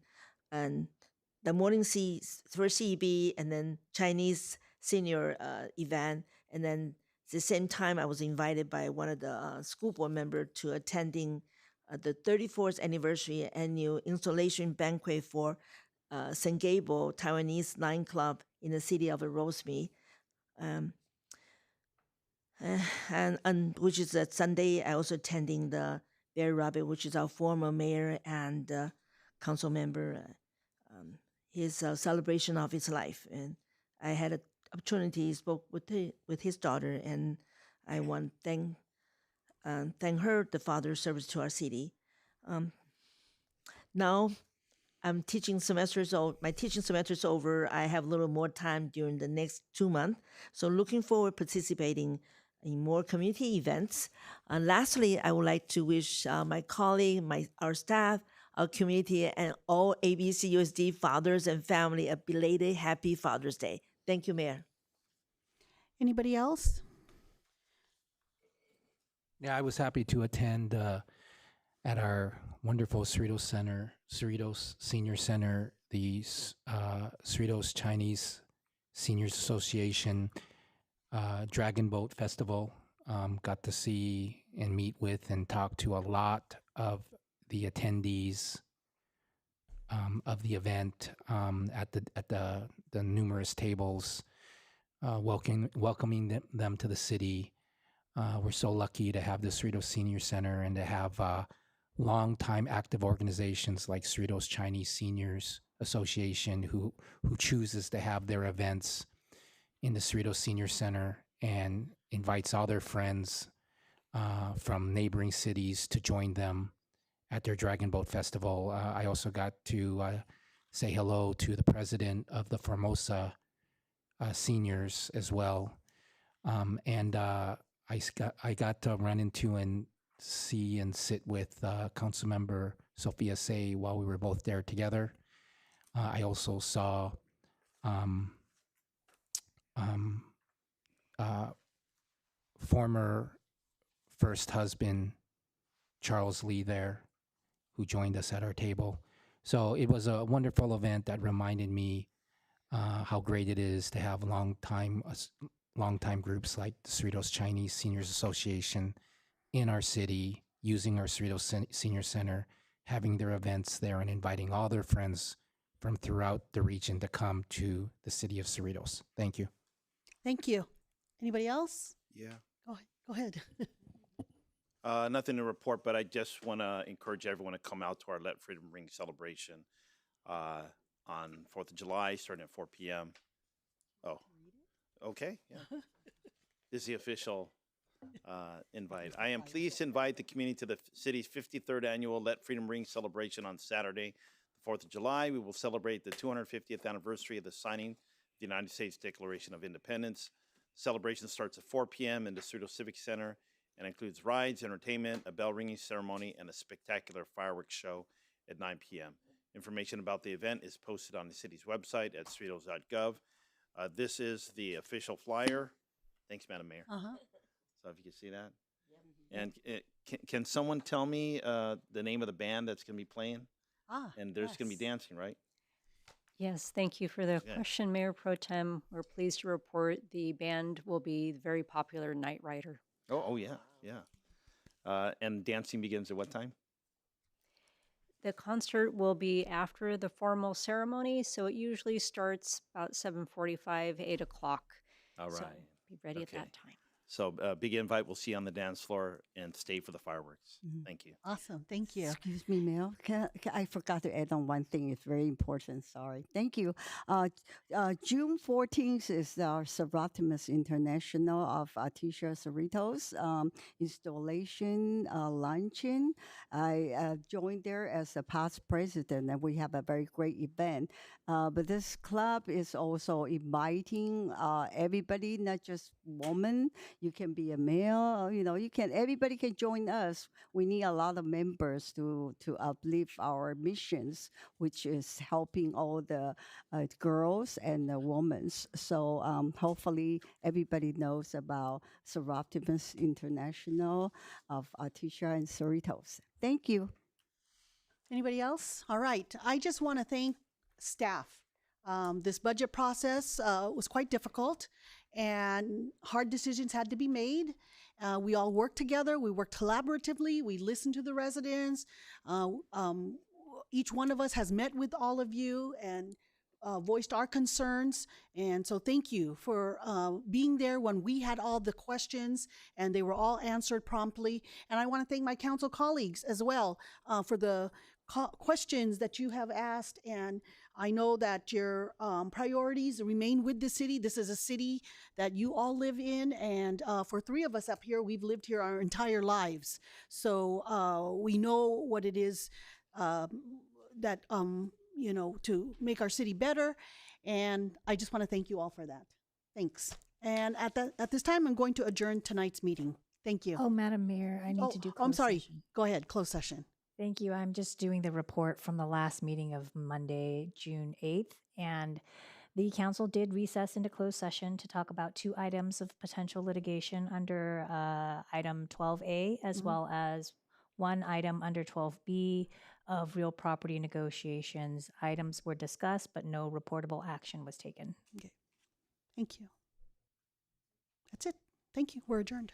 the morning first CEB, and then Chinese senior event, and then at the same time I was invited by one of the school board member to attending the 34th anniversary annual installation banquet for St. Gable Taiwanese Line Club in the city of Rosemead. And which is that Sunday, I also attending the Barry Rabbit, which is our former mayor and council member, his celebration of his life. And I had an opportunity, spoke with his daughter, and I want to thank her the father's service to our city. Now I'm teaching semesters over. My teaching semester is over. I have a little more time during the next 2 months. So looking forward participating in more community events. And lastly, I would like to wish my colleague, our staff, our community, and all ABCUSD fathers and family a belated Happy Father's Day. Thank you, Mayor. Anybody else? Yeah, I was happy to attend at our wonderful Cerritos Senior Center, the Cerritos Chinese Seniors Association Dragon Boat Festival. Got to see and meet with and talk to a lot of the attendees of the event at the numerous tables, welcoming them to the city. We're so lucky to have the Cerritos Senior Center and to have long-time active organizations like Cerritos Chinese Seniors Association who chooses to have their events in the Cerritos Senior Center and invites all their friends from neighboring cities to join them at their Dragon Boat Festival. I also got to say hello to the president of the Formosa seniors as well. And I got to run into and see and sit with Councilmember Sophia Say while we were both there together. I also saw former first husband Charles Lee there, who joined us at our table. So it was a wonderful event that reminded me how great it is to have longtime groups like the Cerritos Chinese Seniors Association in our city, using our Cerritos Senior Center, having their events there and inviting all their friends from throughout the region to come to the city of Cerritos. Thank you. Thank you. Anybody else? Yeah. Go ahead. Nothing to report, but I just want to encourage everyone to come out to our Let Freedom Ring celebration on 4th of July, starting at 4 p.m. Oh, okay. Yeah. This is the official invite. I am pleased to invite the community to the city's 53rd annual Let Freedom Ring celebration on Saturday, the 4th of July. We will celebrate the 250th anniversary of the signing of the United States Declaration of Independence. Celebration starts at 4 p.m. in the Cerritos Civic Center and includes rides, entertainment, a bell ringing ceremony, and a spectacular fireworks show at 9 p.m. Information about the event is posted on the city's website at cerritos.gov. This is the official flyer. Thanks, Madam Mayor. So if you can see that. And can someone tell me the name of the band that's going to be playing? And there's going to be dancing, right? Yes, thank you for the question, Mayor Pro Tem. We're pleased to report the band will be the very popular Night Rider. Oh yeah, yeah. And dancing begins at what time? The concert will be after the formal ceremony, so it usually starts about 7:45, 8 o'clock. All right. So be ready Okay. at that time. So big invite. We'll see you on the dance floor and stay for the fireworks. Thank you. Awesome. Thank you. Excuse me, Mayor. I forgot to add on one thing. It's very important. Sorry. Thank you. June 14th is our Cerratimus International of Artesia Cerritos installation luncheon. I joined there as a past president, and we have a very great event. But this club is also inviting everybody, not just women. You can be a male, everybody can join us. We need a lot of members to uplift our missions, which is helping all the girls and the women. So hopefully everybody knows about Cerratimus International of Artesia and Cerritos. Thank you. Anybody else? All right. I just want to thank staff. This budget process was quite difficult, and hard decisions had to be made. We all worked together. We worked collaboratively. We listened to the residents. Each one of us has met with all of you and voiced our concerns. And so thank you for being there when we had all the questions, and they were all answered promptly. And I want to thank my council colleagues as well for the questions that you have asked, and I know that your priorities remain with the city. This is a city that you all live in, and for three of us up here, we've lived here our entire lives. So we know what it is to make our city better. And I just want to thank you all for that. Thanks. And at this time, I'm going to adjourn tonight's meeting. Thank you. Oh, Madam Mayor, I need to do I'm closed sorry. session. Go ahead, closed session. Thank you. I'm just doing the report from the last meeting of Monday, June 8th. And the council did recess into closed session to talk about 2 items of potential litigation under item 12A, as well as 1 item under 12B of real property negotiations. Items were discussed, but no reportable action was taken. Okay. Thank you. That's it. Thank you. We're adjourned.